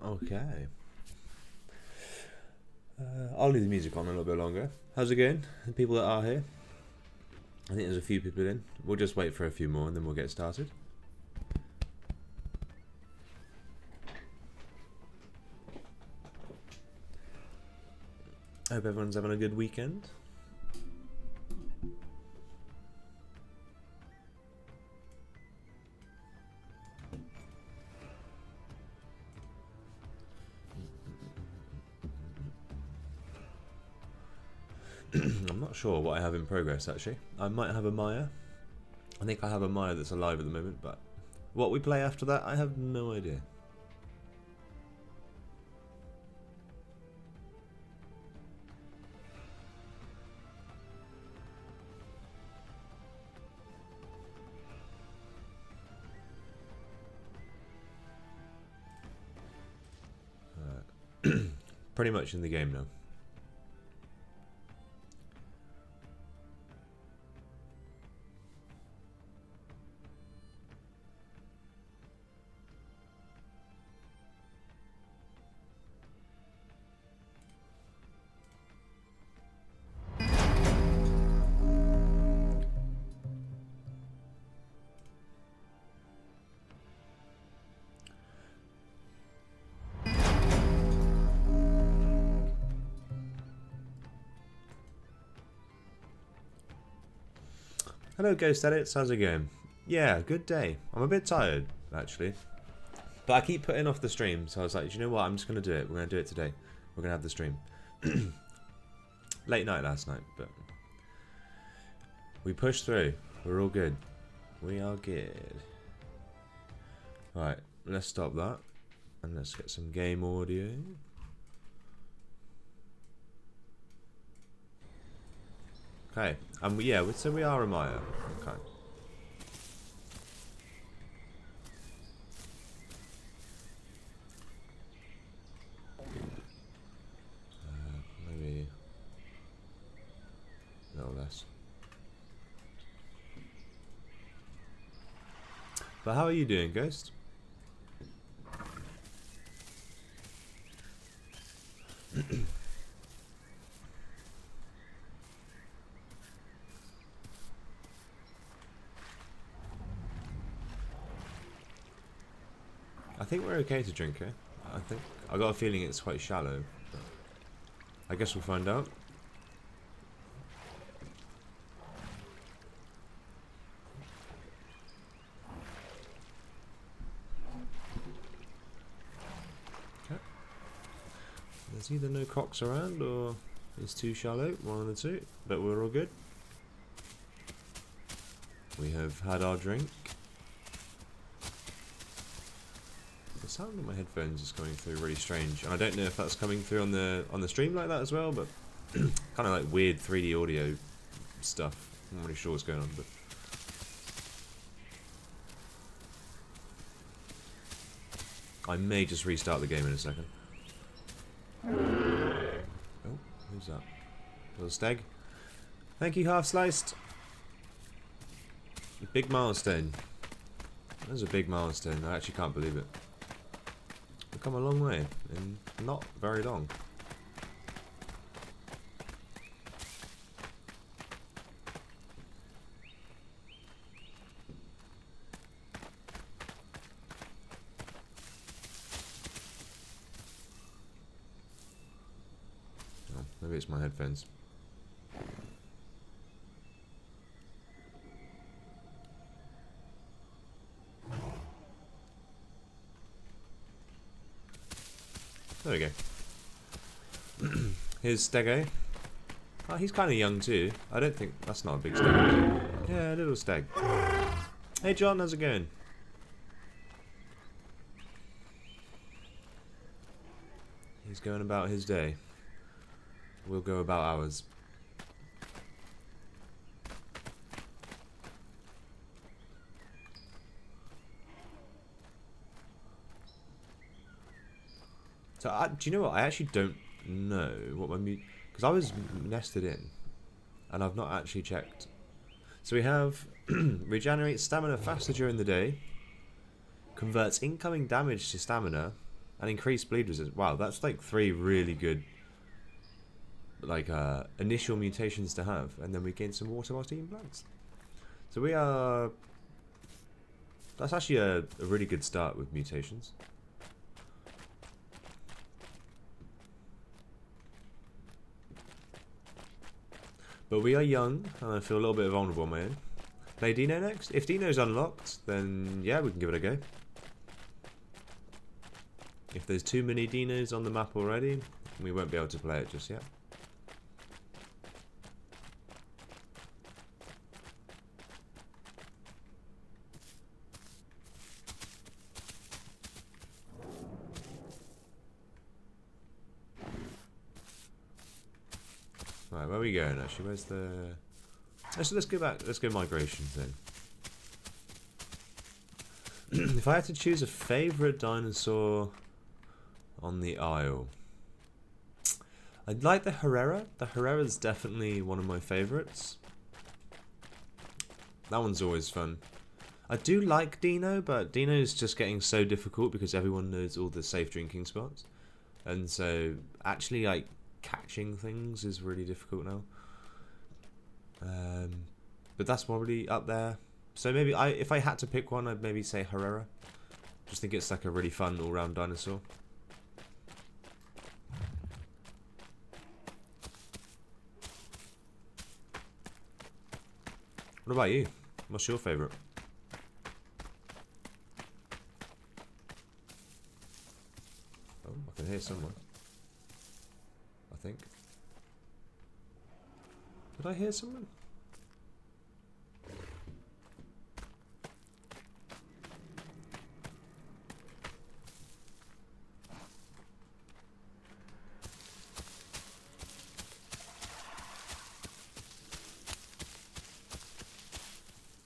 Okay. I'll leave the music on a little bit longer. How's it going? The people that are here? I think there's a few people in. We'll just wait for a few more and then we'll get started. Hope everyone's having a good weekend. I'm not sure what I have in progress actually. I might have a Maia. I think I have a Maia that's alive at the moment, but what we play after that, I have no idea. Pretty much in the game now. Hello Ghost Edits, how's it going? Yeah, good day. I'm a bit tired, actually. But I keep putting off the stream, so I was like, you know what, I'm just going to do it. We're going to do it today. We're going to have the stream. Late night last night, but we pushed through. We're all good. We are good. Alright, let's stop that. And let's get some game audio. Okay, yeah, so we are a Maia. Okay. Maybe a little less. But how are you doing, Ghost? I think we're okay to drink it. I got a feeling it's quite shallow. But I guess we'll find out. Okay. There's either no crocs around or it's too shallow, one of the two, but we're all good. We have had our drink. The sound of my headphones is coming through really strange, and I don't know if that's coming through on the stream like that as well, but kind of like weird 3D audio stuff. I'm not really sure what's going on, but I may just restart the game in a second. Oh, who's that? Little stag. Thank you, Half Sliced. Big milestone. That's a big milestone. I actually can't believe it. We've come a long way in not very long. Oh, maybe it's my headphones. There we go. Here's Stego. Oh, he's kind of young too. I don't think that's not a big stag. Is it? Yeah, a little stag. Hey John, how's it going? He's going about his day. We'll go about ours. So, do you know what? I actually don't know what my because I was nested in, and I've not actually checked. So we have regenerates stamina faster during the day, converts incoming damage to stamina, And increased bleed resistance. Wow, that's like 3 really good like initial mutations to have. And then we gain some water whilst eating plants. So we are... That's actually a really good start with mutations. But we are young, and I feel a little bit vulnerable on my own. Play Dino next? If Dino's unlocked, then yeah, we can give it a go. If there's too many Dinos on the map already, we won't be able to play it just yet. Right, where are we going actually? Where's the... Let's go back. Let's go migrations then. If I had to choose a favourite dinosaur on the Isle, I'd like the Herrera. The Herrera's definitely one of my favourites. That one's always fun. I do like Dino, but Dino's just getting so difficult because everyone knows all the safe drinking spots. And so, actually, like, catching things is really difficult now. But that's probably up there. So maybe if I had to pick one, I'd maybe say Herrera. Just think it's like a really fun all-round dinosaur. What about you? What's your favourite? Oh, I can hear someone. I think. Did I hear someone?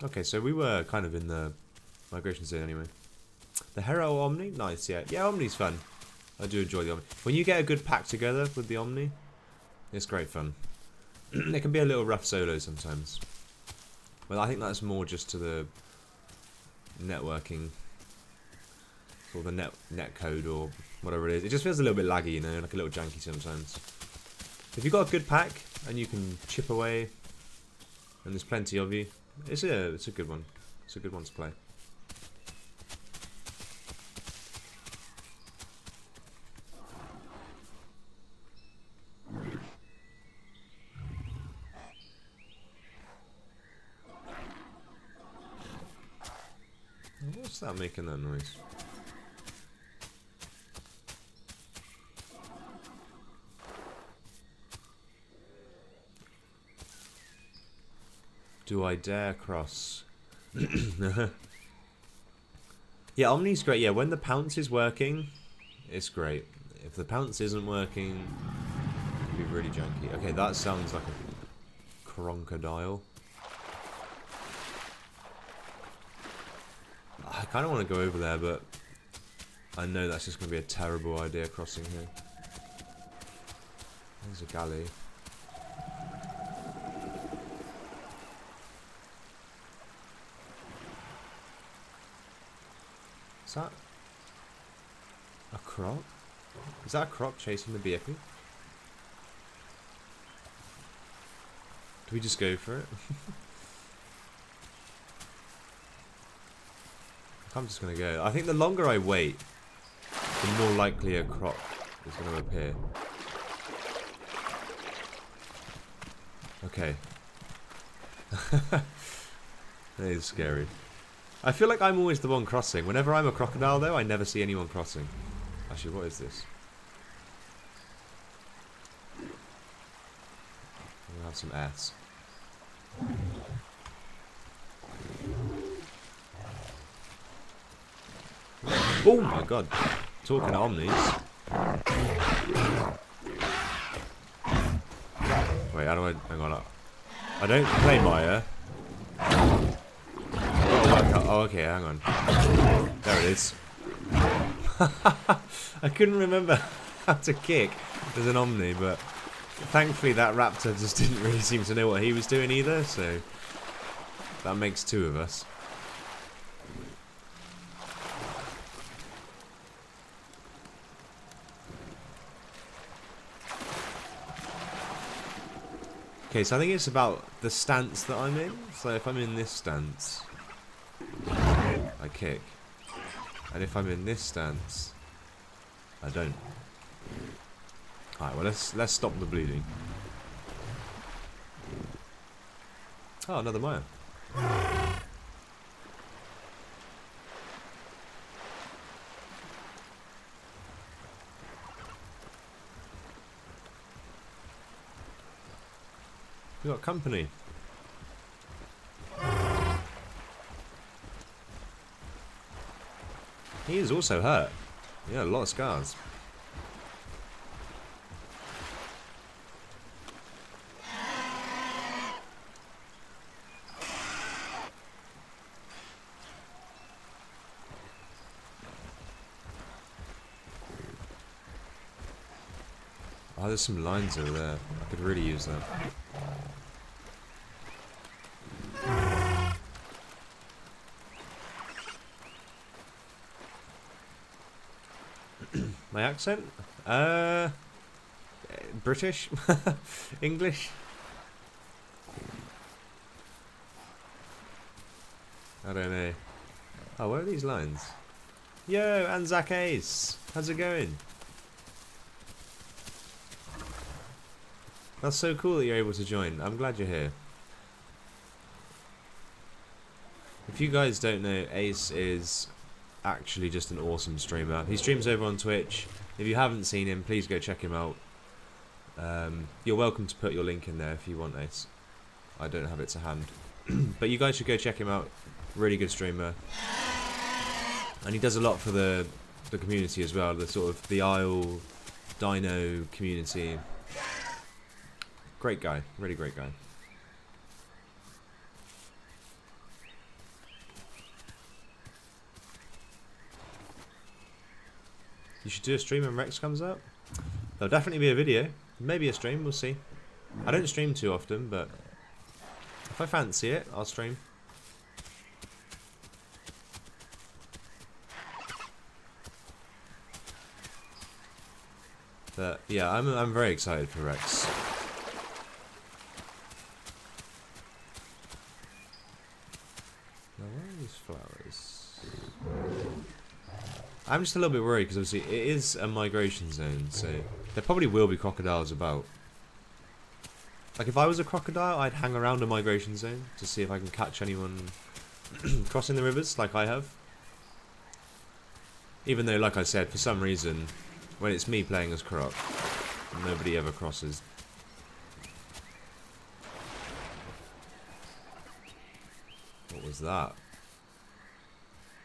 Okay, so we were kind of in the migration zone anyway. The Hero Omni? Nice, yeah. Yeah, Omni's fun. I do enjoy the Omni. When you get a good pack together with the Omni, it's great fun. It can be a little rough solo sometimes. But I think that's more just to the networking or the net code or whatever it is. It just feels a little bit laggy, you know, like a little janky sometimes. If you've got a good pack and you can chip away and there's plenty of you, it's a good one. It's a good one to play. What's that making that noise? Do I dare cross? Yeah, Omni's great. Yeah, when the pounce is working, it's great. If the pounce isn't working, it can be really janky. Okay, that sounds like a crocodile. I kind of want to go over there, but I know that's just going to be a terrible idea crossing here. There's a galley. Is that a croc? Is that a croc chasing the BFE? Do we just go for it? I'm just gonna go. I think the longer I wait, the more likely a croc is gonna appear. Okay. That is scary. I feel like I'm always the one crossing. Whenever I'm a crocodile, though, I never see anyone crossing. Actually, what is this? We'll have some ass. Oh my god. Talking omnis. Wait, how do I... Hang on. I don't play Maia. Oh, okay, hang on. There it is. I couldn't remember how to kick as an Omni, but thankfully that Raptor just didn't really seem to know what he was doing either, so that makes 2 of us. Okay, so I think it's about the stance that I'm in. So if I'm in this stance, I kick. And if I'm in this stance, I don't. Alright, well let's stop the bleeding. Oh, another Maia. We got company. He is also hurt. Yeah, a lot of scars. Oh, there's some lines over there. I could really use that. My accent? British? English? I don't know. Oh, where are these lines? Yo, Anzac Ace! How's it going? That's so cool that you're able to join. I'm glad you're here. If you guys don't know, Ace is actually just an awesome streamer. He streams over on Twitch. If you haven't seen him, please go check him out. You're welcome to put your link in there if you want, Ace. I don't have it to hand. But you guys should go check him out. Really good streamer. And he does a lot for the community as well. The sort of the Isle Dino community. Great guy. Really great guy. You should do a stream when Rex comes up. There'll definitely be a video. Maybe a stream, we'll see. I don't stream too often, but if I fancy it, I'll stream. But yeah, I'm very excited for Rex. Now where are these flowers? I'm just a little bit worried because obviously it is a migration zone, so there probably will be crocodiles about. Like if I was a crocodile, I'd hang around a migration zone to see if I can catch anyone crossing the rivers like I have. Even though, like I said, for some reason, when it's me playing as Croc, nobody ever crosses. What was that?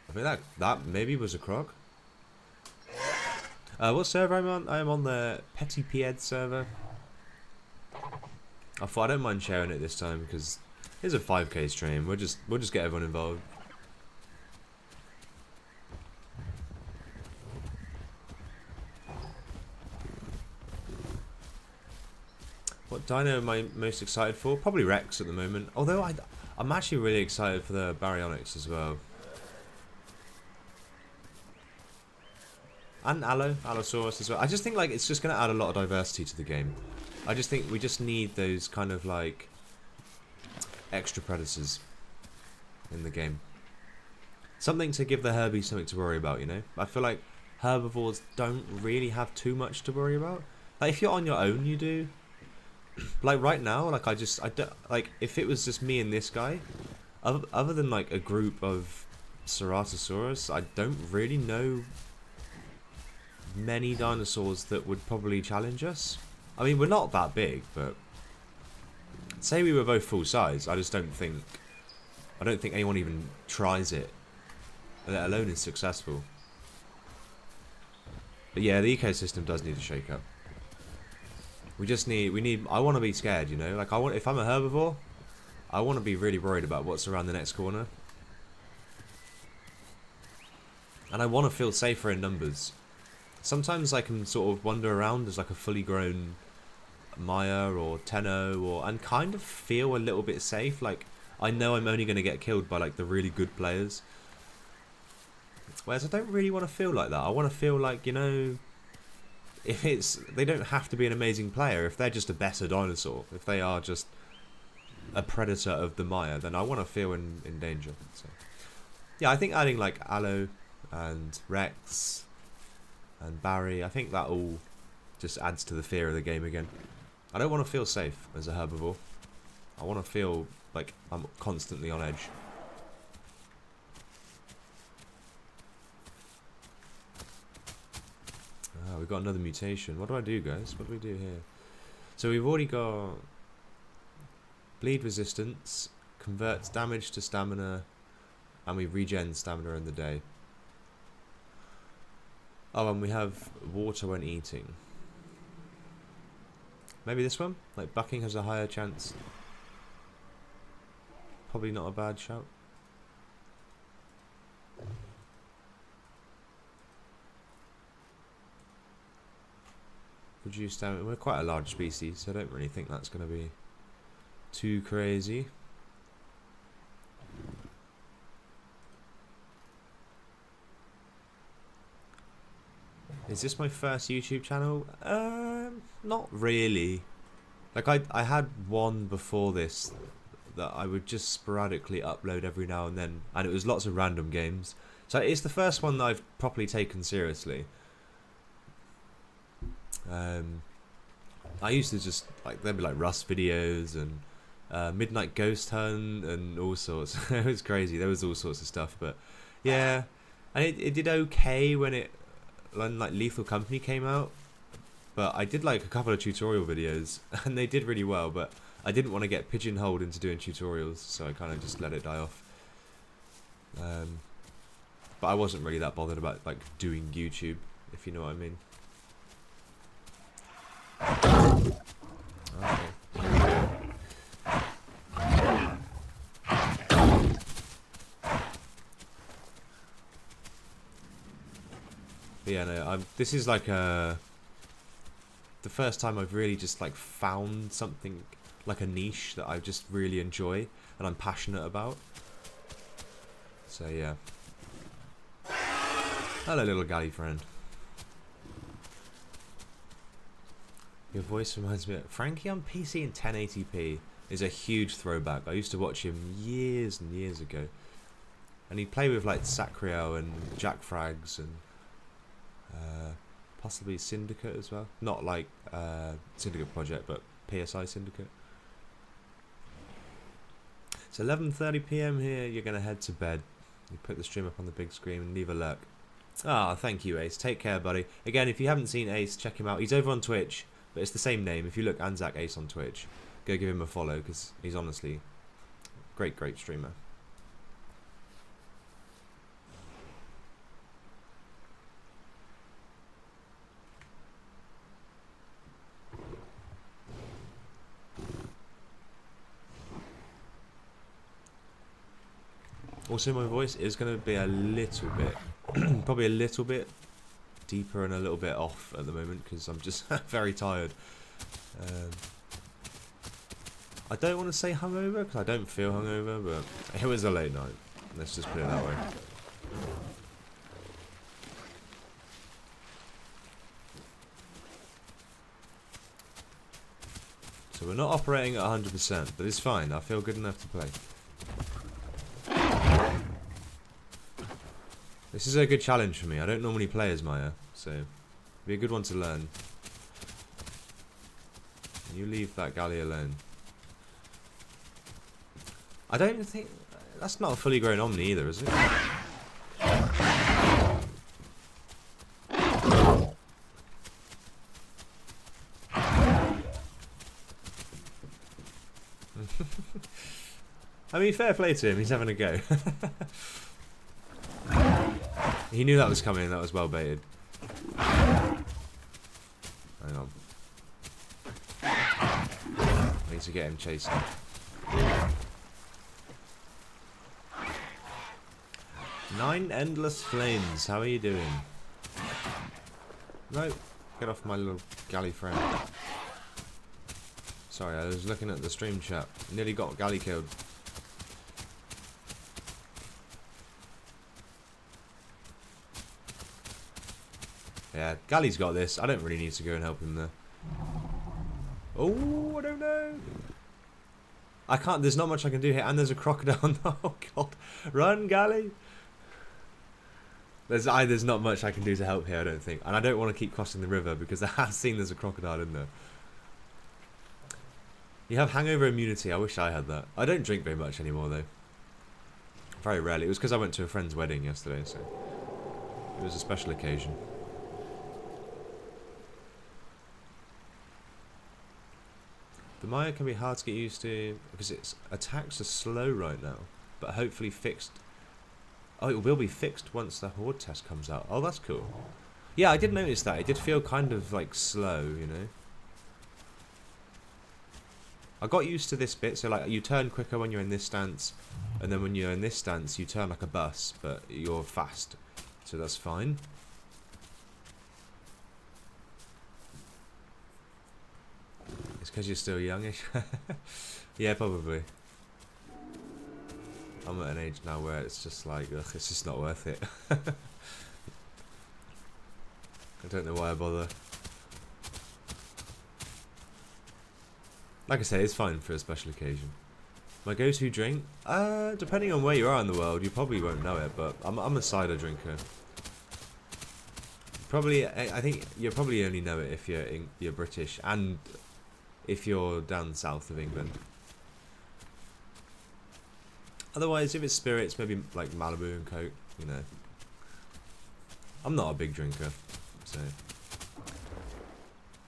I think that maybe was a Croc. What server I'm on? I'm on the Petty Pied server. I thought I don't mind sharing it this time because it's a 5k stream. We'll just get everyone involved. What dino am I most excited for? Probably Rex at the moment. Although I'm actually really excited for the Baryonyx as well. And Allosaurus as well. I just think like it's just going to add a lot of diversity to the game. I just think we just need those kind of like extra predators in the game. Something to give the herbies something to worry about, you know? I feel like herbivores don't really have too much to worry about. Like if you're on your own, you do. Like right now, like I don't, like if it was just me and this guy, other than like a group of Ceratosaurus, I don't really know many dinosaurs that would probably challenge us. I mean, we're not that big, but say we were both full size, I don't think anyone even tries it, let alone is successful. But yeah, the ecosystem does need to shake up. I want to be scared, you know? Like if I'm a herbivore, I want to be really worried about what's around the next corner. And I want to feel safer in numbers. Sometimes I can sort of wander around as like a fully grown Maia or Tenno and kind of feel a little bit safe. Like I know I'm only going to get killed by like the really good players. Whereas I don't really want to feel like that. I want to feel like, you know, if it's, they don't have to be an amazing player. If they're just a better dinosaur, if they are just a predator of the Maia, then I want to feel in danger. So, yeah, I think adding like Aloe and Rex and Barry, I think that all just adds to the fear of the game again. I don't want to feel safe as a herbivore. I want to feel like I'm constantly on edge. Ah, we've got another mutation. What do I do, guys? What do we do here? So we've already got bleed resistance, converts damage to stamina, and we regen stamina in the day. Oh, and we have water when eating. Maybe this one? Like bucking has a higher chance. Probably not a bad shout. Reduce stamina. We're quite a large species, so I don't really think that's going to be too crazy. Is this my first YouTube channel? Not really. Like I had one before this that I would just sporadically upload every now and then, and it was lots of random games. So it's the first one that I've properly taken seriously. I used to just like, there'd be like Rust videos and Midnight Ghost Hunt and all sorts. It was crazy. There was all sorts of stuff, but yeah, and it did okay when like Lethal Company came out, but I did like a couple of tutorial videos and they did really well, but I didn't want to get pigeonholed into doing tutorials, so I kind of just let it die off. But I wasn't really that bothered about like doing YouTube, if you know what I mean. Okay. But yeah, no, this is like the first time I've really just like found something like a niche that I just really enjoy and I'm passionate about. So yeah. Hello, little galley friend. Your voice reminds me of Frankie on PC in 1080p is a huge throwback. I used to watch him years and years ago, and he'd play with like Sacriel and Jack Frags and possibly Syndicate as well. Not like Syndicate Project, but PSI Syndicate. It's 11:30 PM here. You're gonna head to bed. You put the stream up on the big screen and leave a lurk. Ah, thank you, Ace. Take care, buddy. Again, if you haven't seen Ace, check him out. He's over on Twitch, but it's the same name. If you look Anzac Ace on Twitch, go give him a follow because he's honestly great streamer. Also, my voice is going to be a little bit, probably a little bit deeper and a little bit off at the moment because I'm just very tired. I don't want to say hungover because I don't feel hungover, but it was a late night. Let's just put it that way. So we're not operating at 100%, but it's fine. I feel good enough to play. This is a good challenge for me. I don't normally play as Maia, so it'll be a good one to learn. You leave that galley alone. I don't think... That's not a fully grown Omni either, is it? I mean, fair play to him. He's having a go. He knew that was coming. That was well baited. Hang on. I need to get him chasing. Nine endless flames. How are you doing? No, get off my little galley friend. Sorry, I was looking at the stream chat. Nearly got galley killed. Yeah, Galley's got this. I don't really need to go and help him there. Oh, I don't know. I can't. There's not much I can do here. And there's a crocodile. Oh, God. Run, Galley. There's not much I can do to help here, I don't think. And I don't want to keep crossing the river because I have seen there's a crocodile in there. You have hangover immunity. I wish I had that. I don't drink very much anymore, though. Very rarely. It was because I went to a friend's wedding yesterday, so it was a special occasion. The Maia can be hard to get used to because its attacks are slow right now, but hopefully fixed. Oh, it will be fixed once the horde test comes out. Oh, that's cool. Yeah, I did notice that. It did feel kind of like slow, you know. I got used to this bit, so like you turn quicker when you're in this stance, and then when you're in this stance you turn like a bus, but you're fast, so that's fine. It's because you're still youngish. Yeah, probably. I'm at an age now where it's just like, ugh, it's just not worth it. I don't know why I bother. Like I say, it's fine for a special occasion. My go-to drink? Depending on where you are in the world, you probably won't know it, but I'm a cider drinker. Probably, I think you probably only know it if you're British and if you're down south of England. Otherwise, if it's spirits, maybe like Malibu and Coke, you know. I'm not a big drinker, so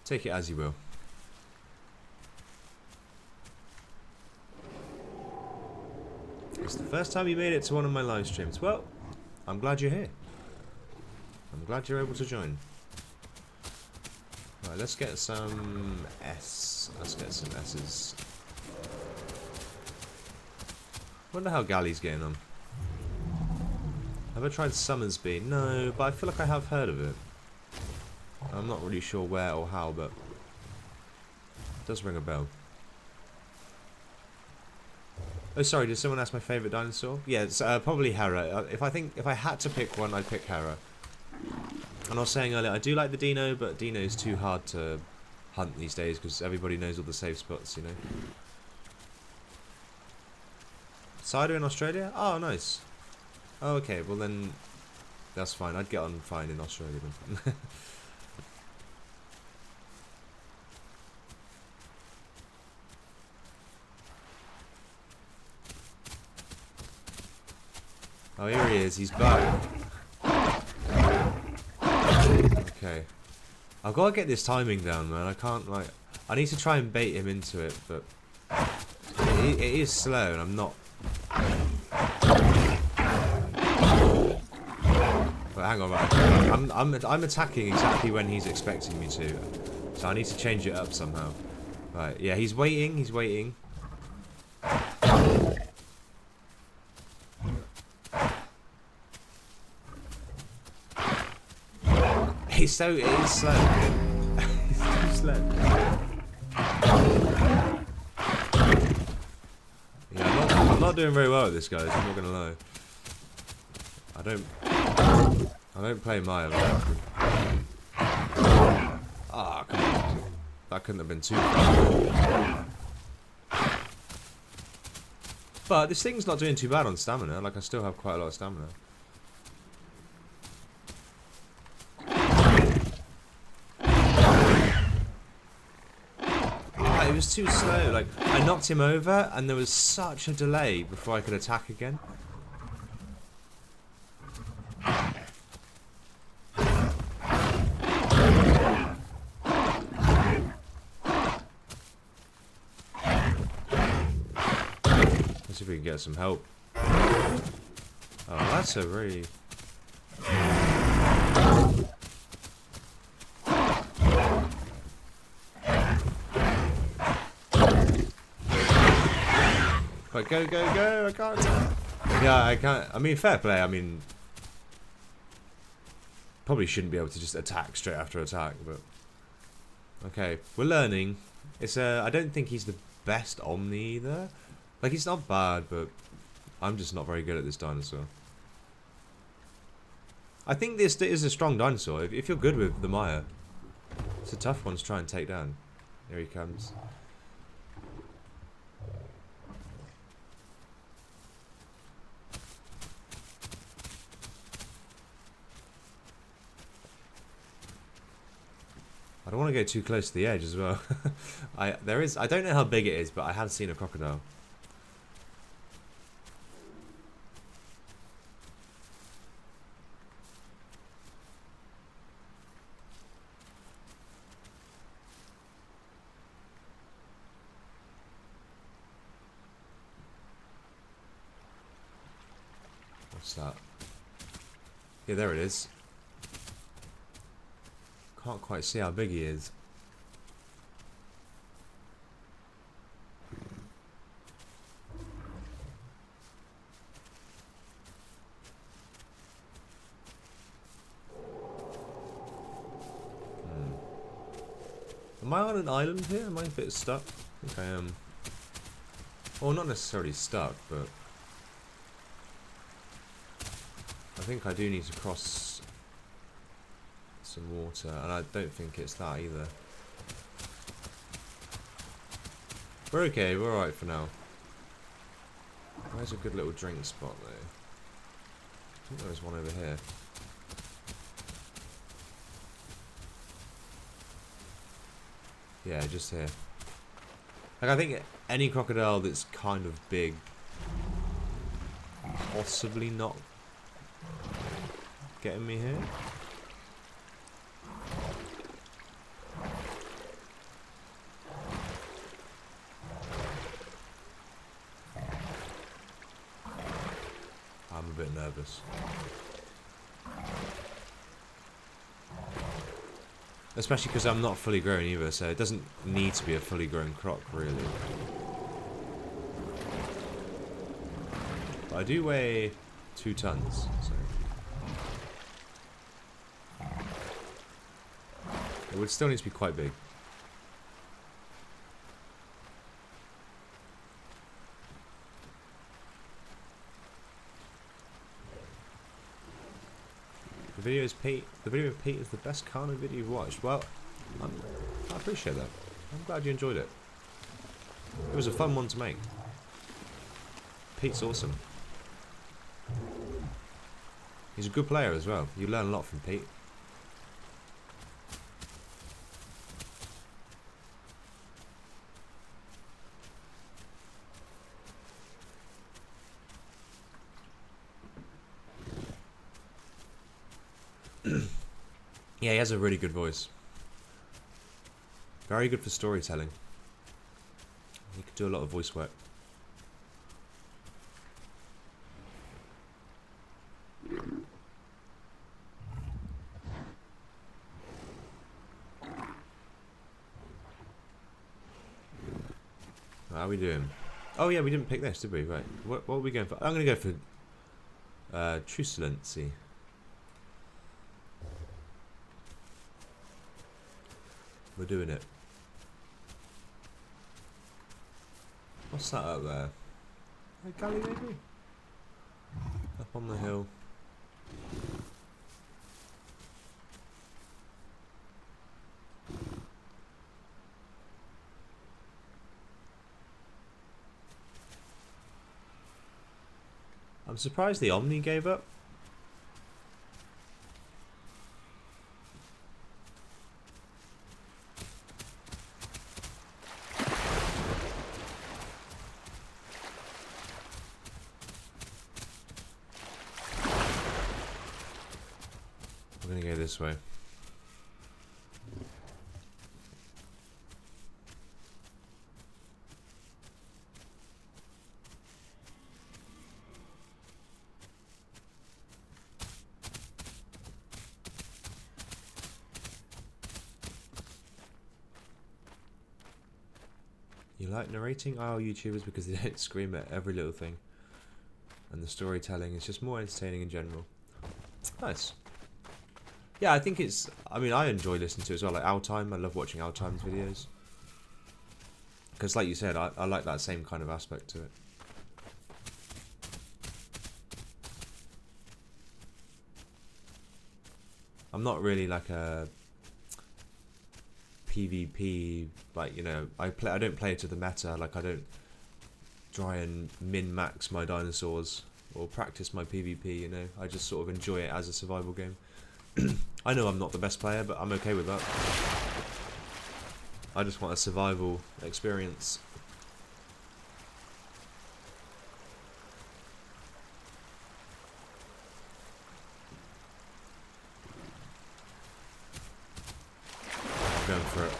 take it as you will. It's the first time you made it to one of my live streams. Well, I'm glad you're here. I'm glad you're able to join. Right, let's get some S. Let's get some S's. Wonder how Galley's getting on. Have I tried Summersby? No, but I feel like I have heard of it. I'm not really sure where or how, but it does ring a bell. Oh, sorry, did someone ask my favourite dinosaur? Yeah, it's probably Hera. If I had to pick one, I'd pick Hera. And I was saying earlier, I do like the Dino, but Dino's too hard to hunt these days because everybody knows all the safe spots, you know. Cider in Australia? Oh, nice. Oh, okay, well then, that's fine. I'd get on fine in Australia then. Oh, here he is. He's back. Okay. I've got to get this timing down, man. I can't, like... I need to try and bait him into it, but... It is slow, and I'm not... But hang on, right. I'm attacking exactly when he's expecting me to. So I need to change it up somehow. Right, yeah, he's waiting, he's waiting. It is slow. He's too slow. Yeah, I'm not doing very well at this, guys. I'm not gonna lie. I don't play Maia very often. Ah, come on. That couldn't have been too bad. But this thing's not doing too bad on stamina. Like, I still have quite a lot of stamina. It was too slow. Like, I knocked him over and there was such a delay before I could attack again. Let's see if we can get some help. Oh, that's a really... But go, go, go, I can't. Yeah, I can't. I mean, fair play. I mean, probably shouldn't be able to just attack straight after attack, but... Okay, we're learning. It's I don't think he's the best Omni either. Like, he's not bad, but I'm just not very good at this dinosaur. I think this is a strong dinosaur. If you're good with the Maia, it's a tough one to try and take down. Here he comes. I don't want to go too close to the edge as well. I don't know how big it is, but I have seen a crocodile. What's that? Yeah, there it is. Can't quite see how big he is. Am I on an island here? Am I a bit stuck? I think I am. Well, not necessarily stuck, but I think I do need to cross some water, and I don't think it's that either. We're okay, we're alright for now. Where's a good little drink spot though? I think there's one over here. Yeah, just here. Like, I think any crocodile that's kind of big, possibly not getting me here. I'm a bit nervous. Especially because I'm not fully grown either, so it doesn't need to be a fully grown croc, really. But I do weigh 2 tons, so it would still need to be quite big. The video of Pete is the best Kano video you've watched. Well, I appreciate that. I'm glad you enjoyed it. It was a fun one to make. Pete's awesome. He's a good player as well. You learn a lot from Pete. Yeah, he has a really good voice. Very good for storytelling. He could do a lot of voice work. How are we doing? Oh yeah, we didn't pick this, did we? Right. What are we going for? I'm going to go for truculency. We're doing it. What's that up there? A galley maybe? Up on the hill. I'm surprised the Omni gave up. We're gonna go this way. You like narrating IRL YouTubers because they don't scream at every little thing, and the storytelling is just more entertaining in general. Nice. Yeah, I think it's... I mean, I enjoy listening to it as well. Like Altime, I love watching Altime's videos. Because like you said, I like that same kind of aspect to it. I'm not really like a PvP, like, you know, I don't play to the meta. Like, I don't try and min-max my dinosaurs or practice my PvP, you know. I just sort of enjoy it as a survival game. I know I'm not the best player, but I'm okay with that. I just want a survival experience. I'm going for it.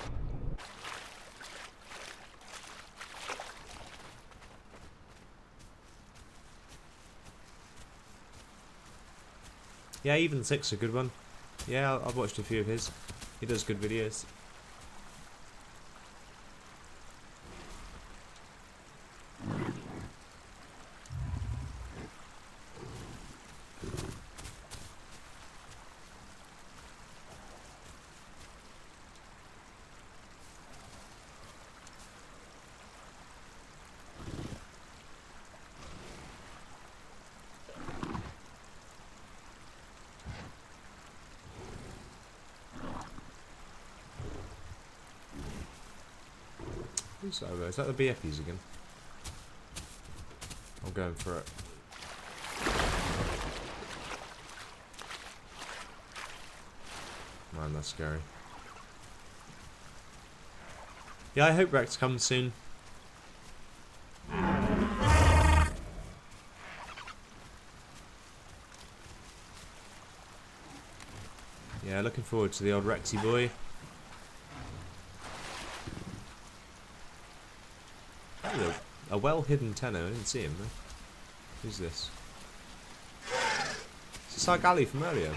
Yeah, even 6 a good one. Yeah, I've watched a few of his. He does good videos. Who's that over? Is that the BFPs again? I'm going for it. Man, that's scary. Yeah, I hope Rex comes soon. Yeah, looking forward to the old Rexy boy. Hello. A well-hidden tenor. I didn't see him though. Who's this? It's the Sargali from earlier.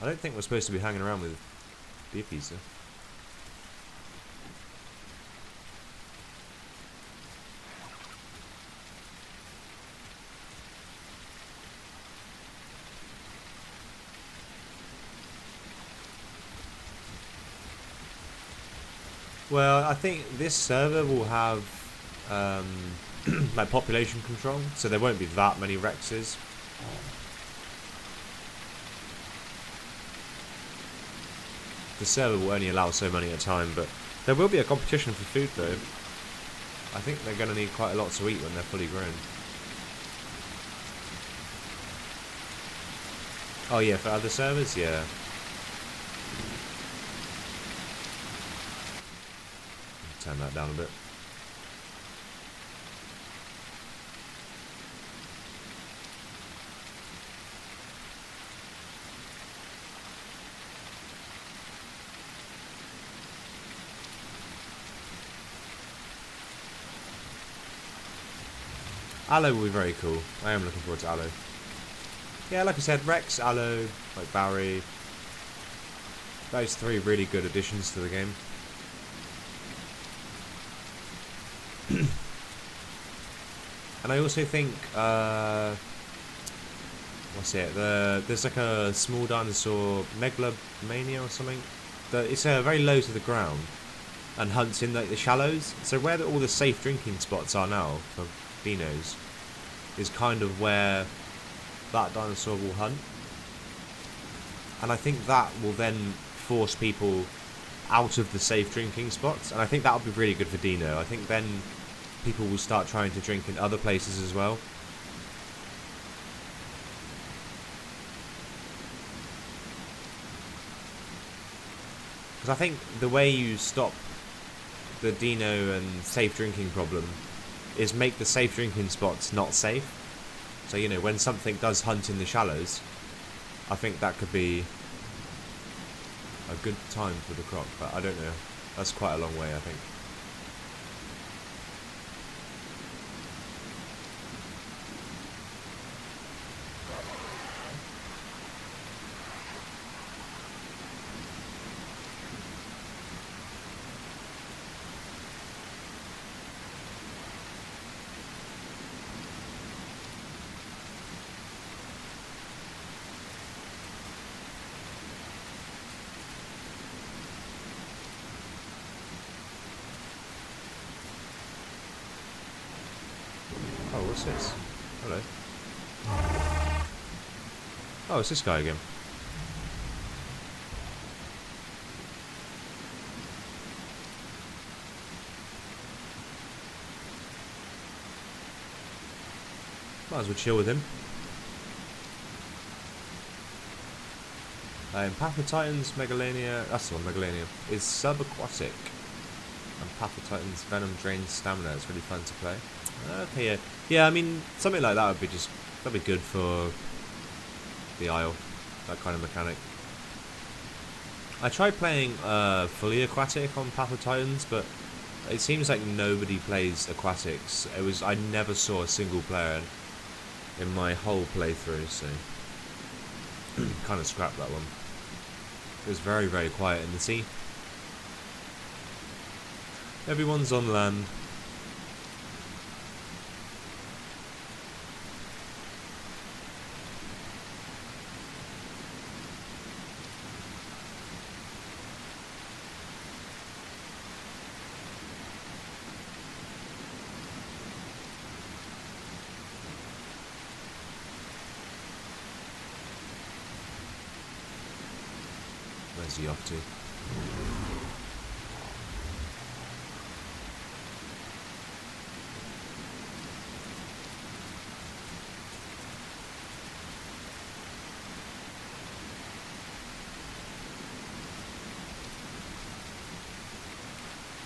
I don't think we're supposed to be hanging around with BFPs though. Well, I think this server will have like population control, so there won't be that many Rexes. The server will only allow so many at a time, but there will be a competition for food though. I think they're going to need quite a lot to eat when they're fully grown. Oh yeah, for other servers, yeah. Turn that down a bit. Aloe will be very cool. I am looking forward to Aloe. Yeah, like I said, Rex, Aloe, like Barry. Those 3 really good additions to the game. And I also think, what's it? There's like a small dinosaur, Megalomania or something. It's very low to the ground and hunts in like the shallows. So where all the safe drinking spots are now for dinos is kind of where that dinosaur will hunt. And I think that will then force people out of the safe drinking spots. And I think that would be really good for Dino. I think then people will start trying to drink in other places as well. Because I think the way you stop the Dino and safe drinking problem is make the safe drinking spots not safe. So, you know, when something does hunt in the shallows, I think that could be a good time for the croc, but I don't know. That's quite a long way, I think. Oh, what's this? Hello. Oh, it's this guy again. Might as well chill with him. In Path of Titans, Megalania, that's the one, Megalania, is subaquatic. And Path of Titans, Venom drains stamina. It's really fun to play. Okay, yeah. Yeah, I mean, something like that would be that'd be good for the Isle. That kind of mechanic. I tried playing fully aquatic on Path of Titans, but it seems like nobody plays aquatics. I never saw a single player in my whole playthrough, so kind of scrapped that one. It was very, very quiet in the sea. Everyone's on land. Where's he off to?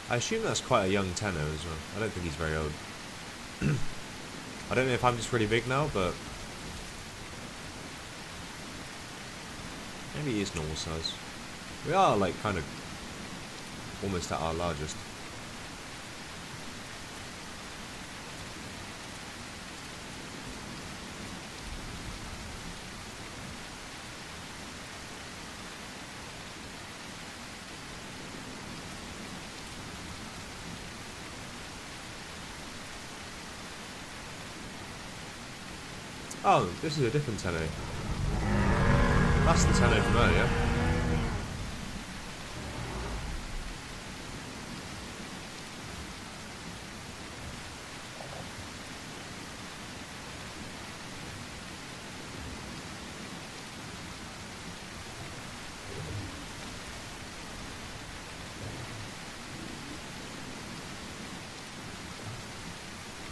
I assume that's quite a young Tenno as well. I don't think he's very old. I don't know if I'm just really big now, but maybe he is normal size. We are like kind of almost at our largest. Oh, this is a different Tenno. That's the Tenno from earlier.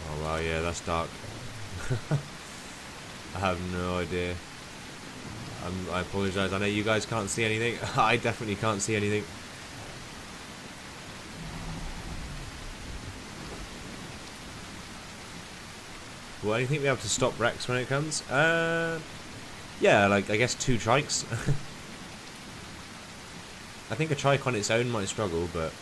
Oh wow, yeah, that's dark. I have no idea. I apologise. I know you guys can't see anything. I definitely can't see anything. Will anything be able to stop Rex when it comes? Yeah, like I guess 2 trikes. I think a trike on its own might struggle, but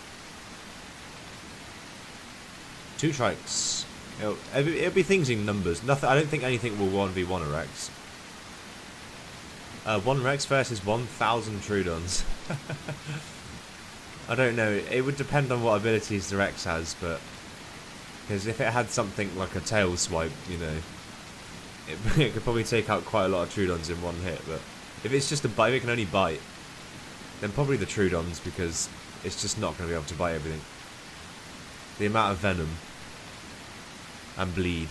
2 trikes. It'll be things in numbers. Nothing. I don't think anything will 1v1 a Rex. 1 Rex versus 1,000 Troodons. I don't know. It would depend on what abilities the Rex has, but because if it had something like a tail swipe, you know, it could probably take out quite a lot of Troodons in one hit. But if it's just a bite, it can only bite. Then probably the Troodons, because it's just not going to be able to bite everything. The amount of venom and bleed.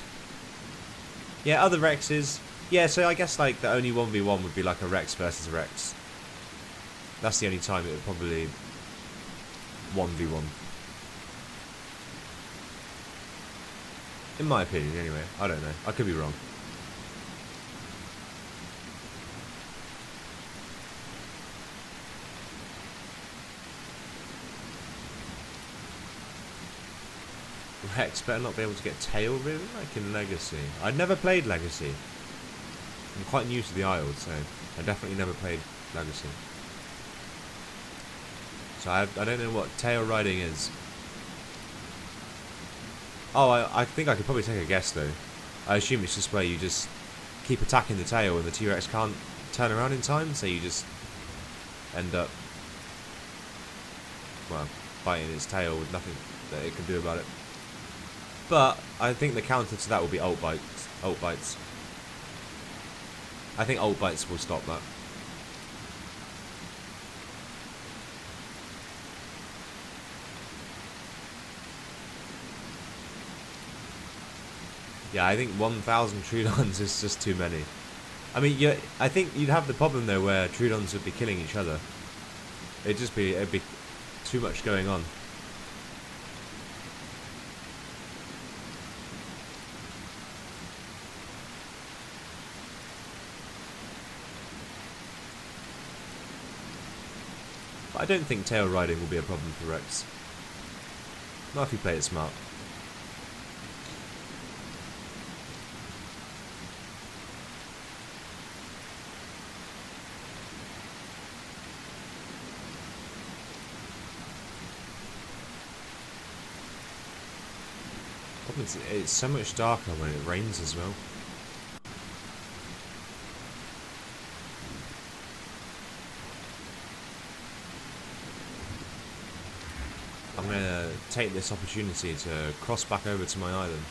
Yeah, other Rexes. Yeah, so I guess like the only 1v1 would be like a Rex versus a Rex. That's the only time it would probably 1v1. In my opinion, anyway. I don't know. I could be wrong. Rex better not be able to get tail, really, like in Legacy. I'd never played Legacy. I'm quite new to the Isles, so I definitely never played Legacy. So I don't know what tail riding is. Oh, I think I could probably take a guess though. I assume it's just where you just keep attacking the tail and the T-Rex can't turn around in time, so you just end up, well, biting its tail with nothing that it can do about it. But I think the counter to that will be ult bites. Ult bites. I think ult bites will stop that. Yeah, I think 1,000 Troodons is just too many. I mean, yeah, I think you'd have the problem though where Troodons would be killing each other. It'd be too much going on. But I don't think tail riding will be a problem for Rex. Not if you play it smart. It's so much darker when it rains as well. I'm going to take this opportunity to cross back over to my island.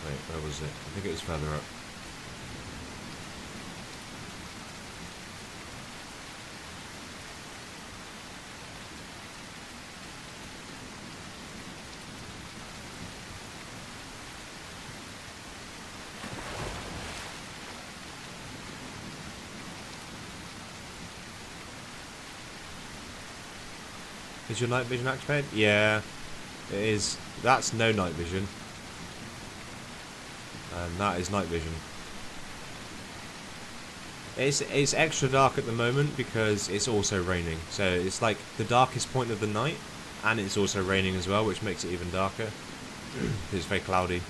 Wait, where was it? I think it was further up. Is your night vision activated? Yeah, it is. That's no night vision. And that is night vision. It's extra dark at the moment because it's also raining. So it's like the darkest point of the night, and it's also raining as well, which makes it even darker. It's very cloudy.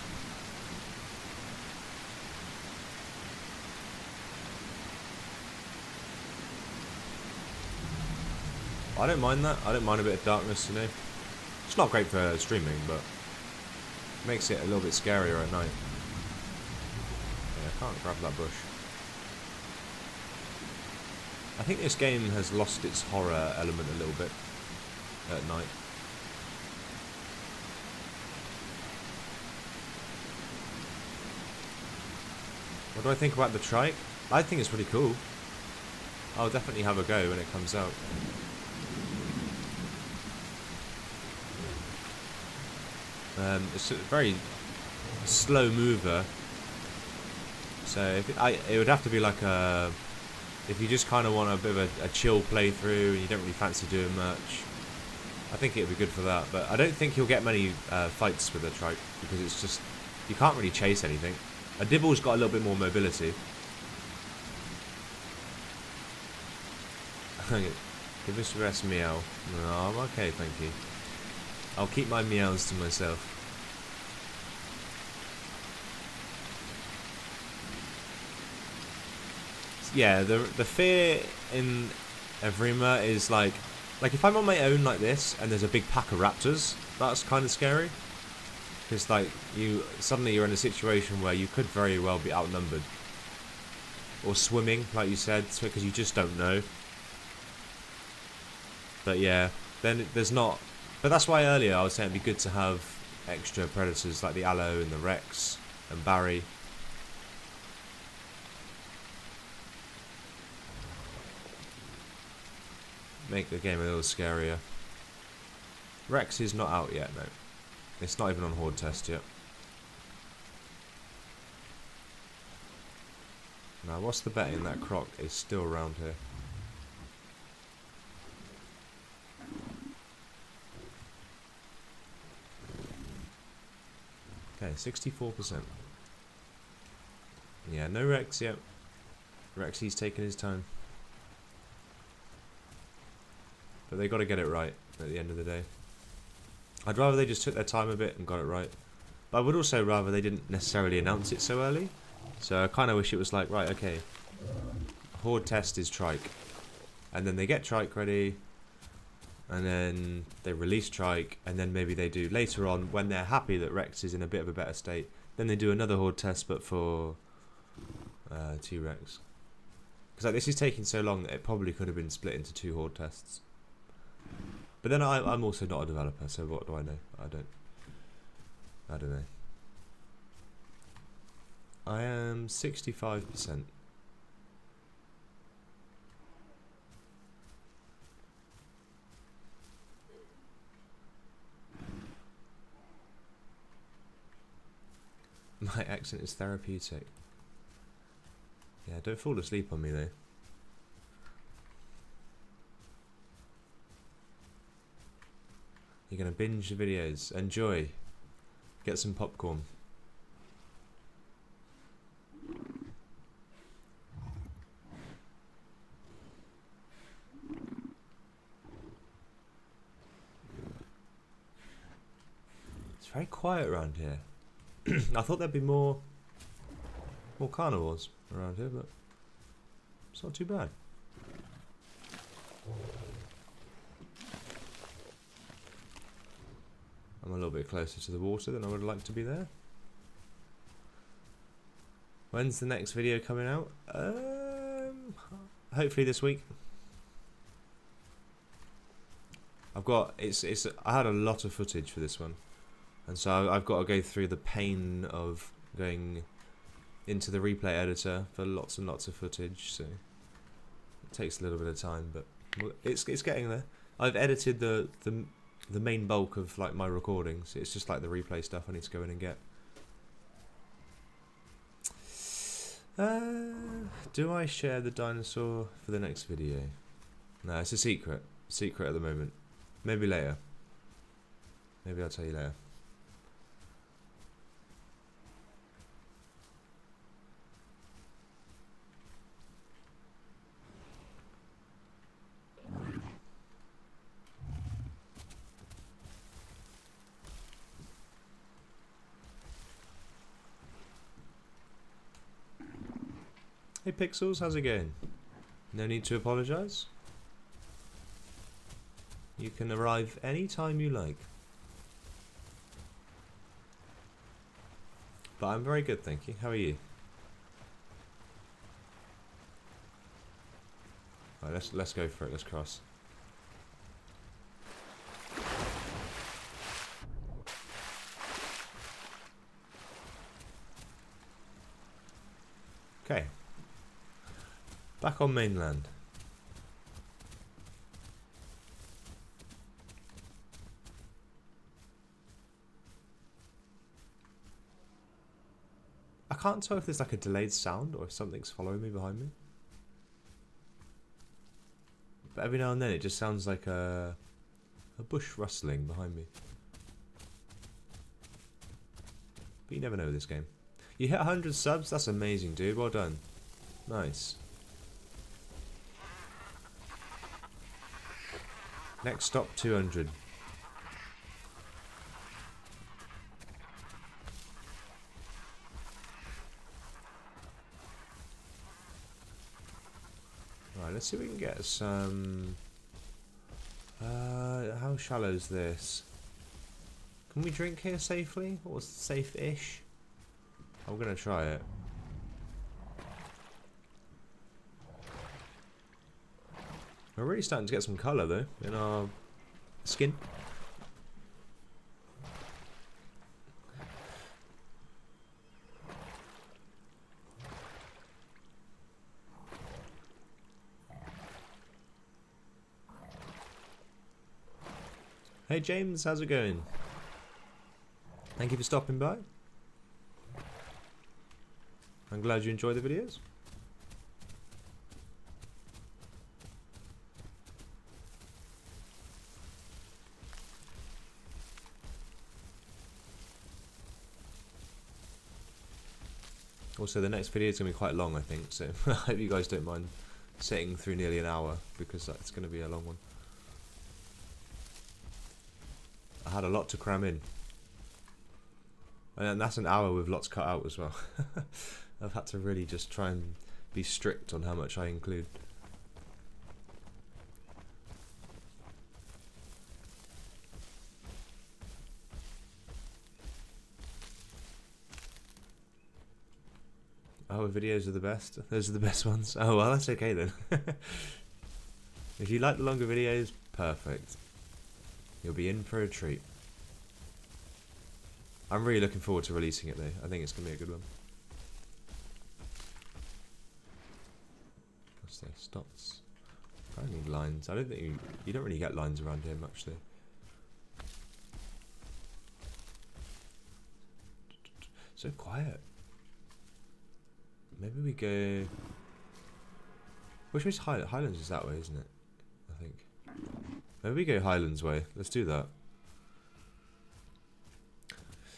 I don't mind that. I don't mind a bit of darkness, you know. It's not great for streaming, but it makes it a little bit scarier at night. Yeah, I can't grab that bush. I think this game has lost its horror element a little bit at night. What do I think about the trike? I think it's pretty cool. I'll definitely have a go when it comes out. It's a very slow mover, so it would have to be like a, if you just kind of want a bit of a chill playthrough and you don't really fancy doing much, I think it would be good for that. But I don't think you'll get many fights with a trike because it's just, you can't really chase anything. A dibble's got a little bit more mobility. Give us a rest, meow. No, I'm okay, thank you. I'll keep my meows to myself. Yeah, the fear in Evrima is like if I'm on my own like this and there's a big pack of raptors, that's kind of scary. Because like suddenly you're in a situation where you could very well be outnumbered. Or swimming, like you said, because you just don't know. But yeah, then there's not. But that's why earlier I was saying it'd be good to have extra predators like the Aloe and the Rex and Barry. Make the game a little scarier. Rex is not out yet, no. It's not even on Horde test yet. Now, what's the betting that Croc is still around here? Okay, 64%. Yeah, no Rex yet. Rexy's taking his time. But they got to get it right at the end of the day. I'd rather they just took their time a bit and got it right. But I would also rather they didn't necessarily announce it so early. So I kind of wish it was like, right, okay, Horde test is trike. And then they get trike ready. And then they release trike. And then maybe they do later on, when they're happy that Rex is in a bit of a better state, then they do another Horde test, but for T-Rex. Because like, this is taking so long that it probably could have been split into 2 Horde tests. But then I'm also not a developer, so what do I know? I don't know. I am 65%. My accent is therapeutic. Yeah, don't fall asleep on me though. You're gonna binge the videos. Enjoy. Get some popcorn. It's very quiet around here. I thought there'd be more carnivores around here, but it's not too bad. I'm a little bit closer to the water than I would like to be there. When's the next video coming out? Hopefully this week. I had a lot of footage for this one, and so I've got to go through the pain of going into the replay editor for lots and lots of footage. So it takes a little bit of time, but it's getting there. I've edited the main bulk of like my recordings. It's just like the replay stuff I need to go in and get. Do I share the dinosaur for the next video? No, it's a secret. Secret at the moment. Maybe later. Maybe I'll tell you later. Hey Pixels, how's it going? No need to apologise. You can arrive anytime you like. But I'm very good, thank you. How are you? Right, let's go for it. Let's cross. Okay. Back on mainland. I can't tell if there's like a delayed sound or if something's following me behind me. But every now and then it just sounds like a bush rustling behind me. But you never know with this game. You hit 100 subs? That's amazing, dude. Well done. Nice. Next stop, 200. Right, let's see if we can get some... how shallow is this? Can we drink here safely? Or safe-ish? I'm gonna try it. We're really starting to get some colour though in our skin. Hey James, how's it going? Thank you for stopping by. I'm glad you enjoy the videos. Also, the next video is going to be quite long, I think, so I hope you guys don't mind sitting through nearly an hour, because that's going to be a long one. I had a lot to cram in. And that's an hour with lots cut out as well. I've had to really just try and be strict on how much I include. Oh, videos are the best? Those are the best ones? Oh, well, that's okay then. If you like the longer videos, perfect. You'll be in for a treat. I'm really looking forward to releasing it though. I think it's going to be a good one. What's this? Dots. I don't need lines. I don't think you don't really get lines around here much though. So quiet. Maybe we go... Which way's Highlands is that way, isn't it? I think. Maybe we go Highlands way. Let's do that.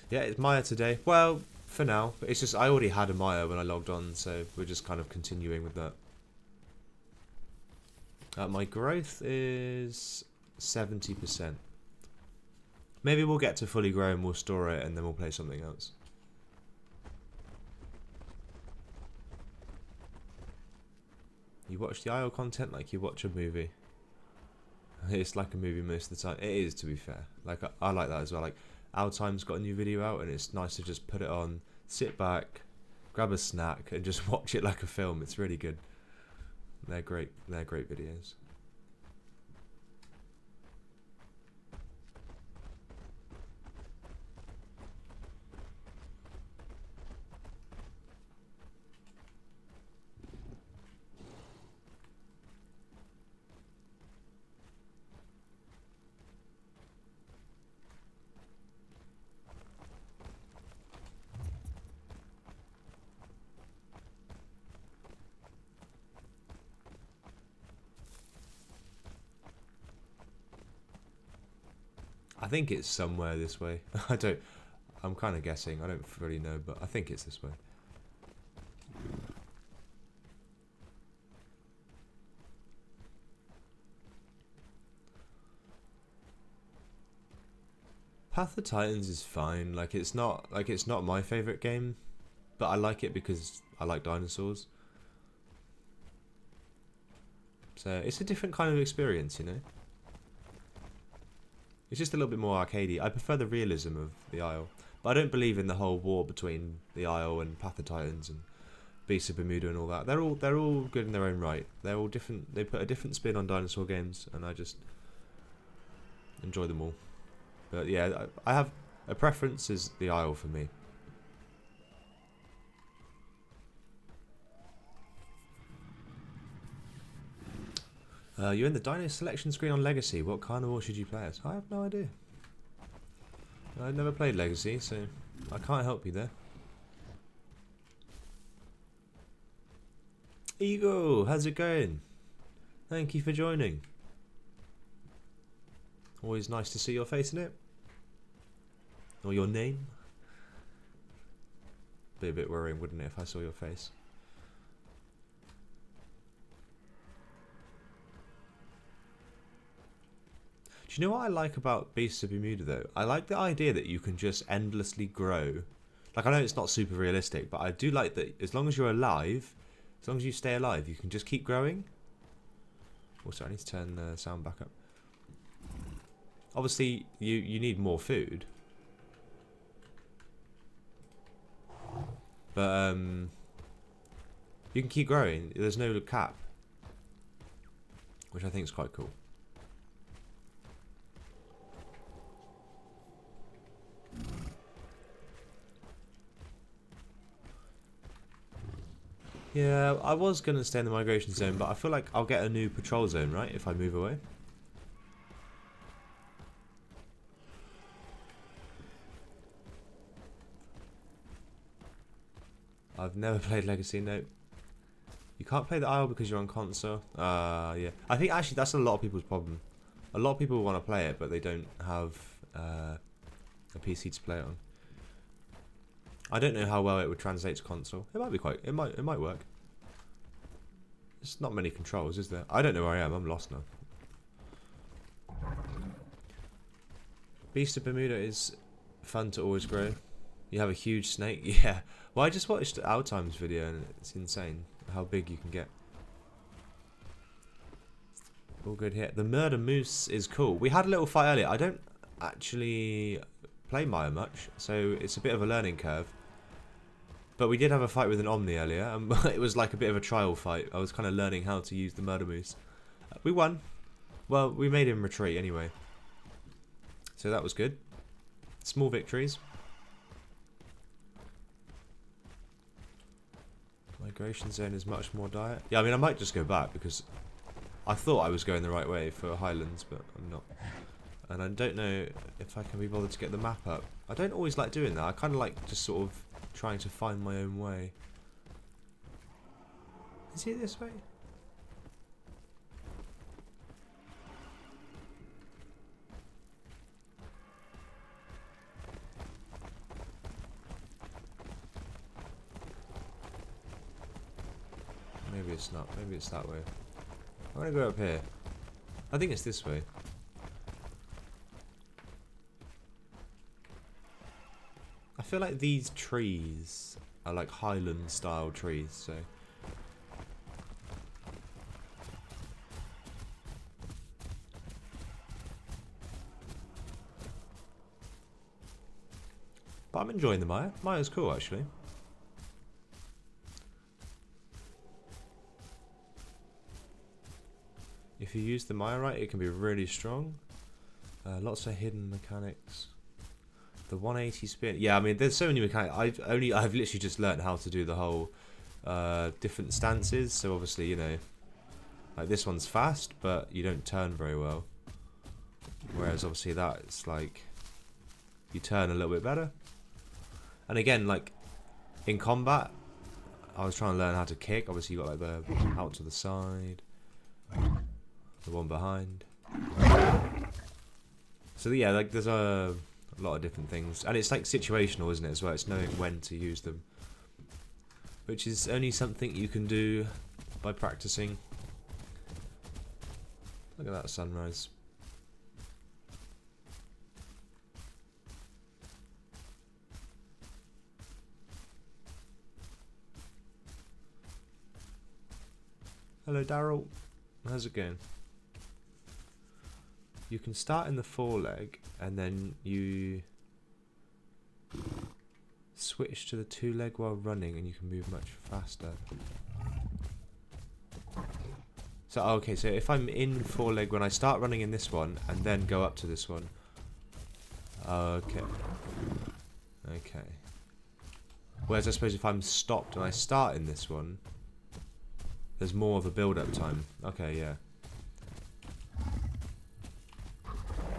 Yeah, it's Maia today. Well, for now. But it's just, I already had a Maia when I logged on, so we're just kind of continuing with that. My growth is 70%. Maybe we'll get to fully grown, we'll store it, and then we'll play something else. You watch the IO content like you watch a movie. It's like a movie most of the time. It is, to be fair. Like I like that as well. Like Our Time's got a new video out, and it's nice to just put it on, sit back, grab a snack, and just watch it like a film. It's really good. They're great. They're great videos. I think it's somewhere this way. I'm kind of guessing. I don't really know, but I think it's this way. Path of Titans is fine. Like it's not my favorite game, but I like it because I like dinosaurs. So it's a different kind of experience, you know. It's just a little bit more arcadey. I prefer the realism of the Isle, but I don't believe in the whole war between the Isle and Path of Titans and Beasts of Bermuda and all that. They're all good in their own right. They're all different. They put a different spin on dinosaur games, and I just enjoy them all. But yeah, I have a preference is the Isle for me. You're in the Dino selection screen on Legacy. What carnivore should you play as? I have no idea. I've never played Legacy, so I can't help you there. Ego, how's it going? Thank you for joining. Always nice to see your face in it. Or your name. Be a bit worrying, wouldn't it, if I saw your face? Do you know what I like about Beasts of Bermuda though? I like the idea that you can just endlessly grow. Like I know it's not super realistic, but I do like that as long as you're alive, as long as you stay alive, you can just keep growing. Also, I need to turn the sound back up. Obviously, you need more food. But you can keep growing. There's no cap. Which I think is quite cool. Yeah, I was going to stay in the migration zone, but I feel like I'll get a new patrol zone, right, if I move away. I've never played Legacy, no. You can't play the Isle because you're on console. Yeah. I think actually that's a lot of people's problem. A lot of people want to play it, but they don't have a PC to play it on. I don't know how well it would translate to console. It might be quite. It might work. There's not many controls, is there? I don't know where I am. I'm lost now. Beast of Bermuda is fun to always grow. You have a huge snake. Yeah. Well, I just watched Our Time's video and it's insane how big you can get. All good here. The murder moose is cool. We had a little fight earlier. I don't actually play Maia much, so it's a bit of a learning curve. But we did have a fight with an Omni earlier, and it was like a bit of a trial fight. I was kind of learning how to use the murder moose. We won. Well, we made him retreat anyway. So that was good. Small victories. Migration zone is much more dire. Yeah, I mean, I might just go back because I thought I was going the right way for Highlands, but I'm not. And I don't know if I can be bothered to get the map up. I don't always like doing that. I kind of like just sort of trying to find my own way. Is it this way? Maybe it's not. Maybe it's that way. I'm gonna go up here. I think it's this way. I feel like these trees are like Highland style trees, so. But I'm enjoying the Maia. Maia's cool actually. If you use the Maia right, it can be really strong. Lots of hidden mechanics. The 180 spin. Yeah, I mean, there's so many mechanics. I've literally just learned how to do the whole different stances. So obviously, you know, like this one's fast, but you don't turn very well. Whereas obviously that it's like you turn a little bit better. And again, like in combat, I was trying to learn how to kick. Obviously, you got like the out to the side. The one behind. So yeah, like there's a lot of different things, and it's like situational, isn't it? As well, it's knowing when to use them, which is only something you can do by practicing. Look at that sunrise. Hello, Daryl. How's it going? You can start in the foreleg and then you switch to the 2-leg while running and you can move much faster. So okay, so if I'm in 4-leg when I start running in this one and then go up to this one. Okay. Okay. Whereas I suppose if I'm stopped and I start in this one, there's more of a build-up time. Okay, yeah.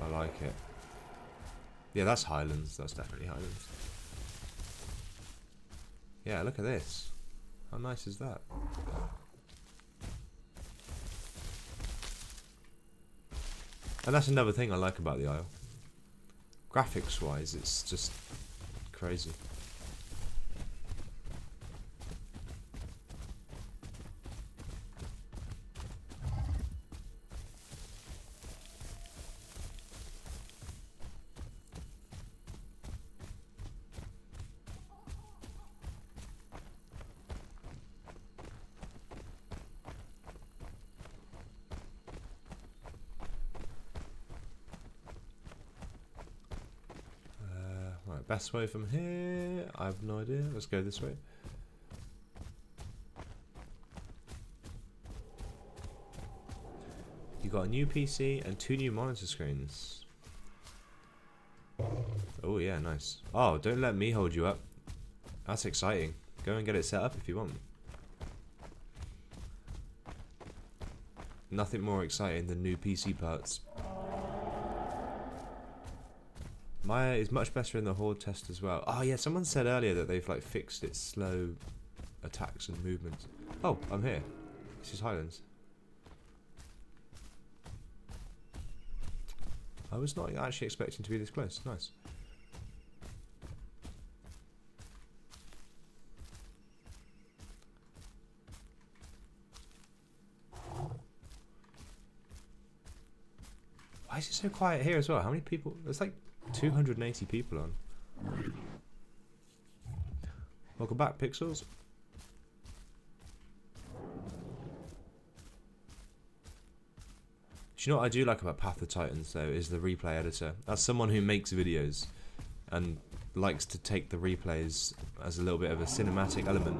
I like it. Yeah, that's Highlands. That's definitely Highlands. Yeah, look at this. How nice is that? And that's another thing I like about the Isle. Graphics-wise, it's just crazy. Best way from here? I have no idea. Let's go this way. You got a new PC and 2 new monitor screens. Oh yeah, nice. Oh, don't let me hold you up. That's exciting. Go and get it set up if you want. Nothing more exciting than new PC parts. Maia is much better in the horde test as well. Oh yeah, someone said earlier that they've like fixed its slow attacks and movements. Oh, I'm here. This is Highlands. I was not actually expecting to be this close. Nice. Why is it so quiet here as well? How many people? There's like 280 people on. Welcome back, Pixels. Do you know what I do like about Path of Titans though is the replay editor. As someone who makes videos and likes to take the replays as a little bit of a cinematic element,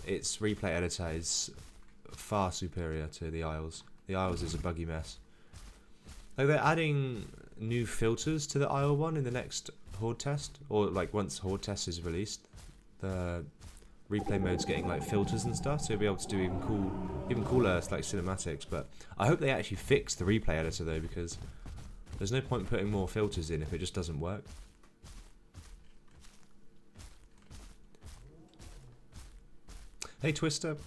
its replay editor is far superior to the Isles. The Isles is a buggy mess. Like they're adding new filters to the Isle one in the next horde test, or like once horde test is released, the replay mode's getting like filters and stuff, so you'll be able to do even cooler like cinematics. But I hope they actually fix the replay editor though, because there's no point putting more filters in if it just doesn't work. Hey, Twister.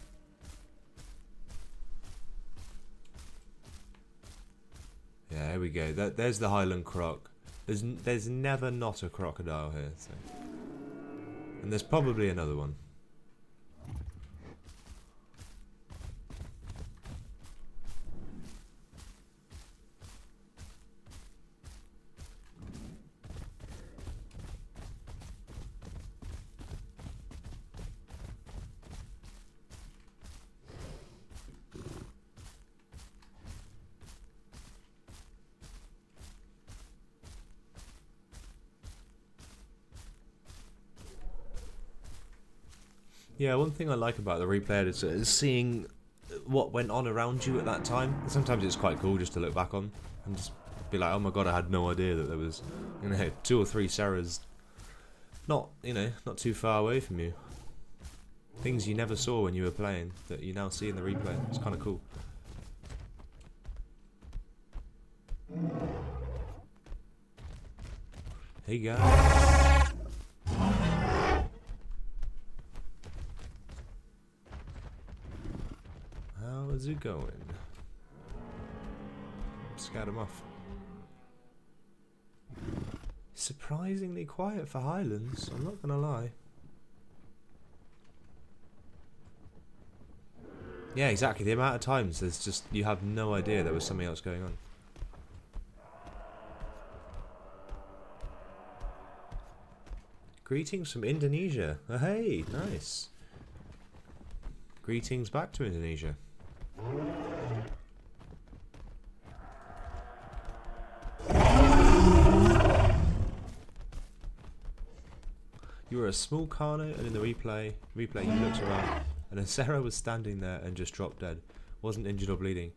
Yeah, here we go. There's the Highland croc. There's never not a crocodile here. So. And there's probably another one. Yeah, one thing I like about the replay editor is seeing what went on around you at that time. Sometimes it's quite cool just to look back on and just be like, oh my god, I had no idea that there was, 2 or 3 Sarahs not too far away from you. Things you never saw when you were playing that you now see in the replay. It's kind of cool. Hey guys. How's it going? Scared him off. Surprisingly quiet for Highlands, I'm not gonna lie. Yeah, exactly. The amount of times there's just, you have no idea there was something else going on. Greetings from Indonesia. Oh, hey, nice. Greetings back to Indonesia. You were a small Carno, and in the replay you looked around, and then Sarah was standing there and just dropped dead. Wasn't injured or bleeding.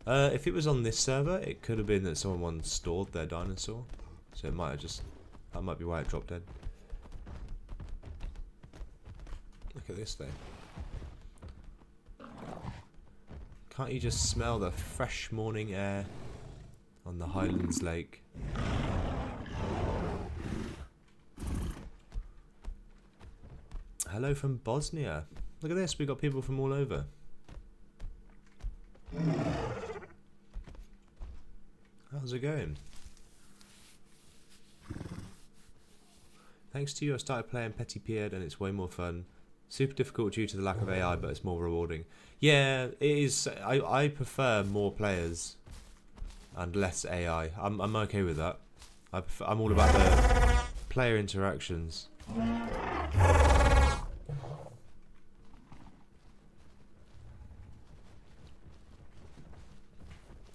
If it was on this server, it could have been that someone stored their dinosaur, so it might have just, that might be why it dropped dead. Look at this thing. Can't you just smell the fresh morning air on the Highlands Lake? Hello from Bosnia. Look at this, we got people from all over. How's it going? Thanks to you, I started playing Petit Pied and it's way more fun. Super difficult due to the lack of AI, but it's more rewarding. Yeah, it is. I prefer more players and less AI. I'm okay with that. I'm all about the player interactions.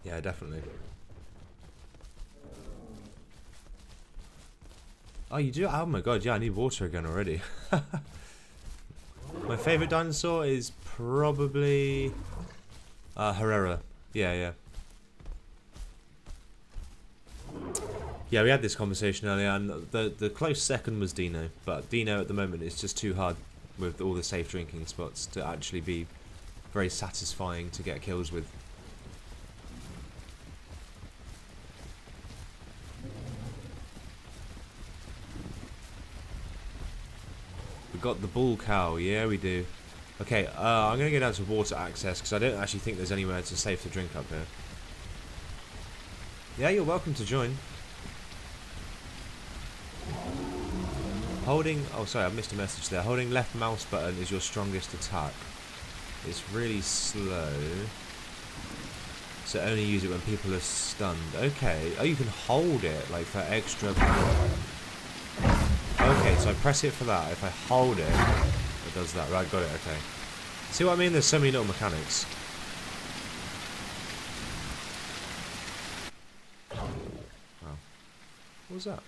Yeah, definitely. Oh, you do? Oh my god, yeah, I need water again already. My favourite dinosaur is probably Herrera. Yeah. Yeah, we had this conversation earlier, and the close second was Dino, but Dino at the moment is just too hard with all the safe drinking spots to actually be very satisfying to get kills with. Got the bull cow, yeah we do. Okay, I'm gonna go down to water access because I don't actually think there's anywhere to safe to drink up here. Yeah, you're welcome to join. Holding, oh sorry, I missed a message there. Holding left mouse button is your strongest attack. It's really slow, so only use it when people are stunned. Okay, oh you can hold it like for extra power. Okay, so I press it for that. If I hold it, it does that. Right, got it, okay. See what I mean? There's so many little mechanics. Wow. What was that?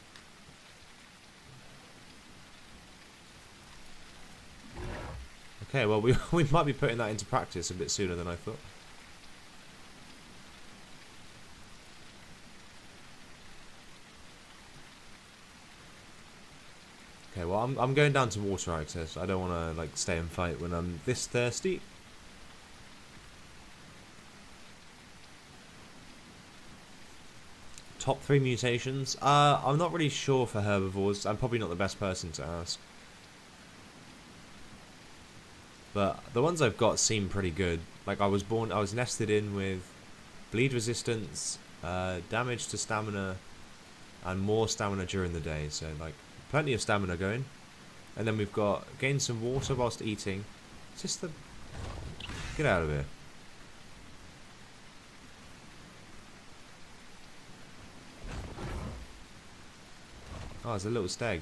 Okay, well, we might be putting that into practice a bit sooner than I thought. Okay, well, I'm going down to water access. I don't want to like stay and fight when I'm this thirsty. Top 3 mutations? I'm not really sure for herbivores. I'm probably not the best person to ask. But the ones I've got seem pretty good. Like I was nested in with bleed resistance, damage to stamina, and more stamina during the day. So like plenty of stamina going. And then we've got gain some water whilst eating. It's just the... Get out of here. Oh, there's a little stag.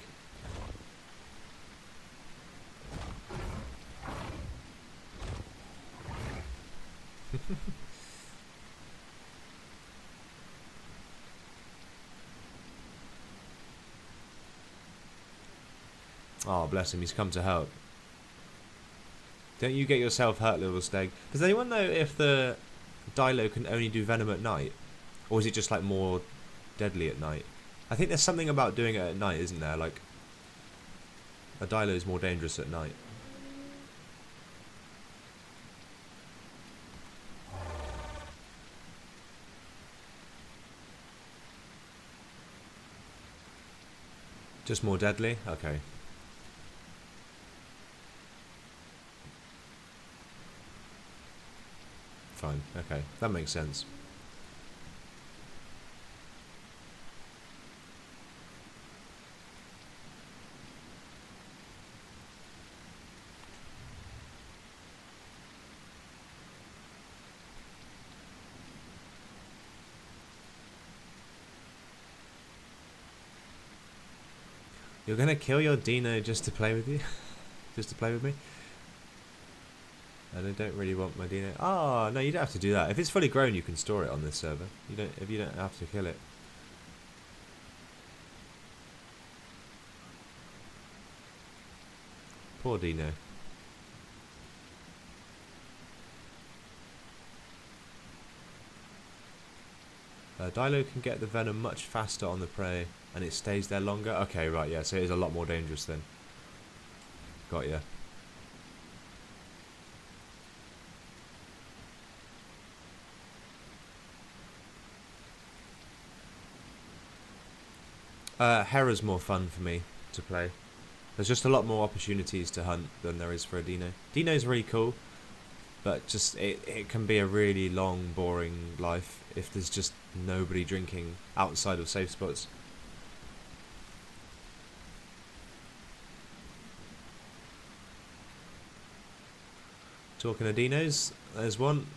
Oh, bless him, he's come to help. Don't you get yourself hurt, little stag. Does anyone know if the Dilo can only do venom at night? Or is it just like more deadly at night? I think there's something about doing it at night, isn't there? Like, a Dilo is more dangerous at night. Just more deadly? Okay. Fine, okay. That makes sense. You're gonna kill your Dino just to play with you? Just to play with me? And I don't really want my Dino. Oh, no, you don't have to do that. If it's fully grown, you can store it on this server. You don't have to kill it. Poor Dino. Dilo can get the venom much faster on the prey, and it stays there longer. Okay, right, yeah, so it is a lot more dangerous then. Got ya. Hera's more fun for me to play. There's just a lot more opportunities to hunt than there is for a Dino. Dino's really cool, but just it can be a really long, boring life if there's just nobody drinking outside of safe spots. Talking of Dinos, there's one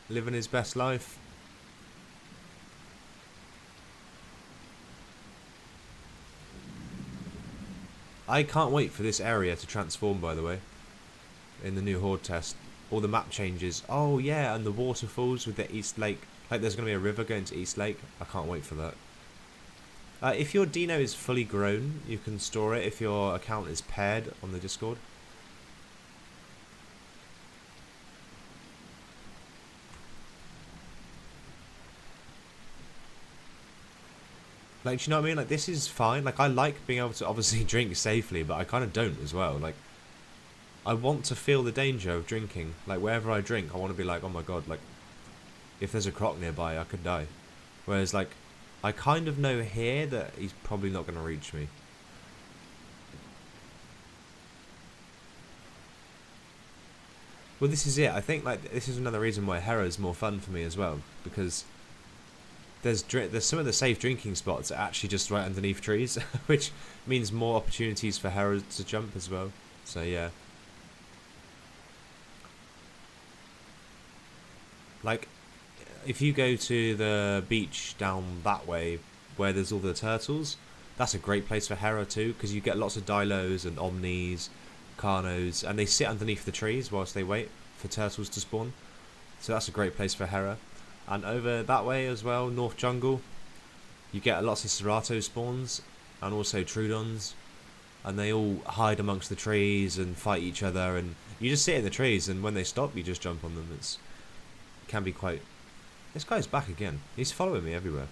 living his best life. I can't wait for this area to transform, by the way, in the new Horde test. All the map changes. Oh yeah, and the waterfalls with the East Lake. Like there's going to be a river going to East Lake. I can't wait for that. If your Dino is fully grown, you can store it if your account is paired on the Discord. Like, do you know what I mean? Like, this is fine. Like, I like being able to obviously drink safely, but I kind of don't as well. Like, I want to feel the danger of drinking. Like, wherever I drink, I want to be like, oh my god, like, if there's a croc nearby, I could die. Whereas, like, I kind of know here that he's probably not going to reach me. Well, this is it. I think, like, this is another reason why Hera's more fun for me as well. Because there's some of the safe drinking spots are actually just right underneath trees, which means more opportunities for Hera to jump as well. So yeah, like if you go to the beach down that way where there's all the turtles, that's a great place for Hera too, because you get lots of Dilos and Omnis, Carnos, and they sit underneath the trees whilst they wait for turtles to spawn. So that's a great place for Hera. And over that way as well, North Jungle, you get lots of Serato spawns and also Trudons, and they all hide amongst the trees and fight each other, and you just sit in the trees, and when they stop you just jump on them. It can be quite... This guy's back again. He's following me everywhere.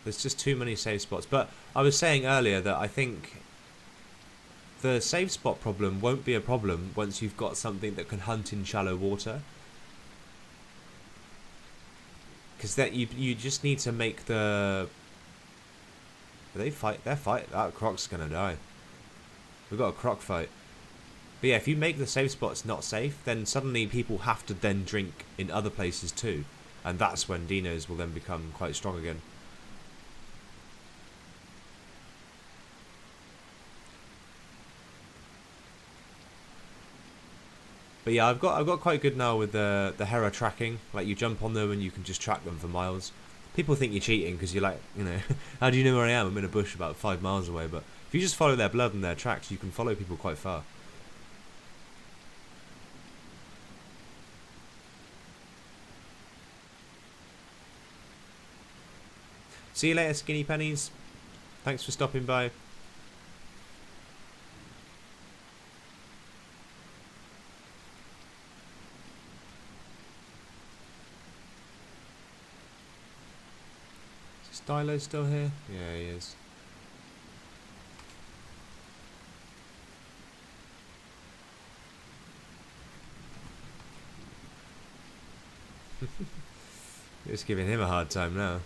There's just too many safe spots. But I was saying earlier that I think the safe spot problem won't be a problem once you've got something that can hunt in shallow water. Because that you just need to make the... They're fight. That croc's gonna die. We've got a croc fight. But yeah, if you make the safe spots not safe, then suddenly people have to then drink in other places too. And that's when dinos will then become quite strong again. But yeah, I've got quite good now with the Hera tracking. Like, you jump on them and you can just track them for miles. People think you're cheating because you're like, you know, how do you know where I am? I'm in a bush about 5 miles away. But if you just follow their blood and their tracks, you can follow people quite far. See you later, skinny pennies. Thanks for stopping by. Is Stylo still here? Yeah, he is. Just giving him a hard time now.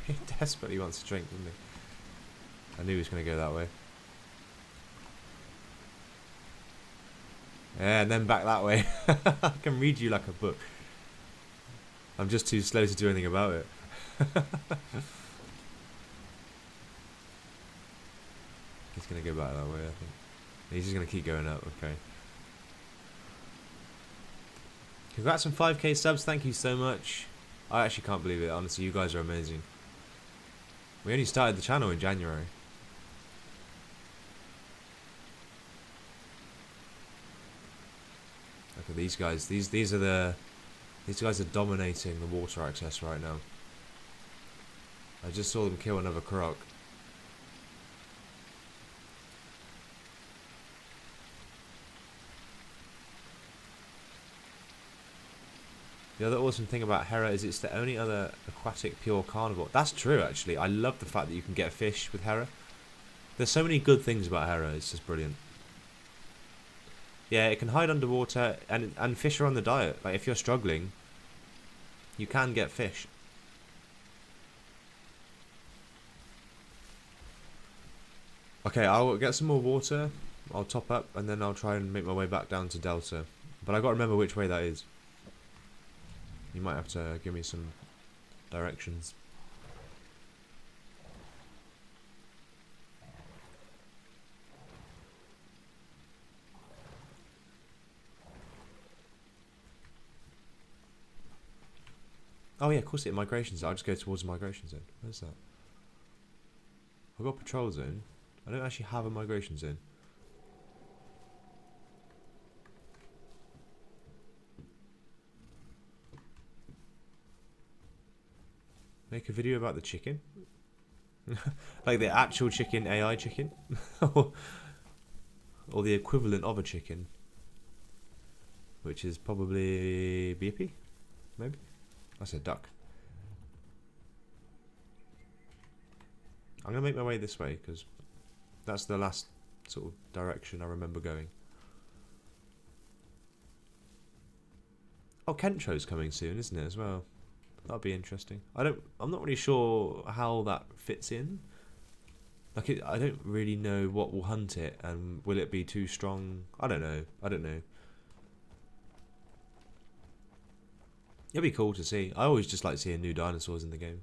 He desperately wants to drink, doesn't he? I knew he was going to go that way. Yeah, and then back that way. I can read you like a book. I'm just too slow to do anything about it. He's going to go back that way, I think. He's just going to keep going up, okay. Congrats on 5k subs, thank you so much. I actually can't believe it, honestly, you guys are amazing. We only started the channel in January. Look at these guys. These guys are dominating the water access right now. I just saw them kill another croc. The other awesome thing about Hera is it's the only other aquatic pure carnivore. That's true, actually. I love the fact that you can get fish with Hera. There's so many good things about Hera. It's just brilliant. Yeah, it can hide underwater, and fish are on the diet. Like, if you're struggling, you can get fish. Okay, I'll get some more water. I'll top up, and then I'll try and make my way back down to Delta. But I've got to remember which way that is. You might have to give me some directions. Oh yeah, of course it migration zone. I'll just go towards the migration zone. Where's that? I've got patrol zone. I don't actually have a migration zone. Make a video about the chicken? Like the actual chicken, AI chicken? Or the equivalent of a chicken? Which is probably BP? Maybe? I said duck. I'm going to make my way this way because that's the last sort of direction I remember going. Oh, Kentro's coming soon, isn't it, as well? That'll be interesting. I'm not really sure how that fits in. Like, I don't really know what will hunt it, and will it be too strong? I don't know. It'd be cool to see. I always just like seeing new dinosaurs in the game.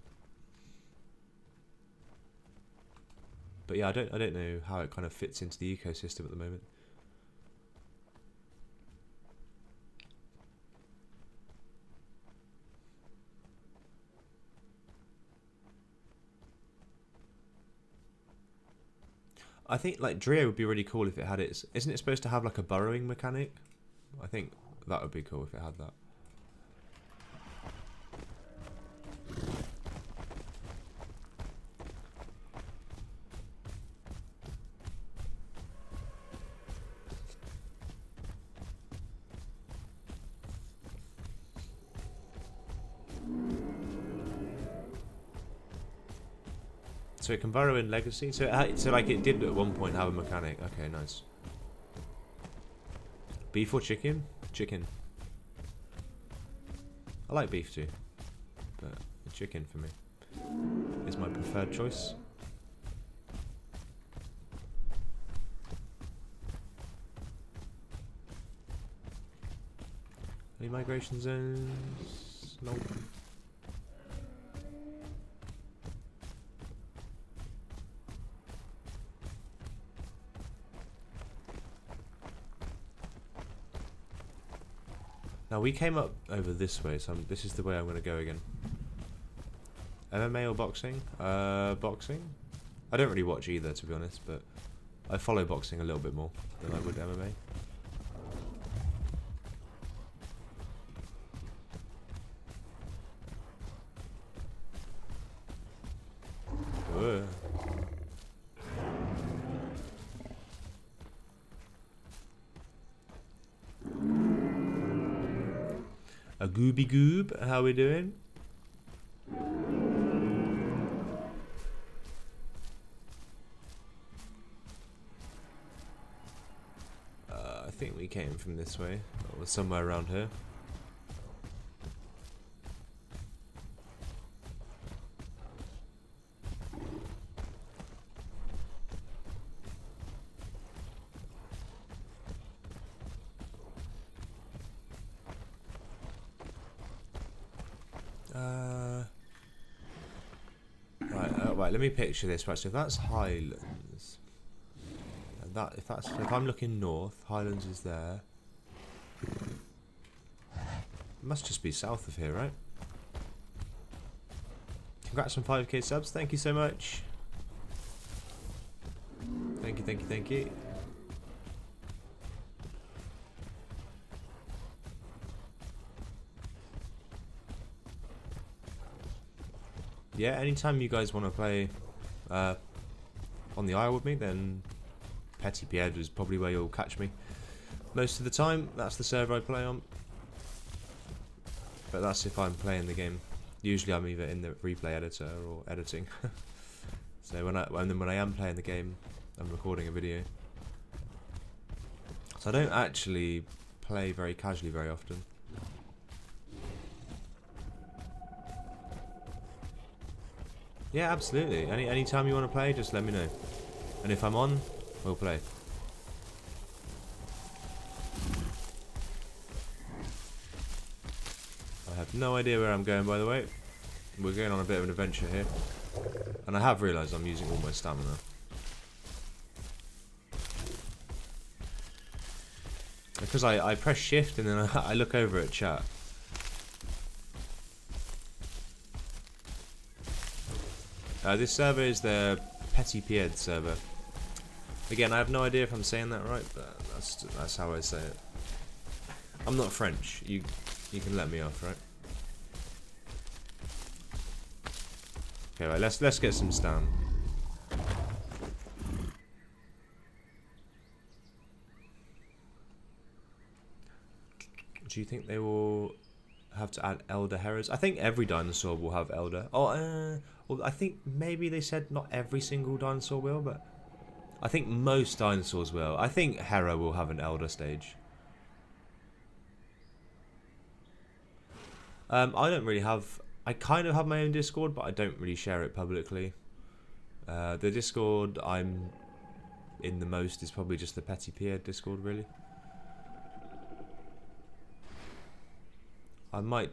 But yeah, I don't know how it kind of fits into the ecosystem at the moment. I think like Drio would be really cool if it had its. Isn't it supposed to have like a burrowing mechanic? I think that would be cool if it had that. So it can burrow in Legacy. So like it did at one point have a mechanic. Okay, nice. Beef or chicken? Chicken. I like beef too, but chicken for me is my preferred choice. Any migration zones? Nope. Now we came up over this way, so this is the way I'm going to go again. MMA or boxing? Boxing? I don't really watch either, to be honest, but I follow boxing a little bit more than I would MMA. Whoa. A gooby goob, how we doing? I think we came from this way, or somewhere around here. Right, let me picture this. Right, so if that's Highlands, and if I'm looking north, Highlands is there. It must just be south of here, right? Congrats on 5k subs. Thank you so much. Thank you, thank you, thank you. Yeah, anytime you guys want to play on the Isle with me, then Petit Pied is probably where you'll catch me. Most of the time, that's the server I play on. But that's if I'm playing the game. Usually I'm either in the replay editor or editing. So when I am playing the game, I'm recording a video. So I don't actually play very casually very often. Yeah, absolutely. Any time you want to play, just let me know. And if I'm on, we'll play. I have no idea where I'm going, by the way. We're going on a bit of an adventure here. And I have realised I'm using all my stamina. Because I press shift and then I look over at chat. This server is the Petit Pied server. Again, I have no idea if I'm saying that right, but that's how I say it. I'm not French. You can let me off, right? Okay, right. Let's get some stam. Do you think they will have to add elder herons? I think every dinosaur will have elder. Oh, well, I think maybe they said not every single dinosaur will, but I think most dinosaurs will. I think Hera will have an elder stage. I don't really have... I kind of have my own Discord, but I don't really share it publicly. The Discord I'm in the most is probably just the Petit Pied Discord, really. I might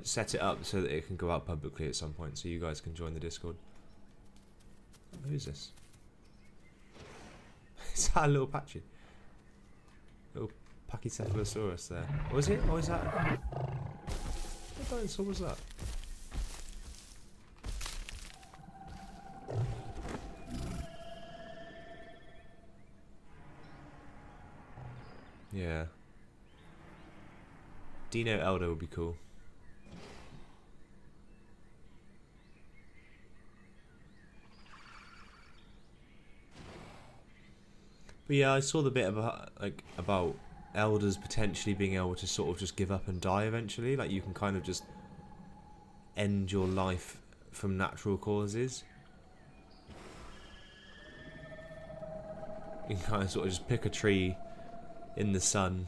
set it up so that it can go out publicly at some point, so you guys can join the Discord. Who's this? Is that a little patchy? Little Pachycephalosaurus there. Was it? Or is that... What dinosaur was that? Yeah. Dino Elder would be cool. But yeah, I saw the bit about elders potentially being able to sort of just give up and die eventually. Like you can kind of just end your life from natural causes. You can kind of sort of just pick a tree in the sun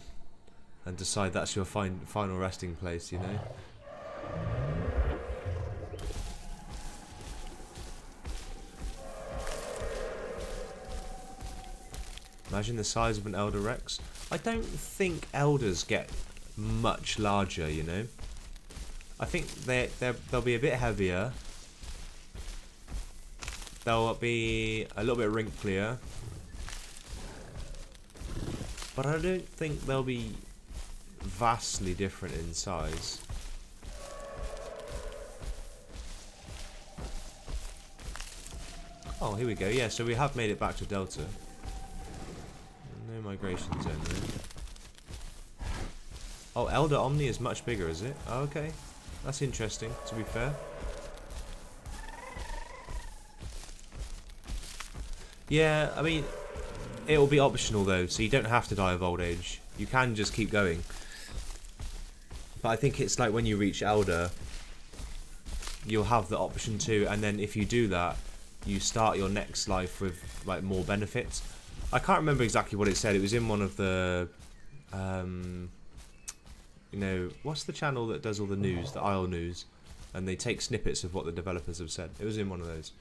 and decide that's your final resting place, you know? Imagine the size of an Elder Rex. I don't think Elders get much larger, you know? I think they'll be a bit heavier. They'll be a little bit wrinklier. But I don't think they'll be vastly different in size. Oh, here we go. Yeah, so we have made it back to Delta. No migration zone though. Oh, Elder Omni is much bigger, is it? Oh, okay. That's interesting, to be fair. Yeah, I mean, it will be optional though, so you don't have to die of old age. You can just keep going. But I think it's like when you reach Elder, you'll have the option to, and then if you do that, you start your next life with like more benefits. I can't remember exactly what it said. It was in one of the, you know, what's the channel that does all the news, the Isle News, and they take snippets of what the developers have said. It was in one of those.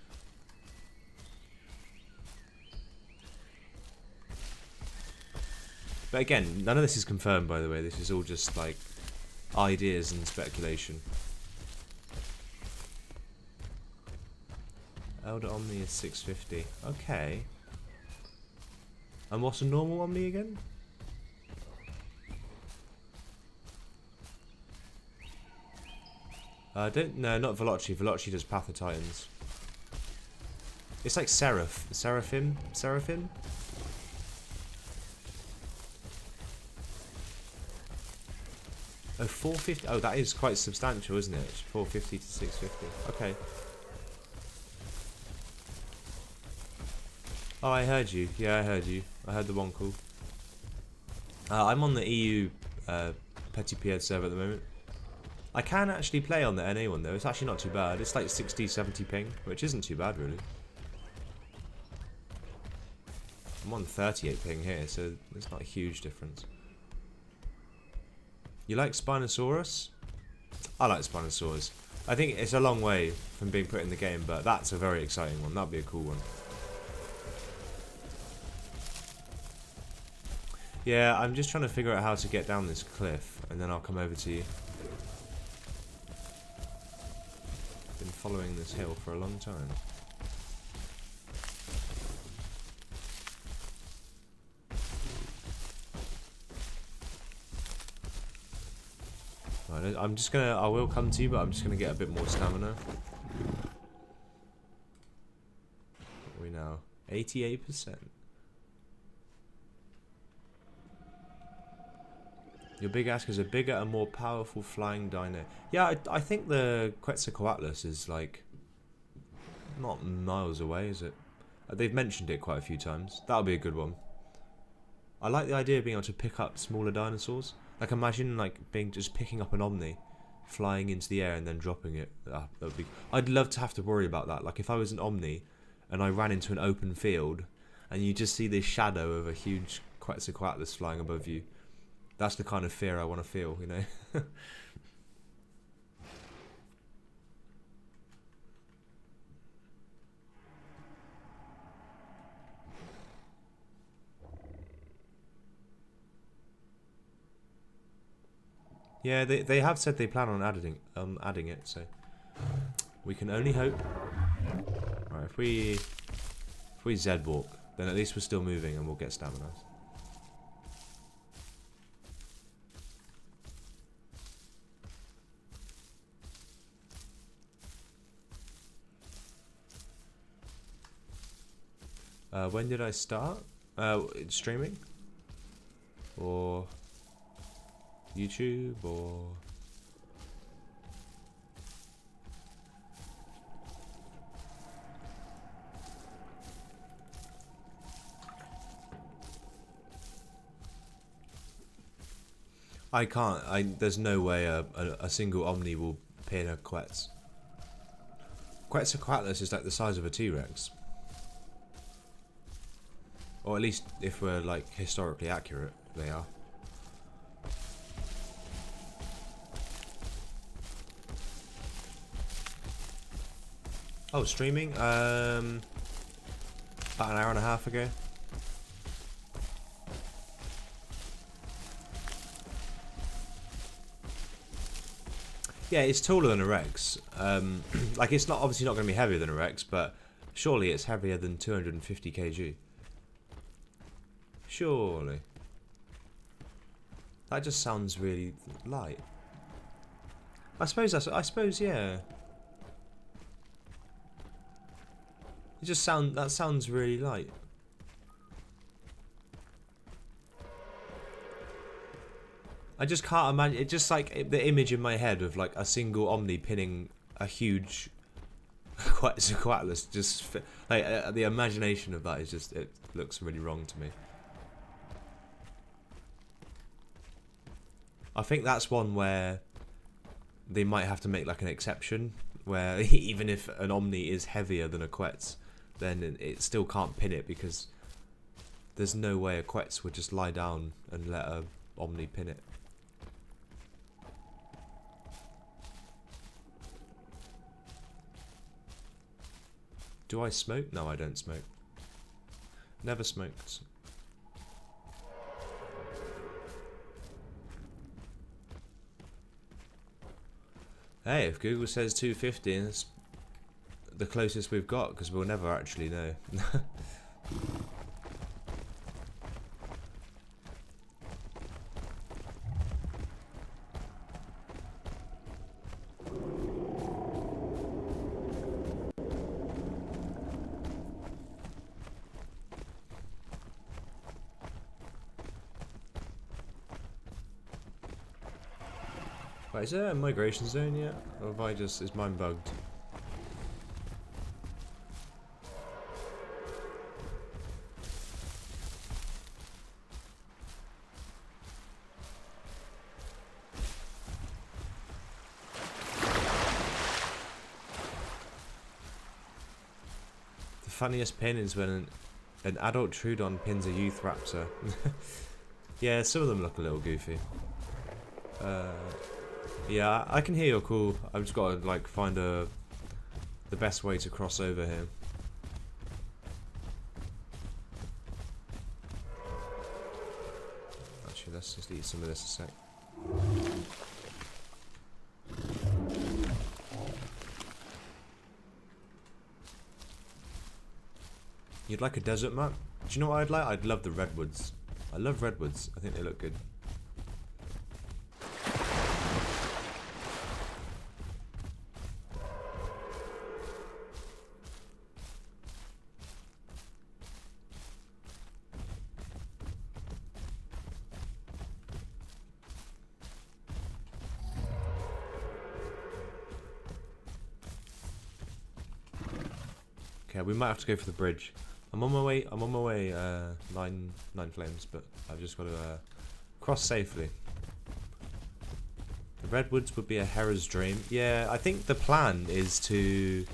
But again, none of this is confirmed, by the way. This is all just like ideas and speculation. Elder Omni is 650. Okay. And what's a normal Omni again? No, not Veloci. Veloci does Path of Titans. It's like Seraphim? Oh, 450. Oh, that is quite substantial, isn't it? 450 to 650. Okay. Oh, I heard you. Yeah, I heard you. I heard the one call. I'm on the EU Petit Pierre server at the moment. I can actually play on the NA one though. It's actually not too bad. It's like 60, 70 ping, which isn't too bad really. I'm on 38 ping here, so it's not a huge difference. You like Spinosaurus? I like Spinosaurus. I think it's a long way from being put in the game, but that's a very exciting one. That'd be a cool one. Yeah, I'm just trying to figure out how to get down this cliff, and then I'll come over to you. Been following this hill for a long time. Right, I will come to you, but I'm just gonna get a bit more stamina. What are we now? 88%. Your big ask is a bigger and more powerful flying dino. Yeah, I think the Quetzalcoatlus is like not miles away, is it? They've mentioned it quite a few times. That'll be a good one. I like the idea of being able to pick up smaller dinosaurs. Like imagine like just picking up an Omni, flying into the air and then dropping it. That would be. I'd love to have to worry about that. Like if I was an Omni and I ran into an open field and you just see this shadow of a huge Quetzalcoatlus flying above you. That's the kind of fear I want to feel, you know. Yeah, they have said they plan on adding it, so we can only hope. Alright, if we Z walk, then at least we're still moving and we'll get stamina. When did I start? Streaming? Or YouTube? Or... I can't. There's no way a single Omni will pin a Quetz. Quetzalcoatlus is like the size of a T-Rex. Or at least if we're like historically accurate. they are. Oh, streaming? About an hour and a half ago. Yeah, it's taller than a Rex. Like, it's not obviously not going to be heavier than a Rex, but surely it's heavier than 250 kg. Surely. That just sounds really light. I suppose yeah. That sounds really light. I just can't imagine. It just like the image in my head of like a single Omni pinning a huge Quetzalcoatlus. Just like the imagination of that is just, it looks really wrong to me. I think that's one where they might have to make like an exception, where even if an Omni is heavier than a Quetz, then it still can't pin it, because there's no way a Quetz would just lie down and let a Omni pin it. Do I smoke? No, I don't smoke. Never smoked. Hey, if Google says 250, it's the closest we've got, because we'll never actually know. Wait, is there a migration zone yet? Or have I just, is mine bugged? The funniest pin is when an adult Trudon pins a youth Raptor. Yeah, some of them look a little goofy. Yeah, I can hear your call. I've just got to like find the best way to cross over here. Actually, let's just eat some of this a sec. You'd like a desert map? Do you know what I'd like? I'd love the redwoods. I love redwoods. I think they look good. Okay, we might have to go for the bridge. I'm on my way. Nine flames, but I've just got to cross safely. The redwoods would be a Hera's dream. Yeah, I think the plan is to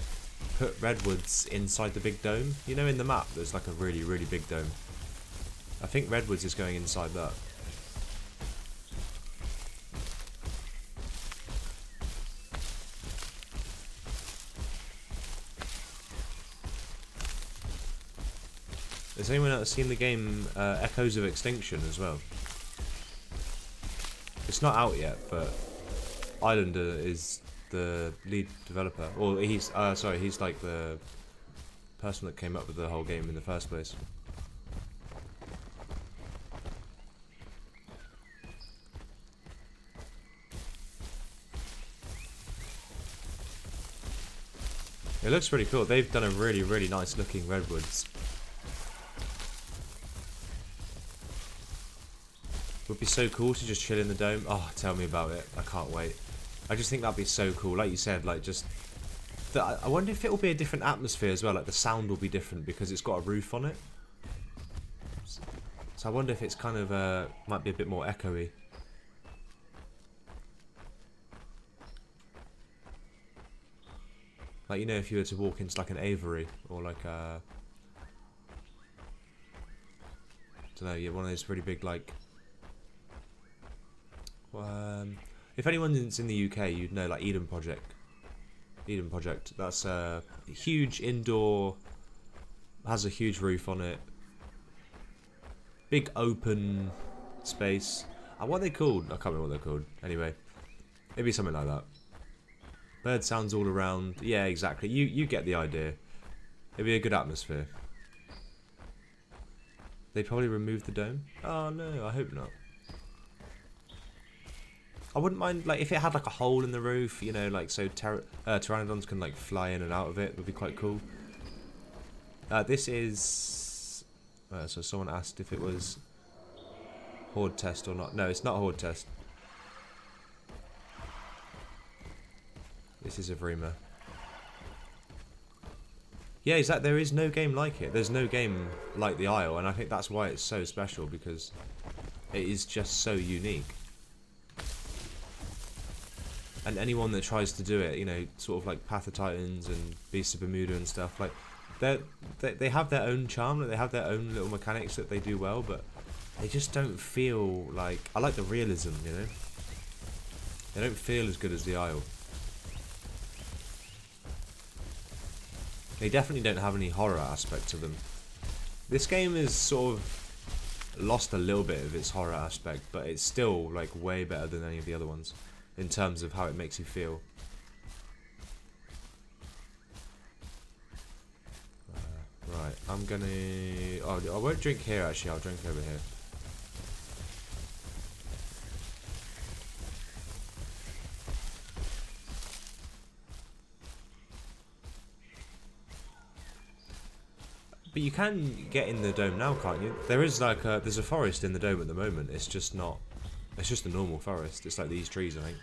put redwoods inside the big dome. You know, in the map, there's like a really, really big dome. I think redwoods is going inside that. Has anyone else seen the game Echoes of Extinction as well? It's not out yet, but Islander is the lead developer. Or he's sorry, he's like the person that came up with the whole game in the first place. It looks pretty cool. They've done a really, really nice looking redwoods. Would be so cool to just chill in the dome. Oh, tell me about it. I can't wait. I just think that'd be so cool. Like you said, like just... I wonder if it will be a different atmosphere as well. Like the sound will be different because it's got a roof on it. So I wonder if it's kind of... might be a bit more echoey. Like, you know, if you were to walk into like an aviary or like a... I don't know, yeah, one of those really big like... If anyone's in the UK, you'd know, like Eden Project. Eden Project. That's a huge indoor, has a huge roof on it. Big open space. What are they called? I can't remember what they're called. Anyway, maybe something like that. Bird sounds all around. Yeah, exactly. You get the idea. It'd be a good atmosphere. They probably removed the dome. Oh no, I hope not. I wouldn't mind, like, if it had like a hole in the roof, you know, like so pteranodons can like fly in and out of it. It would be quite cool. This is. So someone asked if it was horde test or not. No, it's not horde test. This is a Vrima. Yeah, exactly. There is no game like it. There's no game like the Isle, and I think that's why it's so special, because it is just so unique. And anyone that tries to do it, you know, sort of like Path of Titans and Beasts of Bermuda and stuff, like they have their own charm, like they have their own little mechanics that they do well, but they just don't feel like. I like the realism, you know. They don't feel as good as the Isle. They definitely don't have any horror aspect to them. This game is sort of lost a little bit of its horror aspect, but it's still like way better than any of the other ones in terms of how it makes you feel. Right, I'm gonna. Oh, I won't drink here actually. I'll drink over here. But you can get in the dome now, can't you? There is like there's a forest in the dome at the moment. It's just not. It's just a normal forest. It's like these trees, I think.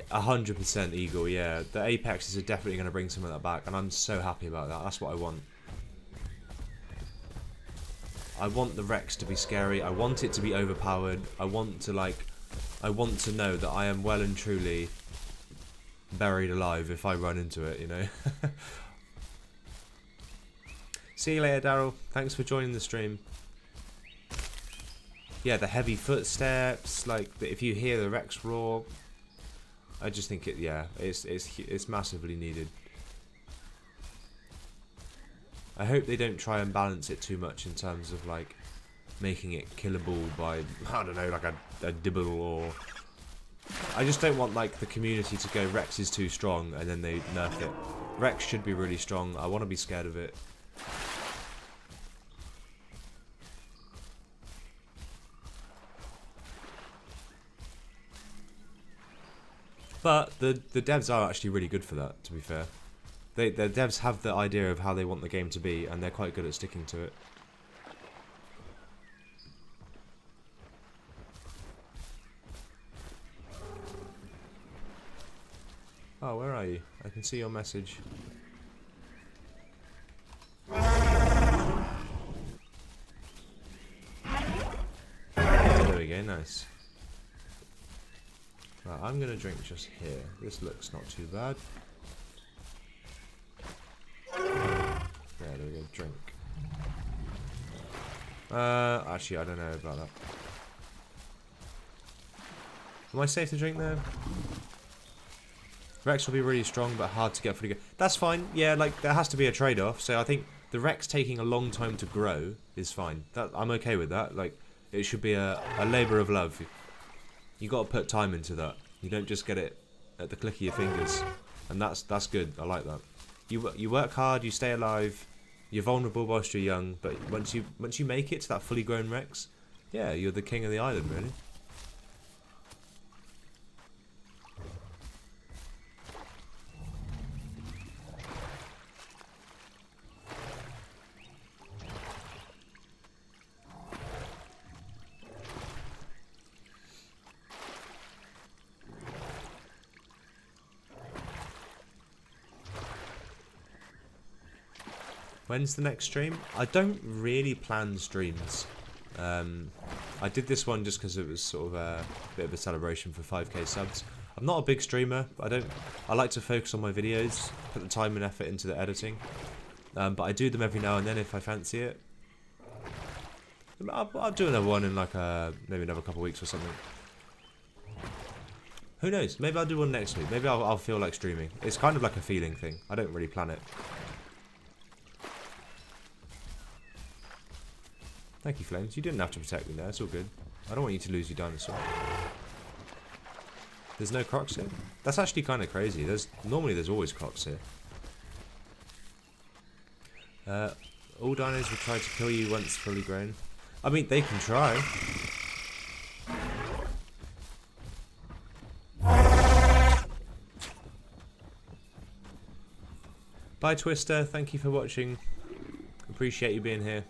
100% eagle, yeah. The apexes are definitely going to bring some of that back, and I'm so happy about that. That's what I want. I want the Rex to be scary. I want it to be overpowered. I want to know that I am well and truly buried alive if I run into it, you know. See you later, Daryl. Thanks for joining the stream. Yeah, the heavy footsteps, like if you hear the Rex roar, I just think it. Yeah, it's massively needed. I hope they don't try and balance it too much in terms of like making it killable by, I don't know, like a dibble, or I just don't want like the community to go Rex is too strong and then they nerf it. Rex should be really strong. I want to be scared of it. But the devs are actually really good for that, to be fair. The devs have the idea of how they want the game to be, and they're quite good at sticking to it. Oh, where are you? I can see your message. There we go, nice. Right, I'm going to drink just here. This looks not too bad. Yeah, there we go, drink. Actually, I don't know about that. Am I safe to drink there? Rex will be really strong, but hard to get fully good. That's fine. Yeah, like, there has to be a trade-off. So I think the Rex taking a long time to grow is fine. I'm okay with that. Like, it should be a labour of love. You got to put time into that. You don't just get it at the click of your fingers, and that's good. I like that. You work hard. You stay alive. You're vulnerable whilst you're young, but once you make it to that fully grown Rex, yeah, you're the king of the island, really. When's the next stream? I don't really plan streams. I did this one just because it was sort of a bit of a celebration for 5k subs. I'm not a big streamer. I like to focus on my videos, put the time and effort into the editing. But I do them every now and then if I fancy it. I'll do another one in like maybe another couple of weeks or something. Who knows? Maybe I'll do one next week. Maybe I'll feel like streaming. It's kind of like a feeling thing. I don't really plan it. Thank you, Flames. You didn't have to protect me there. It's all good. I don't want you to lose your dinosaur. There's no crocs here? That's actually kind of crazy. Normally there's always crocs here. All dinos will try to kill you once fully grown. I mean, they can try. Bye, Twister. Thank you for watching. Appreciate you being here.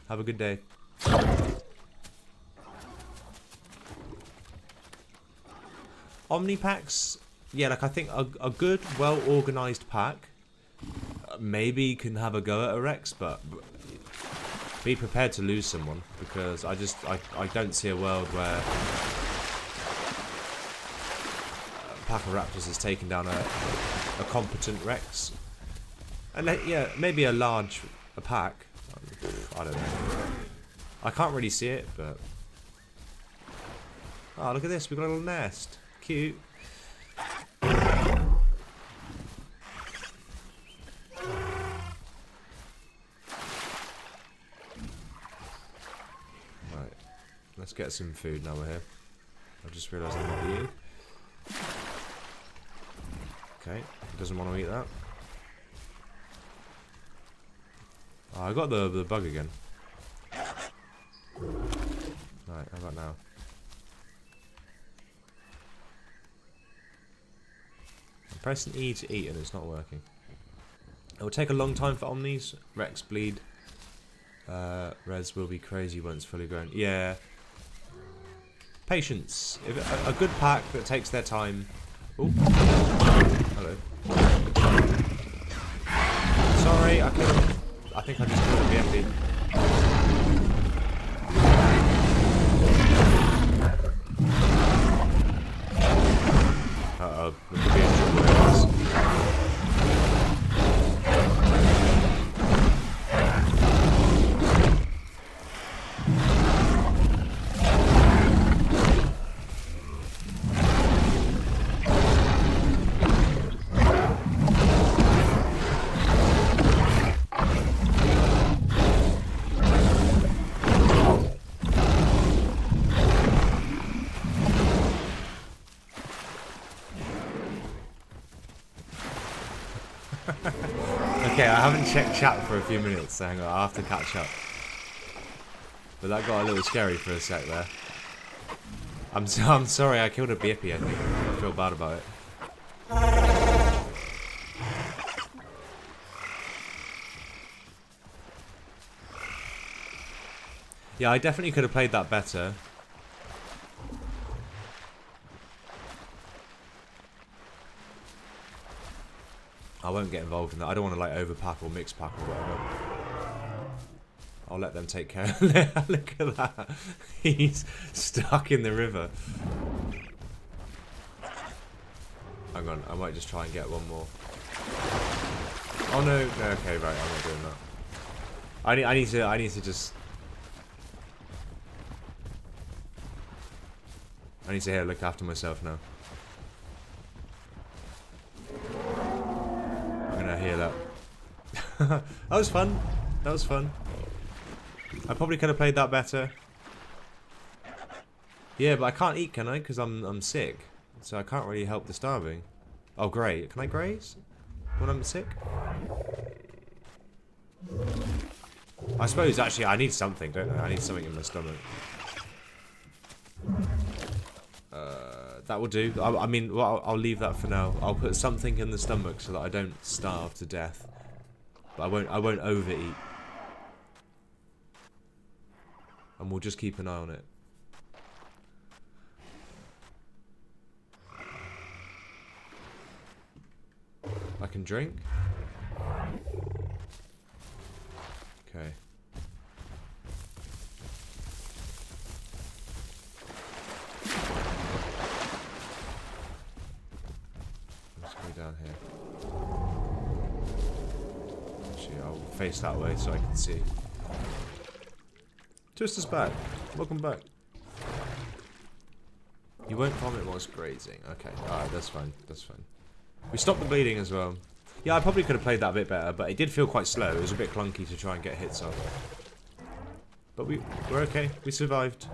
Have a good day. Omni packs, yeah, like I think a good, well-organised pack maybe can have a go at a Rex, but be prepared to lose someone, because I don't see a world where a pack of Raptors has taken down a competent Rex. And yeah, maybe a pack. I don't know. I can't really see it, but oh, look at this! We've got a little nest. Cute. Right, let's get some food now we're here. I just realised I'm not eating. Okay, doesn't want to eat that. Oh, I got the bug again. Right, how about now? I'm pressing E to eat and it's not working. It will take a long time for Omnis. Rex bleed. Res will be crazy once fully grown. Yeah. Patience. If a good pack that takes their time. Oh. Hello. Sorry, I think I just killed a BFD. Uh-oh, there could be a trouble with this. Okay, I haven't checked chat for a few minutes, so hang on, I'll have to catch up. But that got a little scary for a sec there. I'm sorry, I killed a Bippy, I think. I feel bad about it. Yeah, I definitely could have played that better. I won't get involved in that. I don't want to like overpack or mix pack or whatever. I'll let them take care. Look at that. He's stuck in the river. Hang on, I might just try and get one more. Oh no, no, okay, right, I'm not doing that. I need to just I need to here look after myself now. I'm gonna heal up. That was fun. That was fun. I probably could have played that better. Yeah, but I can't eat, can I? Because I'm sick. So I can't really help the starving. Oh, great. Can I graze when I'm sick? I suppose, actually, I need something, don't I? I need something in my stomach. That will do. I mean, well, I'll leave that for now. I'll put something in the stomach so that I don't starve to death. But I won't overeat. And we'll just keep an eye on it. I can drink? Okay. Let's go down here. Actually, I'll face that way so I can see. Twist us back. Welcome back. You won't vomit whilst grazing. Okay, alright, that's fine. That's fine. We stopped the bleeding as well. Yeah, I probably could have played that a bit better, but it did feel quite slow. It was a bit clunky to try and get hits off. But we're okay. We survived.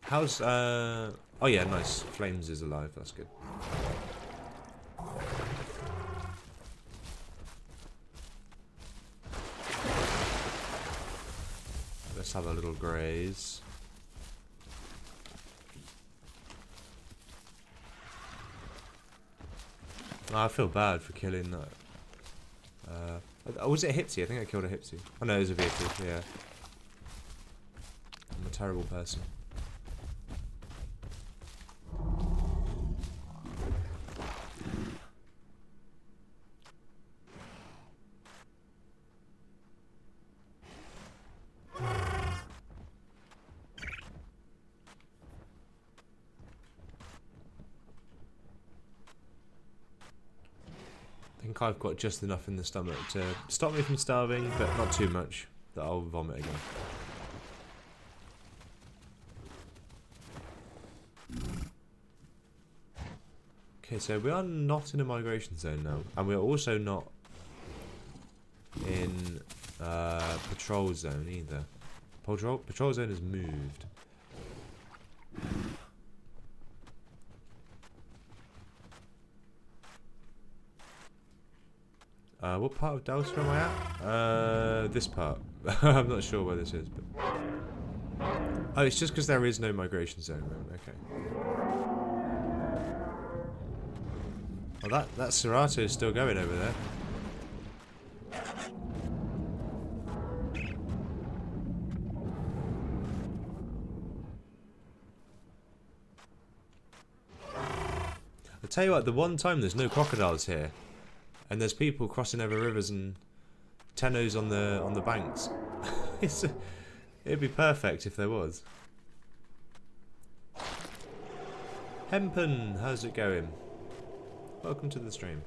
How's, oh yeah, nice. Flames is alive, that's good. Let's have a little graze. Oh, I feel bad for killing that. Was it a Hipsy? I think I killed a Hipsy. Oh no, it was a vehicle, yeah. I'm a terrible person. I think I've got just enough in the stomach to stop me from starving, but not too much that I'll vomit again. Okay, so we are not in a migration zone now, and we're also not in patrol zone either. Patrol zone has moved. What part of Dinosaur am I at? This part. I'm not sure where this is, but... Oh, it's just because there is no migration zone. Okay. Well, that Serato is still going over there. I'll tell you what, the one time there's no crocodiles here, and there's people crossing over rivers and tennos on the banks. It'd be perfect if there was. Hempen, how's it going? Welcome to the stream.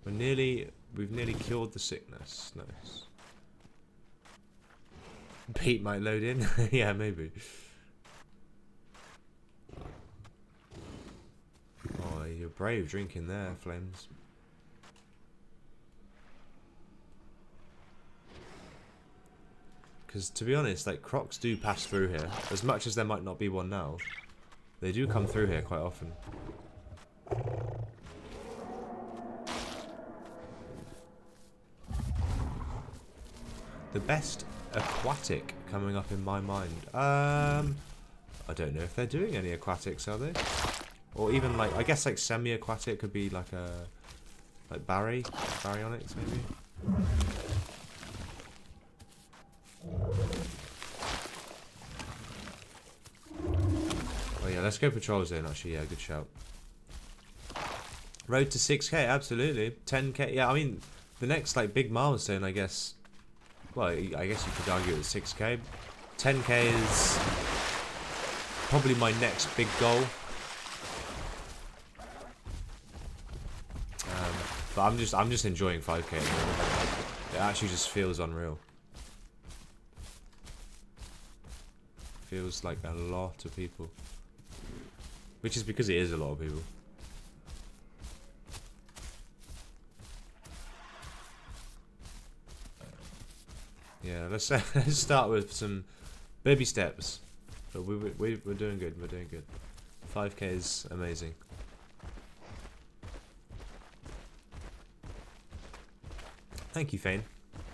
We've nearly cured the sickness. Nice. Pete might load in. Yeah, maybe. Oh, you're brave drinking there, Flames. Because to be honest, like, crocs do pass through here. As much as there might not be one now, they do come through here quite often. The best aquatic coming up in my mind. I don't know if they're doing any aquatics, are they? Or even like, I guess like semi-aquatic could be like a baryonyx maybe. Oh yeah, let's go patrol zone actually. Yeah, good shout. Road to 6k, absolutely. 10k. Yeah, I mean the next like big milestone, I guess. Well, I guess you could argue it's 6k. 10k is probably my next big goal. But I'm just enjoying 5k. It actually just feels unreal. Feels like a lot of people. Which is because it is a lot of people. Yeah, let's start with some baby steps. But we're doing good. We're doing good. 5k is amazing. Thank you, Fane.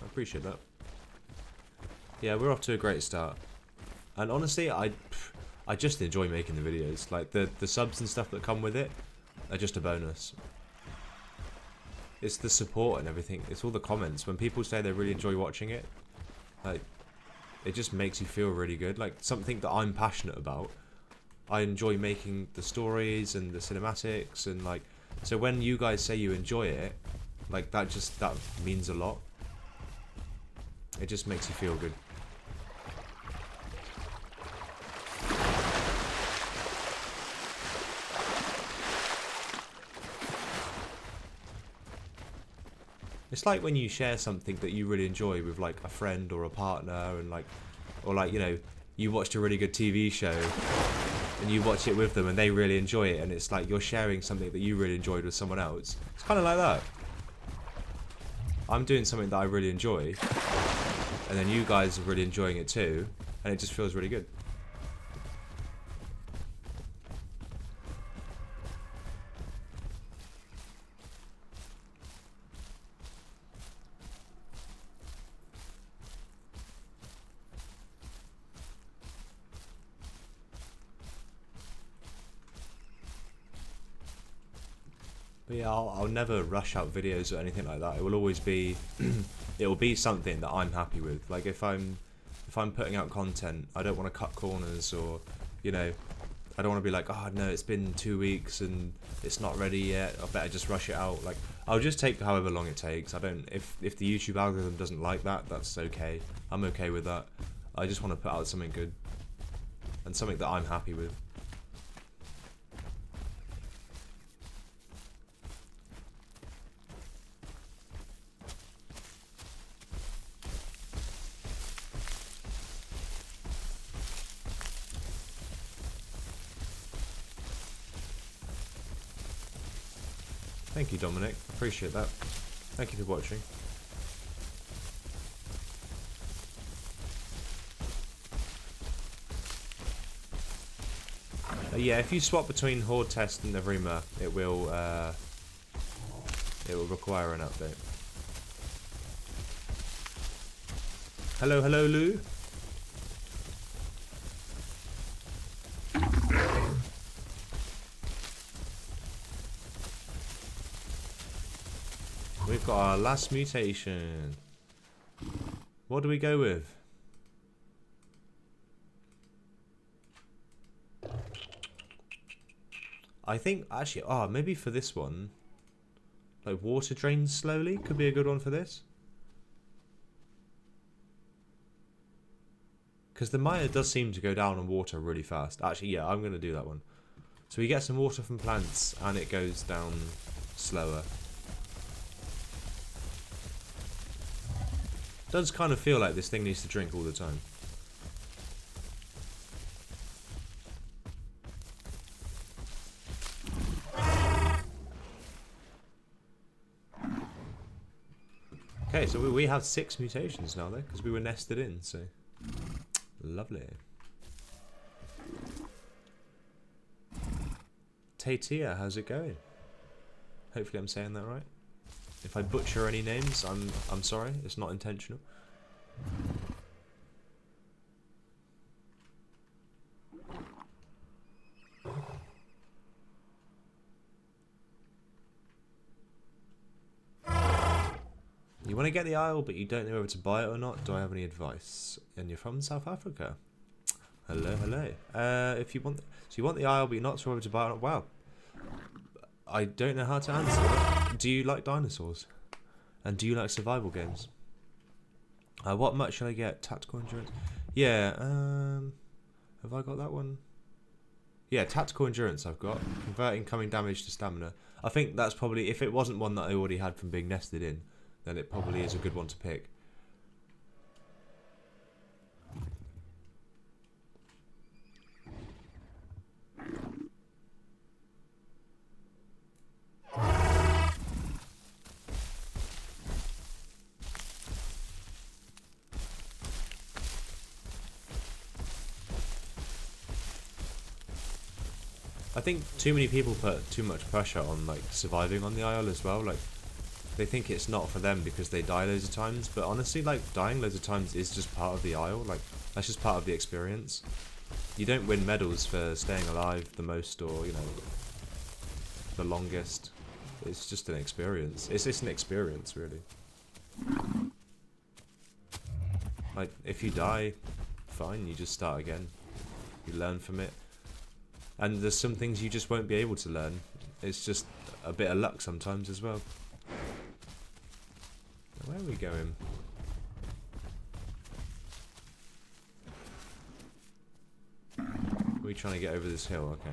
I appreciate that. Yeah, we're off to a great start. And honestly, I just enjoy making the videos. Like the subs and stuff that come with it are just a bonus. It's the support and everything. It's all the comments. When people say they really enjoy watching it, like, it just makes you feel really good. Like, something that I'm passionate about, I enjoy making the stories and the cinematics, and like, so when you guys say you enjoy it, like that means a lot. It just makes you feel good. It's like when you share something that you really enjoy with like a friend or a partner, and like, or like, you know, you watched a really good TV show and you watch it with them and they really enjoy it, and it's like you're sharing something that you really enjoyed with someone else. It's kind of like that. I'm doing something that I really enjoy, and then you guys are really enjoying it too, and it just feels really good. But yeah, I'll never rush out videos or anything like that. It will always be, it will be something that I'm happy with. Like if I'm putting out content, I don't want to cut corners, or, you know, I don't want to be like, oh no, it's been 2 weeks and it's not ready yet, I better just rush it out. Like, I'll just take however long it takes. I don't, if the YouTube algorithm doesn't like that, that's okay. I'm okay with that. I just want to put out something good and something that I'm happy with. Thank you, Dominic. Appreciate that. Thank you for watching. Yeah, if you swap between Horde Test and Navrima, it will require an update. Hello, hello, Lou. We've got our last mutation. What do we go with? I think, actually, maybe for this one, like water drains slowly could be a good one for this. Because the Maia does seem to go down on water really fast. Actually, yeah, I'm going to do that one. So we get some water from plants and it goes down slower. Does kind of feel like this thing needs to drink all the time. Okay, so we have 6 mutations now, though, because we were nested in, so... Lovely. Tatia, how's it going? Hopefully I'm saying that right. If I butcher any names, I'm sorry, it's not intentional. You want to get the Isle, but you don't know whether to buy it or not. Do I have any advice? And you're from South Africa. Hello, hello. If you want, so you want the Isle, but you're not sure whether to buy it or not. Wow. I don't know how to answer that. Do you like dinosaurs? And do you like survival games? What much should I get? Tactical endurance? Yeah, have I got that one? Yeah, tactical endurance I've got. Convert incoming damage to stamina. I think that's probably, if it wasn't one that I already had from being nested in, then it probably is a good one to pick. I think too many people put too much pressure on like surviving on the Isle as well. Like they think it's not for them because they die loads of times, but honestly, like dying loads of times is just part of the Isle. Like that's just part of the experience. You don't win medals for staying alive the most, or you know, the longest. It's just an experience. It's just an experience, really. Like if you die, fine, you just start again. You learn from it. And there's some things you just won't be able to learn. It's just a bit of luck sometimes as well. Where are we going? Are we trying to get over this hill? Okay.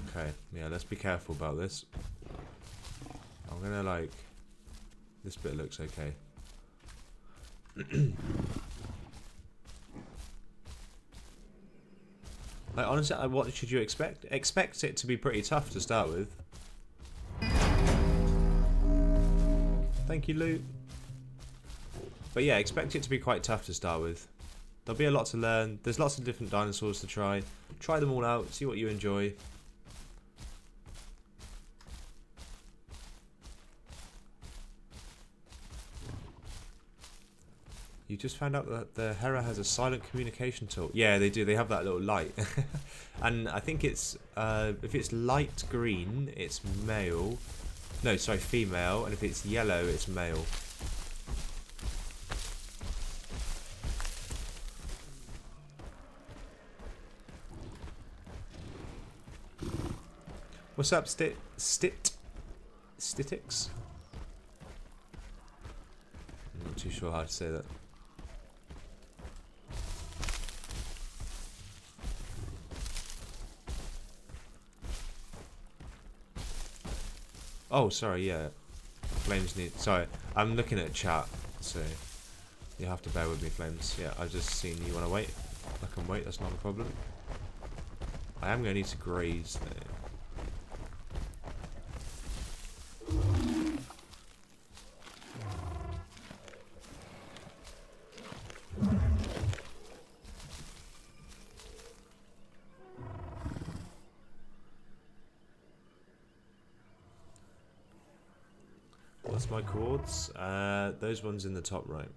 Okay, yeah, let's be careful about this. I'm gonna like... This bit looks okay. Like, honestly, what should you expect? Expect it to be pretty tough to start with. Thank you, Luke. But yeah, expect it to be quite tough to start with. There'll be a lot to learn. There's lots of different dinosaurs to try. Try them all out, see what you enjoy. You just found out that the Hera has a silent communication tool. Yeah, they do. They have that little light. And I think it's, if it's light green, it's male. No, sorry, female. And if it's yellow, it's male. What's up, Stitix? I'm not too sure how to say that. Oh, sorry, yeah. Flames need... Sorry, I'm looking at chat, so you have to bear with me, Flames. Yeah, I've just seen you want to wait. I can wait, that's not a problem. I am going to need to graze, though. What's my chords? Those ones in the top right.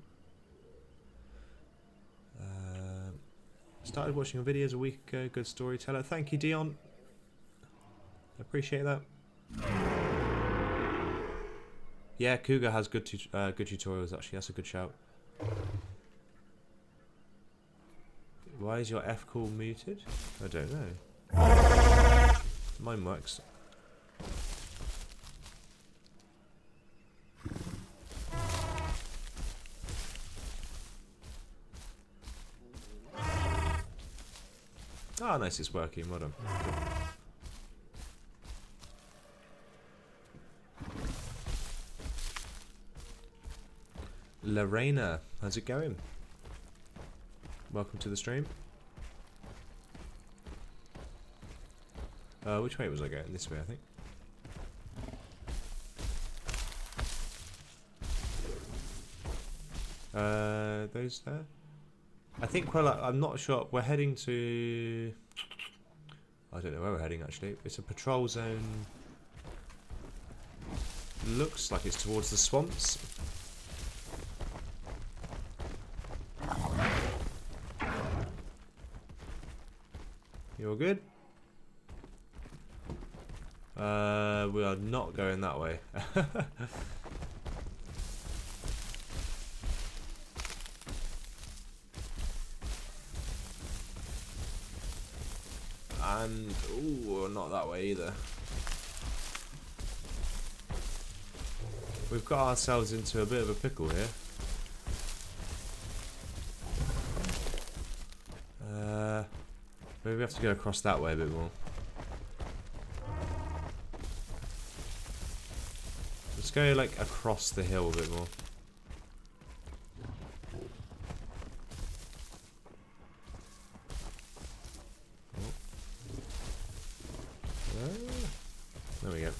Started watching videos a week ago. Good storyteller. Thank you, Dion. Appreciate that. Yeah, Cougar has good good tutorials. Actually, that's a good shout. Why is your F call muted? I don't know. Mine works. Ah, nice, it's working. Well done. Cool. Lorena, how's it going? Welcome to the stream. Which way was I going? This way, I think. Those there? I think I'm not sure. We're heading to... I don't know where we're heading, actually. It's a patrol zone. Looks like it's towards the swamps. You all good? We are not going that way. And, ooh, not that way either. We've got ourselves into a bit of a pickle here. Maybe we have to go across that way a bit more. Let's go, like, across the hill a bit more. There we go.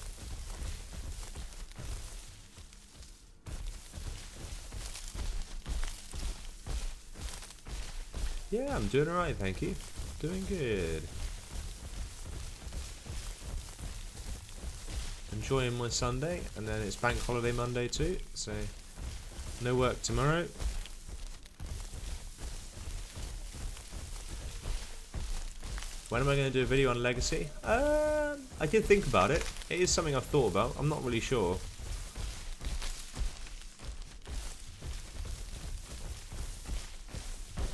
Yeah, I'm doing alright, thank you. Doing good. Enjoying my Sunday, and then it's bank holiday Monday too, so no work tomorrow. When am I going to do a video on Legacy? I did think about it. It is something I've thought about. I'm not really sure.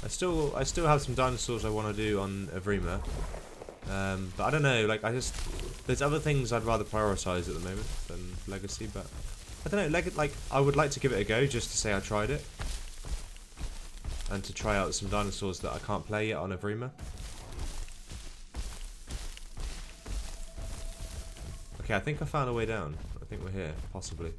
I still have some dinosaurs I want to do on Avrima. But I don't know, like, there's other things I'd rather prioritise at the moment than Legacy, but I don't know, like, I would like to give it a go just to say I tried it. And to try out some dinosaurs that I can't play yet on Avrima. Okay, I think I found a way down. I think we're here, possibly.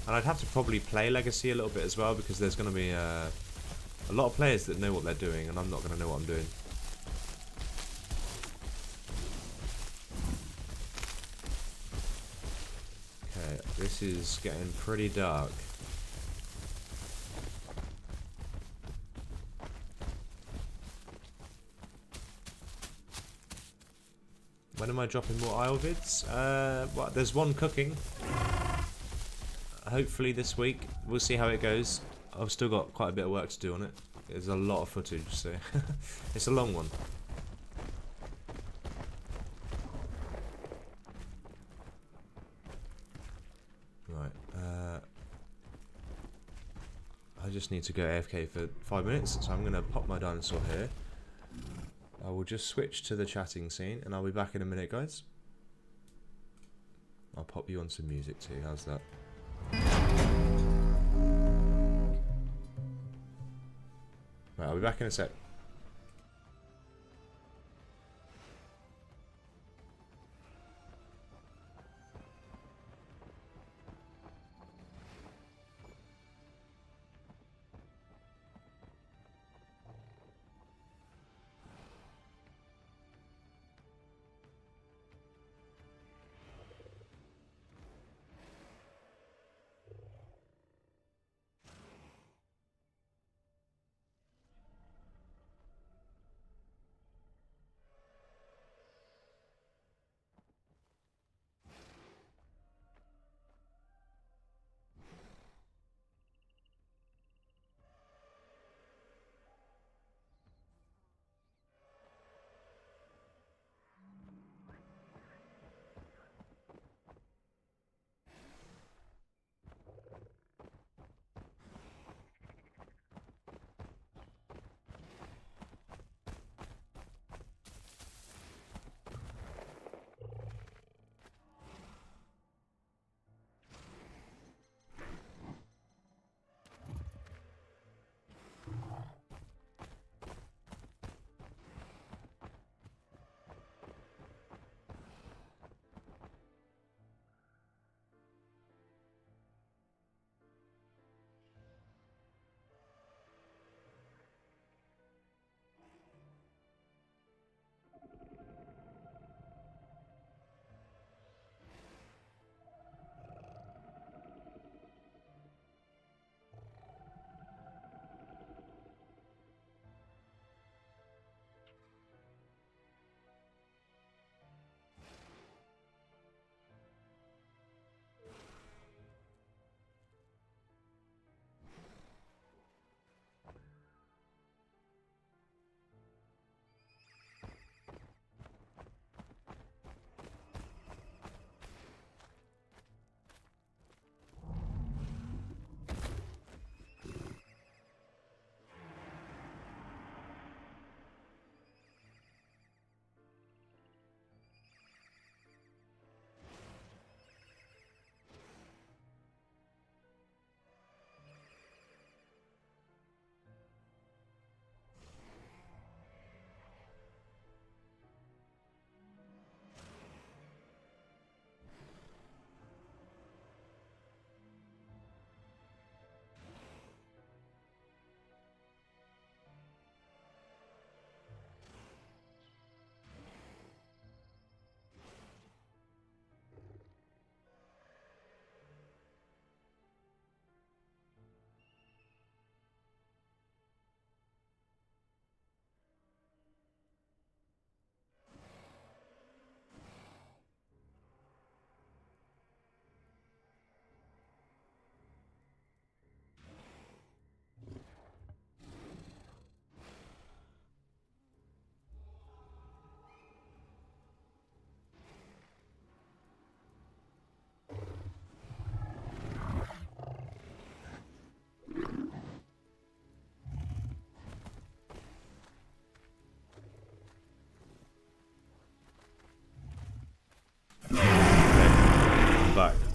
And I'd have to probably play Legacy a little bit as well, because there's going to be a lot of players that know what they're doing, and I'm not going to know what I'm doing. Okay, this is getting pretty dark. When am I dropping more Isle vids? Well, there's one cooking. Hopefully this week. We'll see how it goes. I've still got quite a bit of work to do on it. There's a lot of footage, so it's a long one. Right. I just need to go AFK for 5 minutes, so I'm going to pop my dinosaur here. I will just switch to the chatting scene, and I'll be back in a minute, guys. I'll pop you on some music too. How's that? Right, I'll be back in a sec.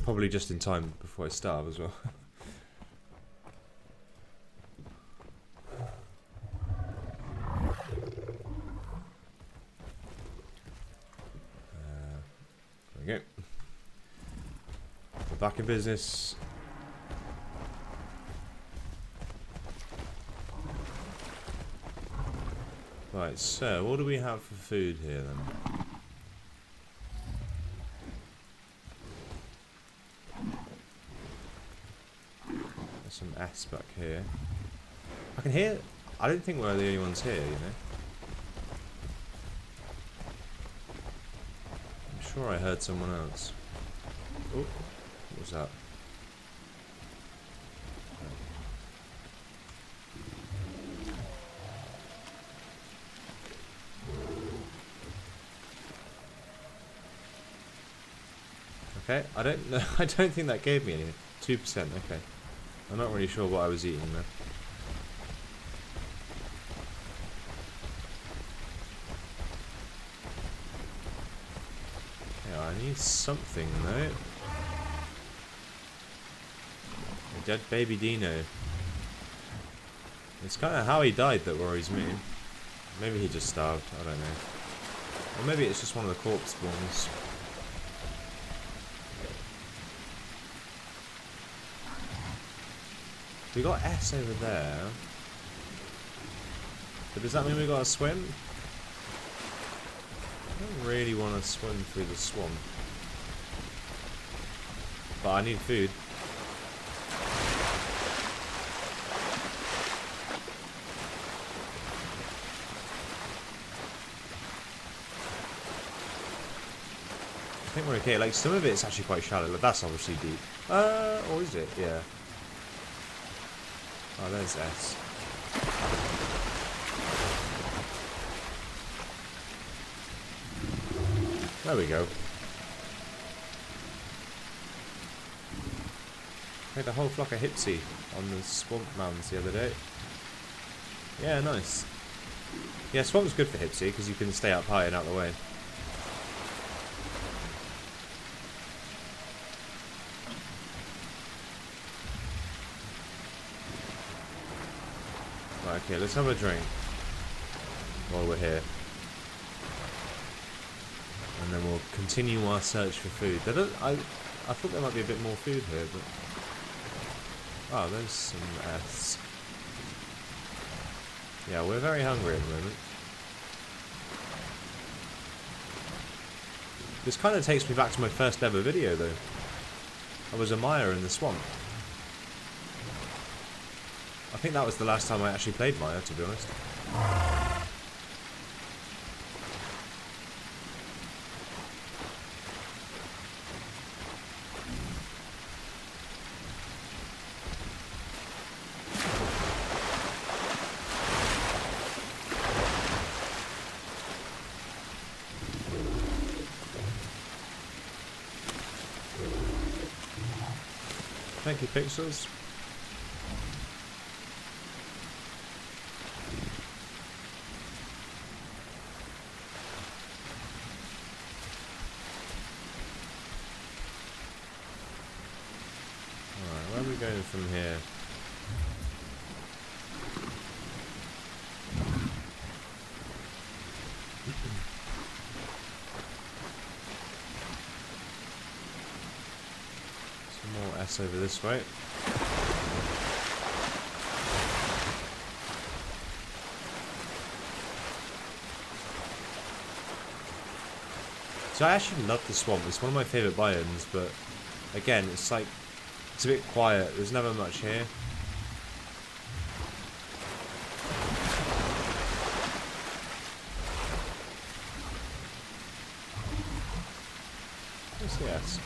Probably just in time before I starve as well. There we go. We're back in business. Right, so what do we have for food here then? There's some S back here. I can hear... I don't think we're the only ones here, you know? I'm sure I heard someone else. Oh, what was that? Okay, I don't know. I don't think that gave me anything. 2%. Okay, I'm not really sure what I was eating there. Yeah, I need something though. A dead baby dino. It's kind of how he died that worries me. Maybe he just starved. I don't know. Or maybe it's just one of the corpse spawns. We got S over there. But does that mean we gotta swim? I don't really want to swim through the swamp. But I need food. I think we're okay. Like, some of it's actually quite shallow. Like, that's obviously deep. Or is it? Yeah. Oh, there's S. There we go. I had a whole flock of Hipsy on the swamp mounds the other day. Yeah, nice. Yeah, swamp's good for Hipsy because you can stay up high and out of the way. Right, okay, let's have a drink while we're here. And then we'll continue our search for food. I thought there might be a bit more food here, but... Oh, there's some S. Yeah, we're very hungry at the moment. This kind of takes me back to my first ever video, though. I was a Maia in the swamp. I think that was the last time I actually played Maia, to be honest. Thank you, Pixels. Alright, where are we going from here? More S over this way. So I actually love the swamp. It's one of my favourite biomes, but again, it's like, it's a bit quiet. There's never much here. What's the S?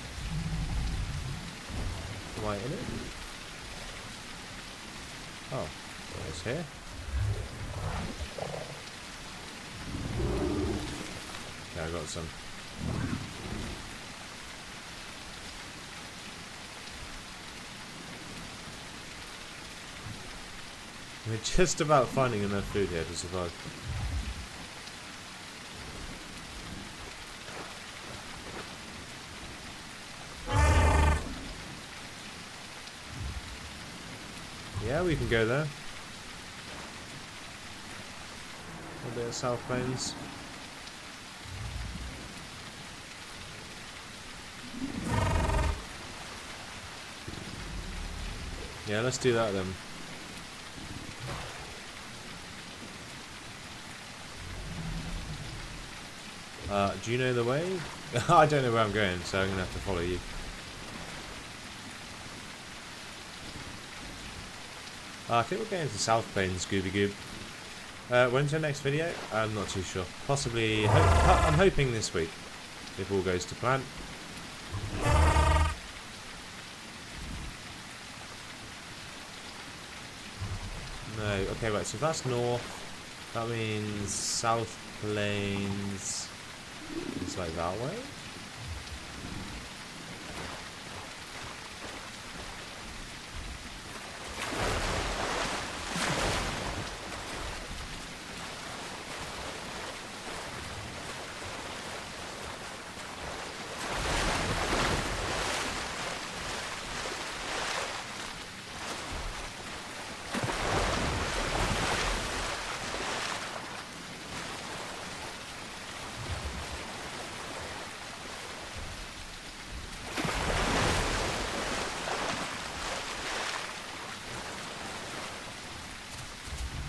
Am I in it? Oh, it's here. Yeah, I got some. We're just about finding enough food here to survive. Yeah, we can go there. A bit of South Plains. Yeah, let's do that then. Do you know the way? I don't know where I'm going, so I'm going to have to follow you. I think we're going to South Plains, Scooby Goob. When's your next video? I'm not too sure. Possibly, I'm hoping this week, if all goes to plan. No, okay, right, so if that's north, that means South Plains is like that way?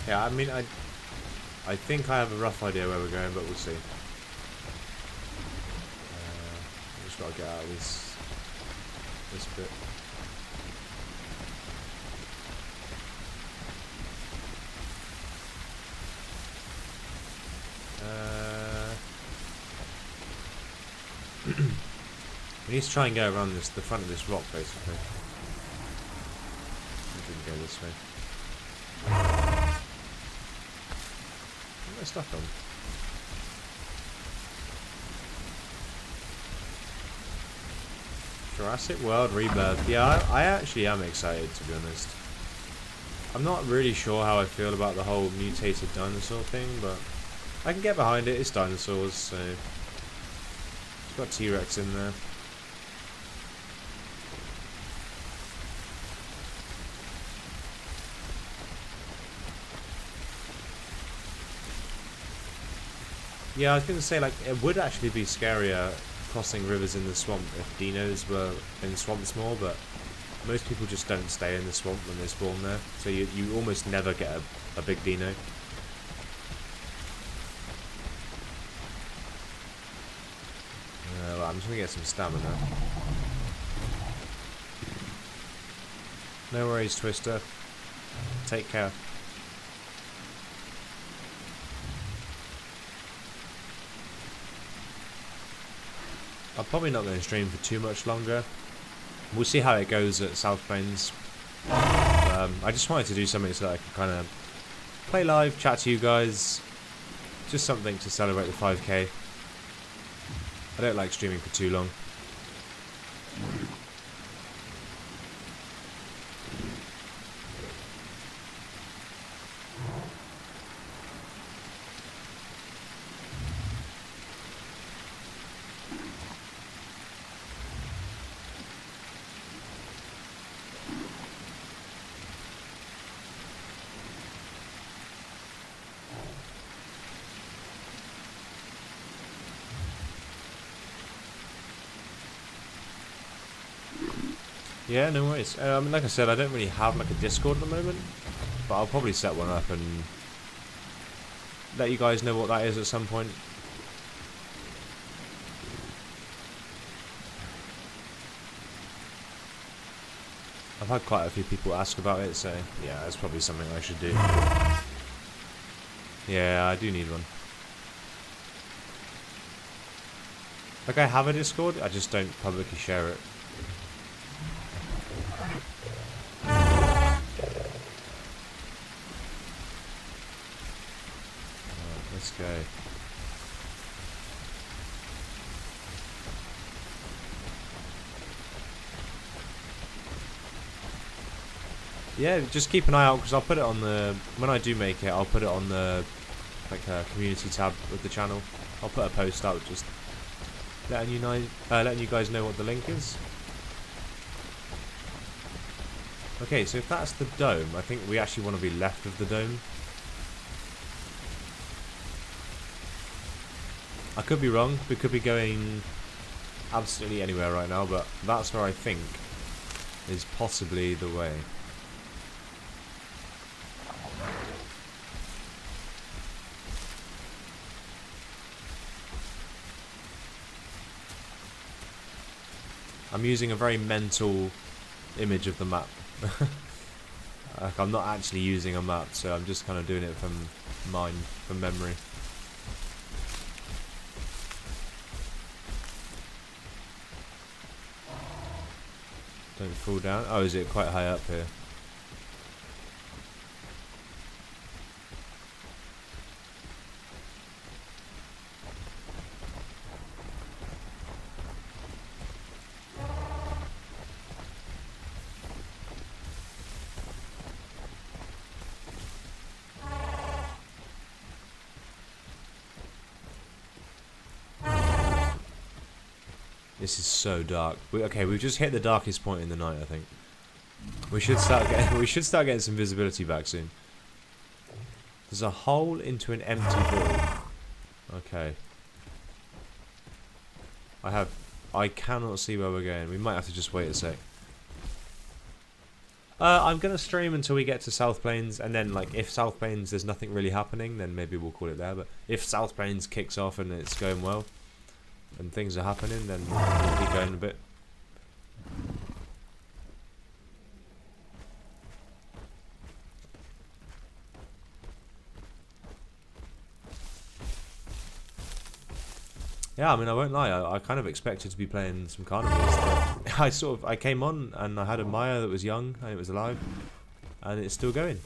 Yeah, I mean, I think I have a rough idea where we're going, but we'll see. I just gotta get out of this bit. We need to try and go around the front of this rock, basically. We didn't go this way. Stuff on. Jurassic World Rebirth. Yeah, I actually am excited, to be honest. I'm not really sure how I feel about the whole mutated dinosaur thing, but I can get behind it. It's dinosaurs, so it's got T-Rex in there. Yeah, I was going to say, like, it would actually be scarier crossing rivers in the swamp if dinos were in swamps more, but most people just don't stay in the swamp when they spawn there, so you almost never get a big dino. Well, I'm just going to get some stamina. No worries, Twister. Take care. I'm probably not going to stream for too much longer. We'll see how it goes at South Plains. I just wanted to do something so that I can kind of play live, chat to you guys. Just something to celebrate the 5k. I don't like streaming for too long. Yeah, no worries. Like I said, I don't really have like a Discord at the moment, but I'll probably set one up and let you guys know what that is at some point. I've had quite a few people ask about it, so yeah, that's probably something I should do. Yeah, I do need one. Like, I have a Discord, I just don't publicly share it. Let's go. Yeah, just keep an eye out because I'll put it on the, when I do make it, I'll put it on the like community tab of the channel. I'll put a post out just letting you guys know what the link is. Okay, so if that's the dome, I think we actually want to be left of the dome. I could be wrong. We could be going absolutely anywhere right now, but that's where I think is possibly the way. I'm using a very mental image of the map. Like, I'm not actually using a map, so I'm just kind of doing it from memory. Don't fall down. Oh, is it quite high up here? This is so dark. Okay, we've just hit the darkest point in the night, I think. We should start getting some visibility back soon. There's a hole into an empty void. Okay. I cannot see where we're going. We might have to just wait a sec. I'm gonna stream until we get to South Plains, and then like if South Plains there's nothing really happening, then maybe we'll call it there. But if South Plains kicks off and it's going well, and things are happening, then we'll keep going a bit. Yeah, I mean, I won't lie, I kind of expected to be playing some carnivals, but I came on and I had a Maia that was young and it was alive, and it's still going.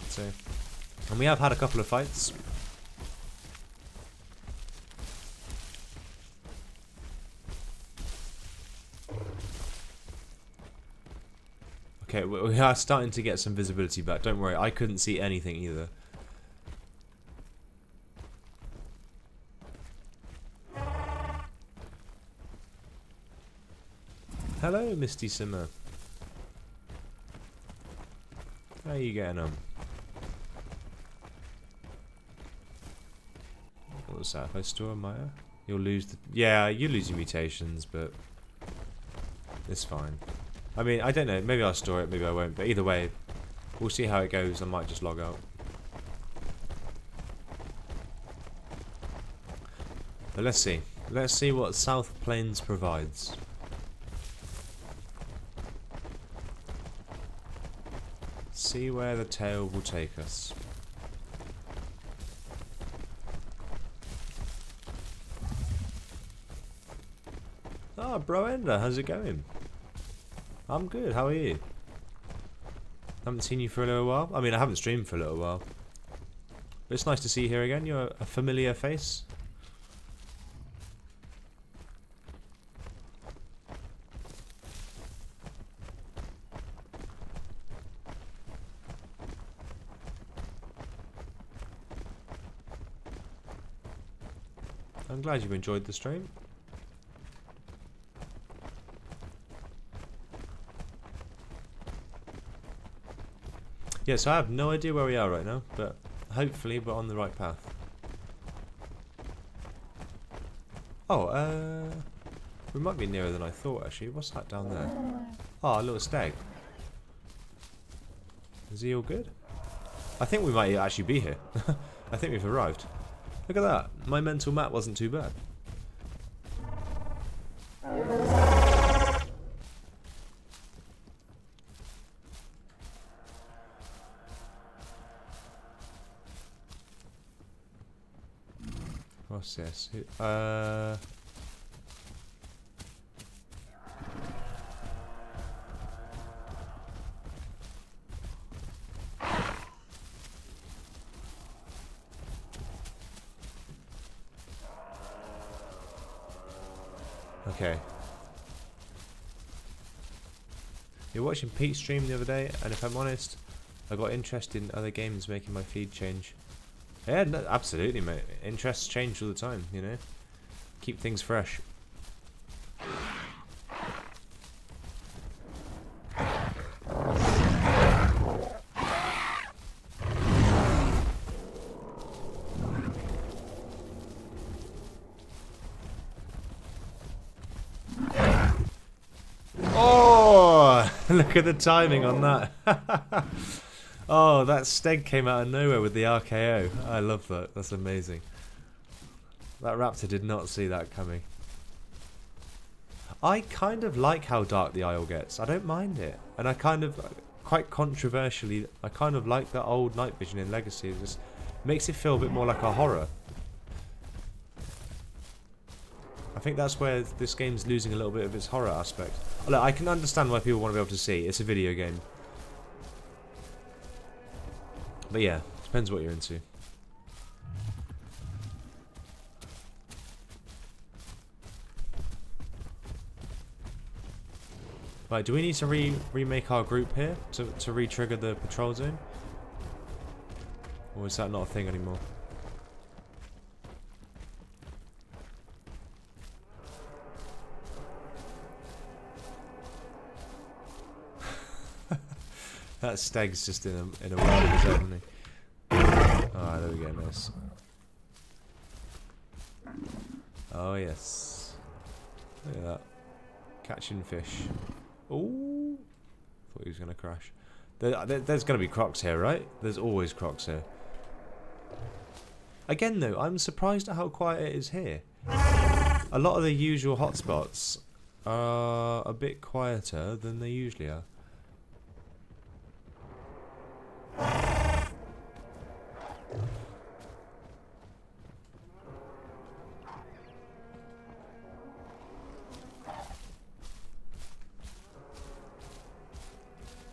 So, and we have had a couple of fights. Okay, we are starting to get some visibility back. Don't worry, I couldn't see anything either. Hello, Misty Simmer. How are you getting on? What was that? If I store Maia, you'll lose the... Yeah, you lose your mutations, but it's fine. I mean, I don't know. Maybe I'll store it, maybe I won't. But either way, we'll see how it goes. I might just log out. But let's see. Let's see what South Plains provides. See where the tale will take us. Ah, Bro Ender, how's it going? I'm good, how are you? Haven't seen you for a little while. I mean, I haven't streamed for a little while. But it's nice to see you here again. You're a familiar face. I'm glad you enjoyed the stream. Yes, I have no idea where we are right now, but hopefully we're on the right path. Oh, we might be nearer than I thought actually. What's that down there? Oh, a little stag. Is he all good? I think we might actually be here. I think we've arrived. Look at that. My mental map wasn't too bad. What's this? Okay. You're watching Pete's stream the other day, and if I'm honest, I got interested in other games making my feed change. Yeah, no, absolutely, mate. Interests change all the time, you know. Keep things fresh. Look at the timing on that. Oh, that Steg came out of nowhere with the RKO. I love that. That's amazing. That Raptor did not see that coming. I kind of like how dark the Isle gets. I don't mind it. And I kind of, quite controversially, I kind of like that old night vision in Legacy. It just makes it feel a bit more like a horror. I think that's where this game's losing a little bit of its horror aspect. Look, I can understand why people want to be able to see. It's a video game. But yeah, depends what you're into. Right, do we need to remake our group here to re-trigger the patrol zone? Or is that not a thing anymore? That Steg's just in a world of his own, isn't he? Alright, there we go, nice. Oh yes. Look at that. Catching fish. Ooh. Thought he was going to crash. There's going to be crocs here, right? There's always crocs here. Again though, I'm surprised at how quiet it is here. A lot of the usual hotspots are a bit quieter than they usually are.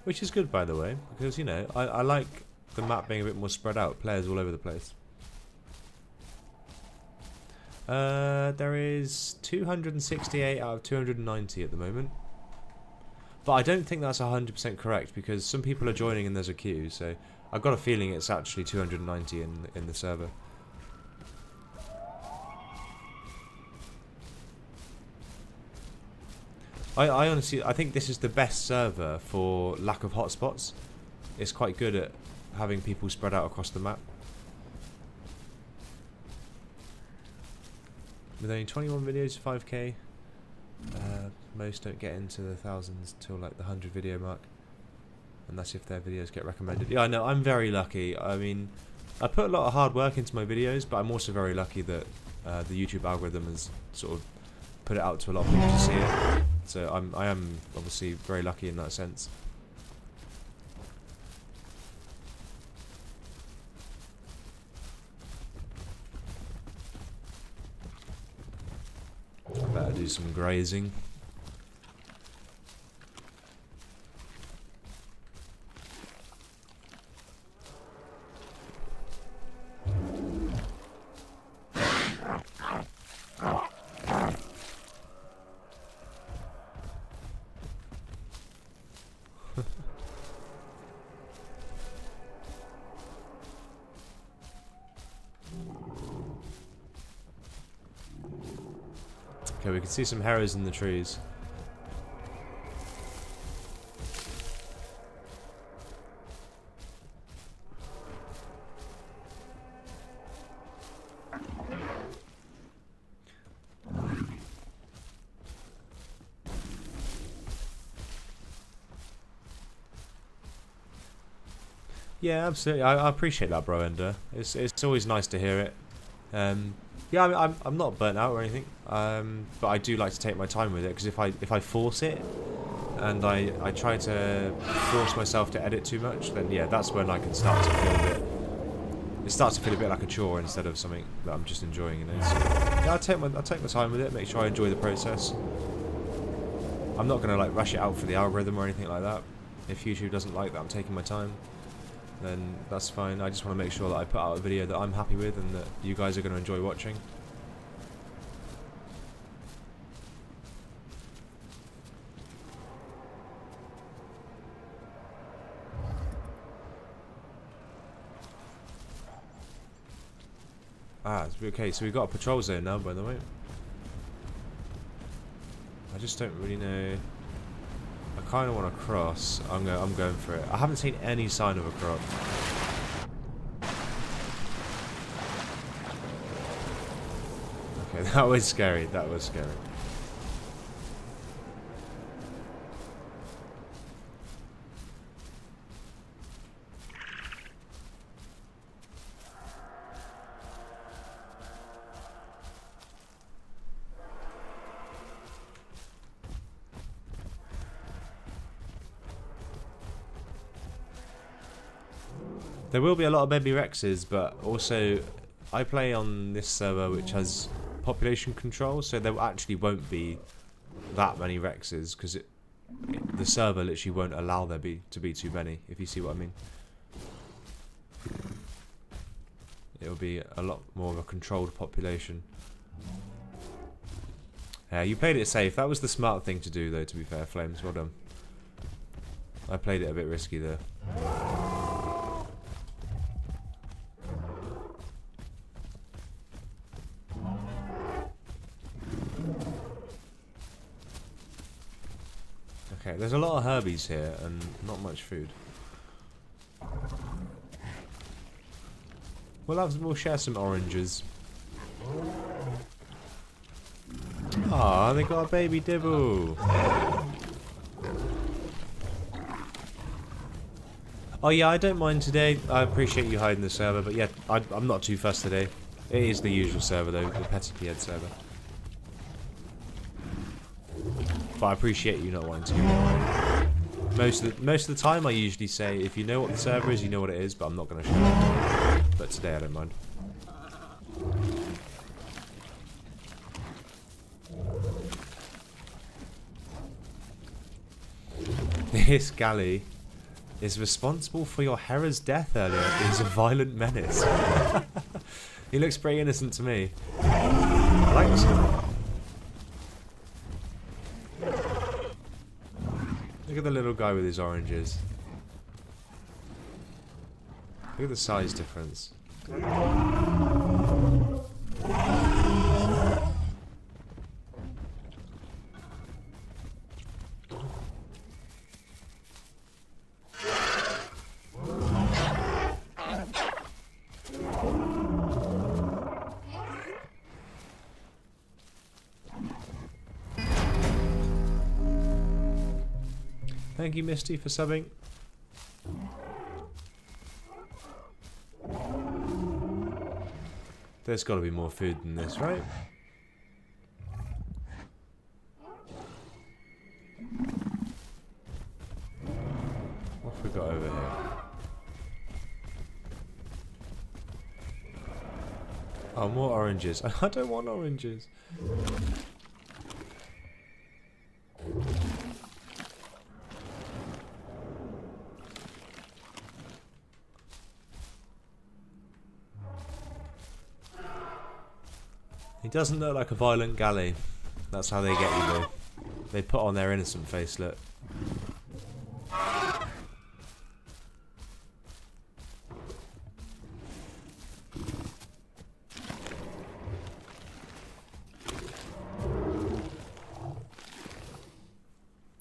Which is good, by the way, because, you know, I like the map being a bit more spread out, players all over the place. There is 268 out of 290 at the moment. But I don't think that's 100% correct, because some people are joining and there's a queue, so I've got a feeling it's actually 290 in the server. I honestly, I think this is the best server for lack of hotspots. It's quite good at having people spread out across the map. With only 21 videos, 5k. Most don't get into the thousands till like the 100 video mark. And that's if their videos get recommended. Yeah, I know, I'm very lucky. I mean, I put a lot of hard work into my videos, but I'm also very lucky that the YouTube algorithm has sort of put it out to a lot of people to see it. So I am obviously very lucky in that sense. I better do some grazing. Okay, we can see some harrows in the trees. Yeah, absolutely. I appreciate that, bro, Ender. It's always nice to hear it. Yeah, I'm not burnt out or anything, but I do like to take my time with it, because if I force it and I try to force myself to edit too much, then yeah, that's when I can start to feel a bit. It starts to feel a bit like a chore instead of something that I'm just enjoying, you know. So, yeah, I'll take my time with it, make sure I enjoy the process. I'm not gonna like rush it out for the algorithm or anything like that. If YouTube doesn't like that I'm taking my time, then that's fine. I just want to make sure that I put out a video that I'm happy with and that you guys are going to enjoy watching. Okay, so we've got a patrol zone now, by the way. I just don't really know. I kind of want to cross. I'm going for it. I haven't seen any sign of a croc. Okay, that was scary. That was scary. There will be a lot of baby Rexes, but also I play on this server which has population control, so there actually won't be that many Rexes because the server literally won't allow there to be too many, if you see what I mean. It'll be a lot more of a controlled population. Yeah, you played it safe. That was the smart thing to do, though, to be fair, Flames. Well done. I played it a bit risky there. Okay, there's a lot of herbies here and not much food. We'll share some oranges. Ah, they got a baby dibble. Oh yeah, I don't mind today. I appreciate you hiding the server, but yeah, I'm not too fussed today. It is the usual server though, the Petty Head server. But I appreciate you not wanting to give me away. Most of the time I usually say, if you know what the server is, you know what it is, but I'm not going to show it. But today I don't mind. This galley is responsible for your Hera's death earlier. He's a violent menace. He looks pretty innocent to me. I like this. Look at the little guy with his oranges. Look at the size difference. Thank you, Misty, for subbing. There's got to be more food than this, right? What have we got over here? Oh, more oranges. I don't want oranges. He doesn't look like a violent galley. That's how they get you, though. They put on their innocent face, look.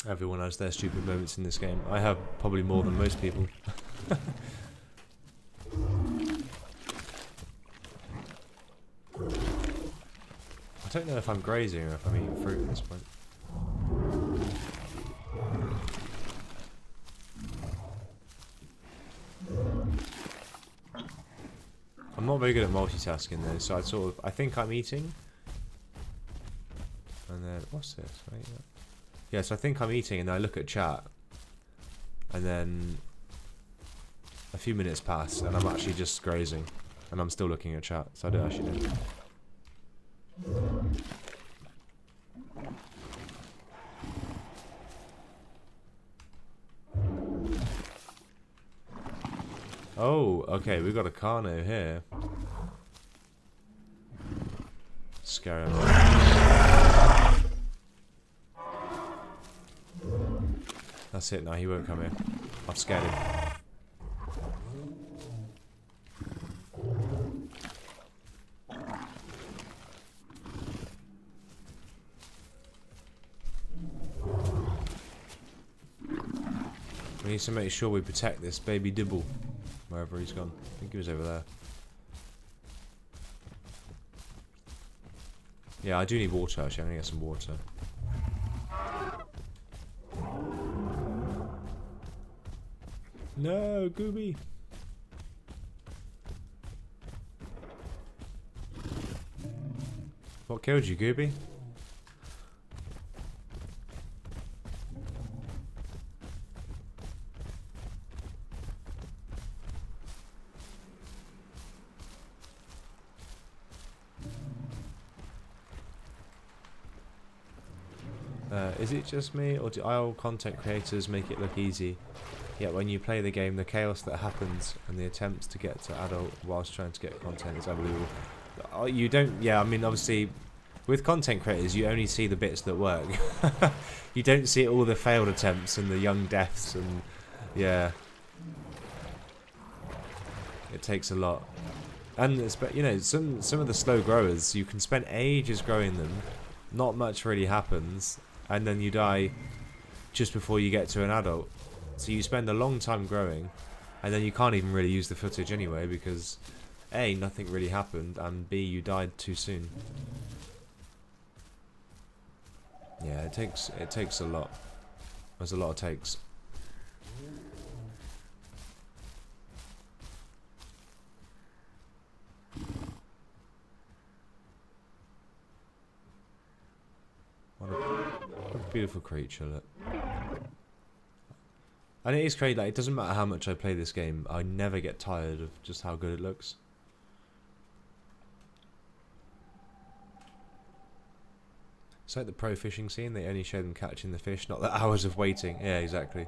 Everyone has their stupid moments in this game. I have probably more than most people. I don't know if I'm grazing or if I'm eating fruit at this point. I'm not very good at multitasking though, so I think I'm eating. And then, what's this? Right, yeah, so I think I'm eating and then I look at chat. And then a few minutes pass and I'm actually just grazing. And I'm still looking at chat, so I don't actually know. Oh, okay, we've got a Carno here. Scare him. That's it, now he won't come in. I've scared him. We need to make sure we protect this baby dibble. Wherever he's gone. I think he was over there. Yeah, I do need water actually. I'm gonna get some water. No, Gooby! What killed you, Gooby? Is it just me, or do all content creators make it look easy? Yet when you play the game, the chaos that happens and the attempts to get to adult whilst trying to get content is unbelievable. You don't, yeah, I mean, obviously, with content creators, you only see the bits that work. You don't see all the failed attempts and the young deaths, and yeah, it takes a lot. And it's, you know, some of the slow growers, you can spend ages growing them, not much really happens, and then you die just before you get to an adult. So you spend a long time growing, and then you can't even really use the footage anyway because A, nothing really happened, and B, you died too soon. Yeah, it takes a lot. There's a lot of takes. What a beautiful creature, look. And it is crazy, like, it doesn't matter how much I play this game, I never get tired of just how good it looks. It's like the pro fishing scene, they only show them catching the fish, not the hours of waiting. Yeah, exactly.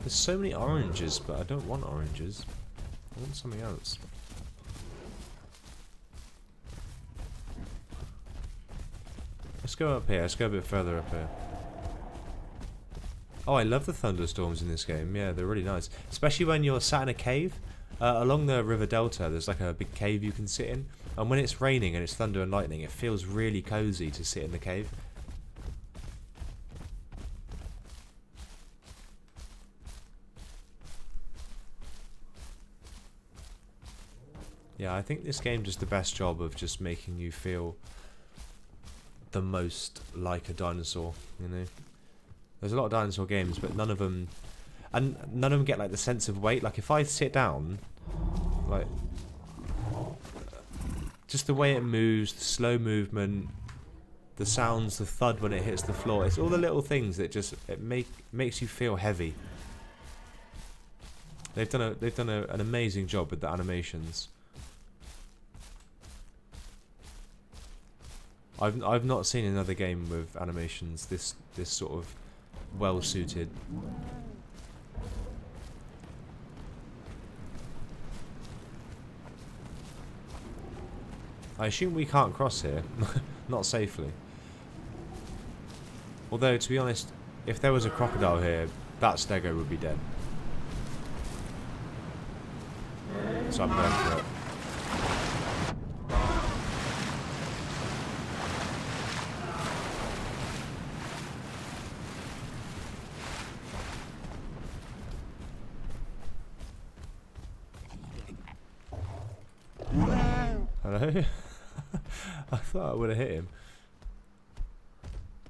There's so many oranges, but I don't want oranges. I want something else. Let's go up here. Let's go a bit further up here. Oh, I love the thunderstorms in this game. Yeah, they're really nice. Especially when you're sat in a cave. Along the river delta, there's like a big cave you can sit in. And when it's raining and it's thunder and lightning, it feels really cozy to sit in the cave. Yeah, I think this game does the best job of just making you feel the most like a dinosaur, you know. There's a lot of dinosaur games, but none of them get like the sense of weight. Like if I sit down, like just the way it moves, the slow movement, the sounds, the thud when it hits the floor, it's all the little things that just makes you feel heavy. They've done an amazing job with the animations. I've not seen another game with animations this sort of well suited. I assume we can't cross here, not safely. Although to be honest, if there was a crocodile here, that stego would be dead. So I'm going for it. Hello? I thought I would have hit him.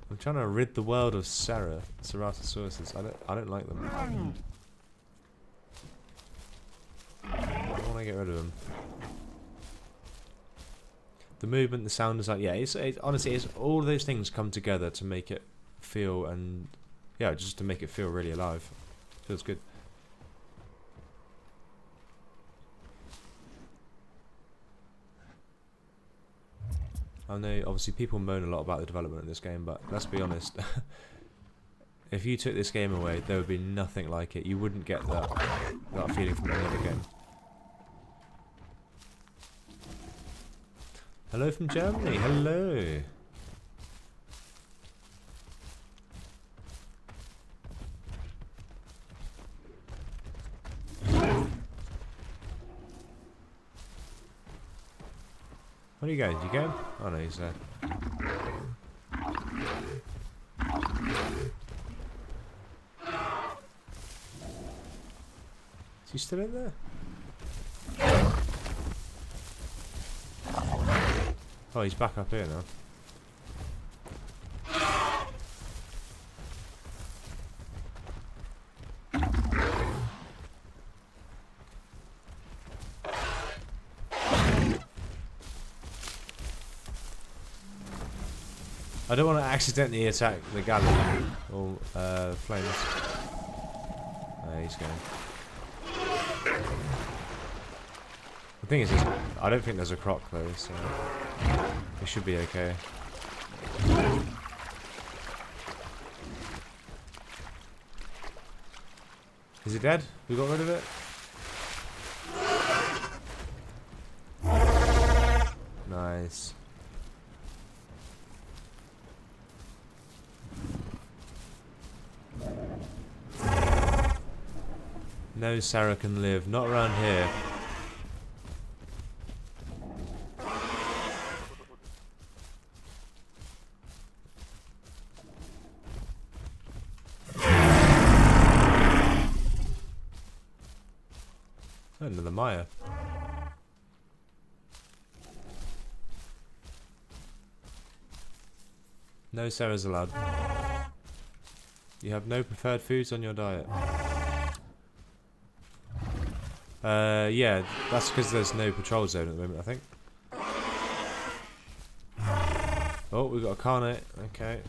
I'm trying to rid the world of Ceratosauruses. I don't like them. I want to get rid of them. The movement, the sound is like, yeah, it's honestly, it's all of those things come together to make it feel, and yeah, just to make it feel really alive. Feels good. I know, obviously, people moan a lot about the development of this game, but let's be honest. If you took this game away, there would be nothing like it. You wouldn't get that feeling from any other game. Hello from Germany. Hello. Where are you going? Did you go? Oh no, he's there. Is he still in there? Oh, he's back up here now. I don't want to accidentally attack the galley or flames. He's going. The thing is, I don't think there's a croc though, so it should be okay. Is it dead? We got rid of it? Nice. No Sarah can live. Not around here. Another Maia. No Sarah's allowed. You have no preferred foods on your diet. Yeah, that's because there's no patrol zone at the moment, I think. Oh, we got a carnate. Okay.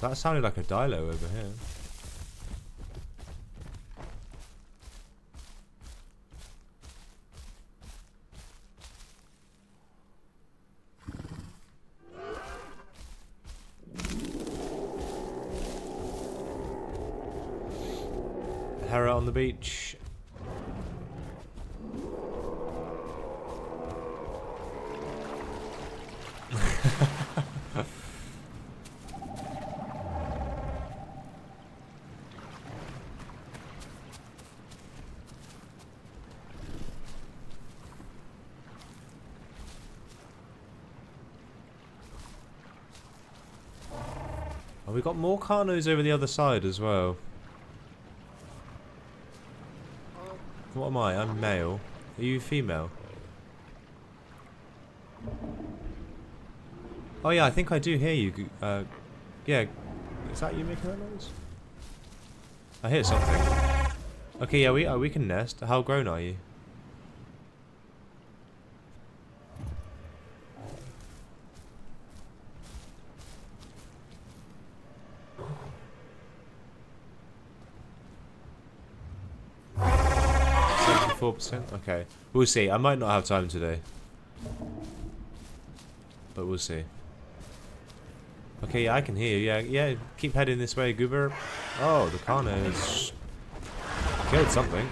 That sounded like a dilo over here. Hera on the beach. Oh, we got more carnos over the other side as well. What am I? I'm male. Are you female? Oh yeah, I think I do hear you. Yeah, is that you making that noise? I hear something. Okay, yeah, we can nest. How grown are you? Okay, we'll see. I might not have time today, but we'll see. Okay, yeah, I can hear you. Yeah, keep heading this way, Goober. Oh, the Carno's killed something.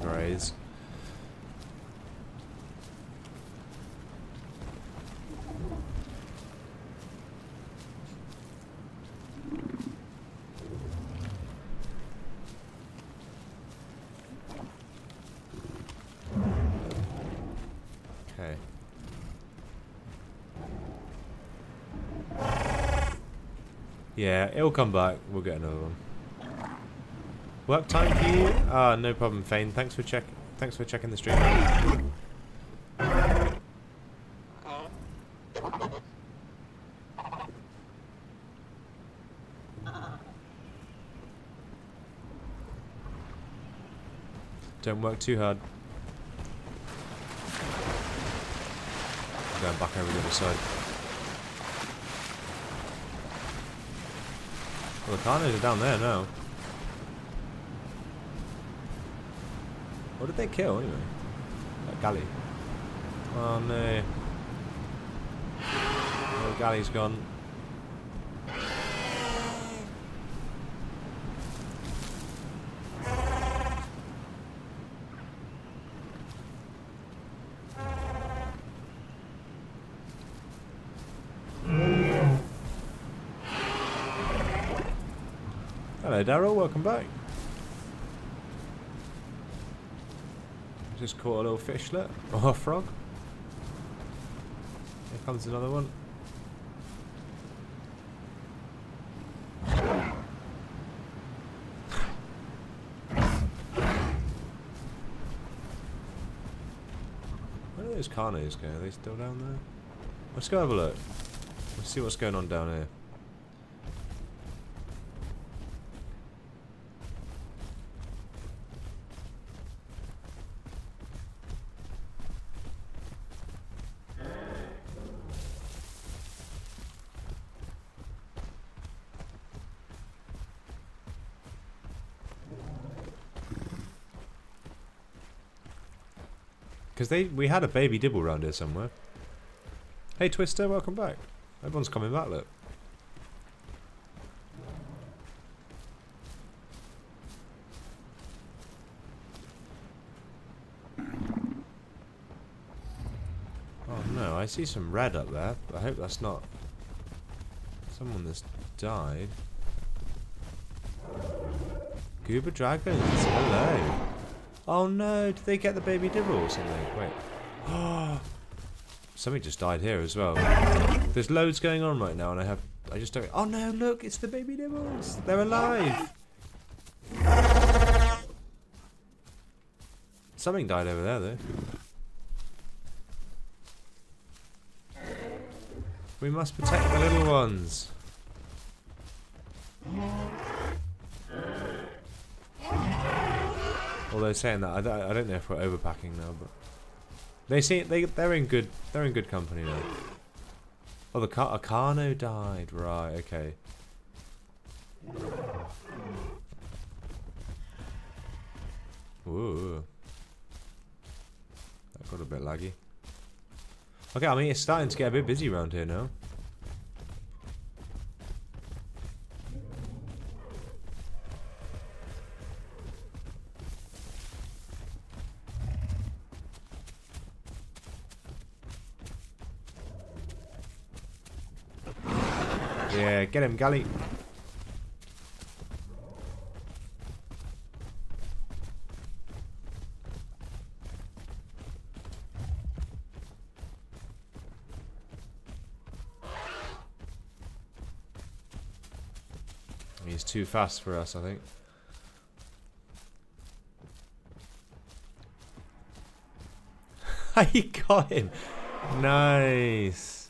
Graze. Okay. Yeah, it'll come back. We'll get another one. Work time for you? Ah, no problem, Fane. Thanks for checking the stream. Don't work too hard. I'm going back over the other side. Well, the Carnos are down there now. What did they kill anyway? That galley. Oh no. The galley's gone. Hello Daryl, welcome back. Just caught a little fishlet or a frog. comes another one. Where are those carnos going? Are they still down there? Let's go have a look. Let's see what's going on down here. Because we had a baby dibble around here somewhere. Hey Twister, welcome back. Everyone's coming back, look. Oh no, I see some red up there. I hope that's not someone that's died. Goober dragons, hello. Oh no, did they get the baby dibble or something? Wait. Oh, something just died here as well. There's loads going on right now and I just don't... Oh no, look, it's the baby dibbles. They're alive. Something died over there though. We must protect the little ones. Although saying that, I don't know if we're overpacking now, but they're in good company now. Oh, a Carno died, right? Okay. Ooh, that got a bit laggy. Okay, I mean it's starting to get a bit busy around here now. Yeah, get him, Galley. He's too fast for us, I think. I got him. Nice.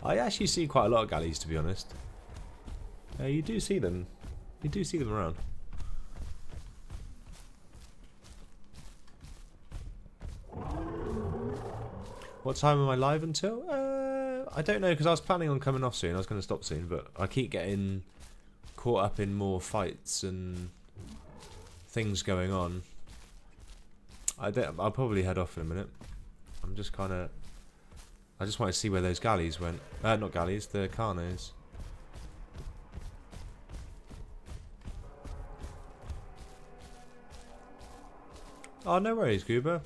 I actually see quite a lot of galleys, to be honest. You do see them. You do see them around. What time am I live until? I don't know, because I was planning on coming off soon. I was going to stop soon, but I keep getting caught up in more fights and things going on. I'll probably head off in a minute. I'm just kind of... I just want to see where those galleys went. Not galleys, the carnos. Oh, no worries, Goober.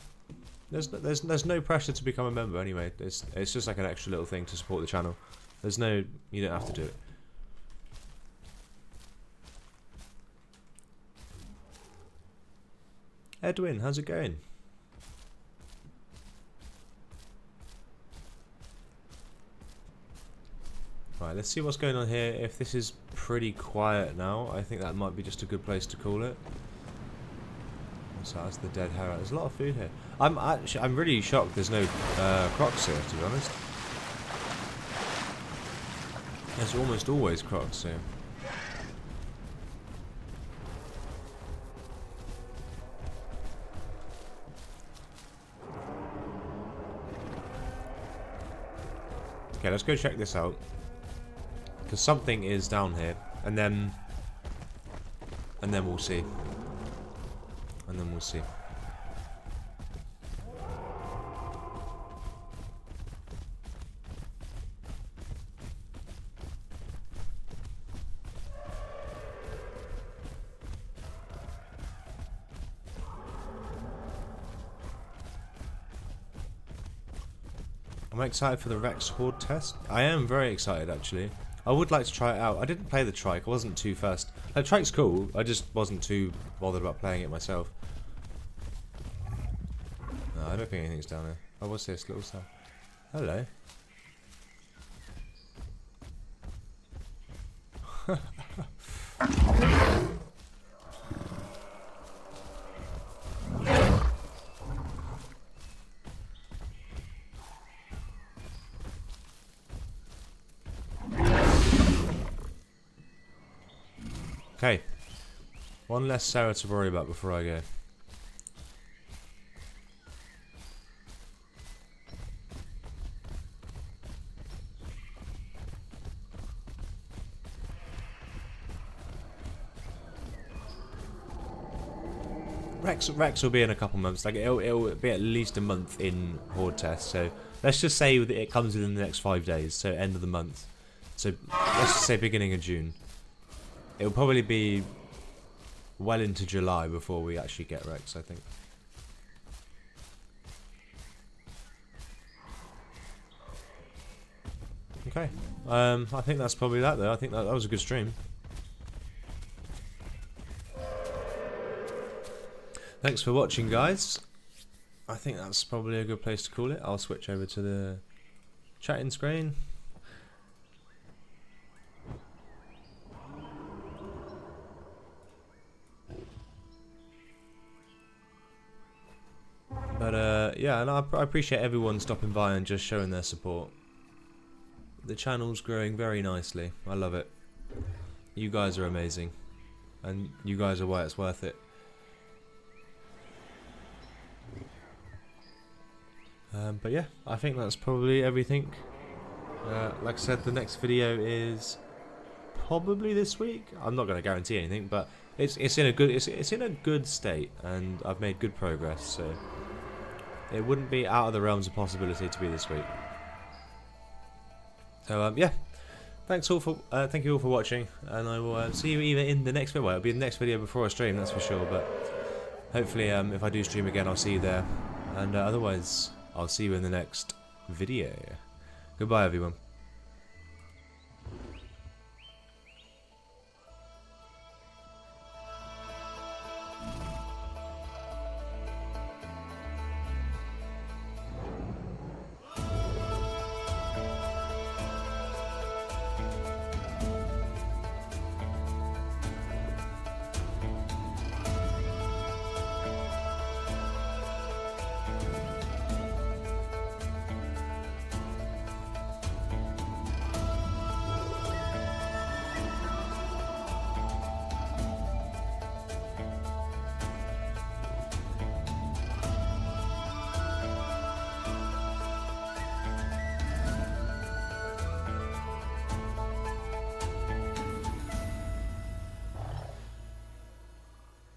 There's no pressure to become a member anyway. It's just like an extra little thing to support the channel. There's no... You don't have to do it. Edwin, how's it going? Right, let's see what's going on here. If this is pretty quiet now, I think that might be just a good place to call it. So that's the dead hare. There's a lot of food here. I'm really shocked there's no crocs here, to be honest. There's almost always crocs here. Okay, let's go check this out. Because something is down here, and then we'll see. And then we'll see. I'm excited for the Rex Horde test. I am very excited, actually. I would like to try it out. I didn't play the trike. I wasn't too fast. That track's cool, I just wasn't too bothered about playing it myself. No, I don't think anything's down there. Oh, what's this little stuff? Hello. Okay, one less Sarah to worry about before I go. Rex will be in a couple months. Like it'll be at least a month in horde test. So let's just say that it comes within the next 5 days. So end of the month. So let's just say beginning of June. It'll probably be well into July before we actually get Rex, I think. Okay. I think that's probably that though. I think that was a good stream. Thanks for watching, guys. I think that's probably a good place to call it. I'll switch over to the chatting screen. But yeah, and I appreciate everyone stopping by and just showing their support. The channel's growing very nicely. I love it. You guys are amazing. And you guys are why it's worth it. But yeah, I think that's probably everything. Like I said, the next video is probably this week. I'm not going to guarantee anything, but it's in a good state, and I've made good progress. So it wouldn't be out of the realms of possibility to be this week. So yeah, thank you all for watching, and I will see you either in the next video. Well, it'll be the next video before I stream, that's for sure. But hopefully, if I do stream again, I'll see you there, and otherwise, I'll see you in the next video. Goodbye, everyone.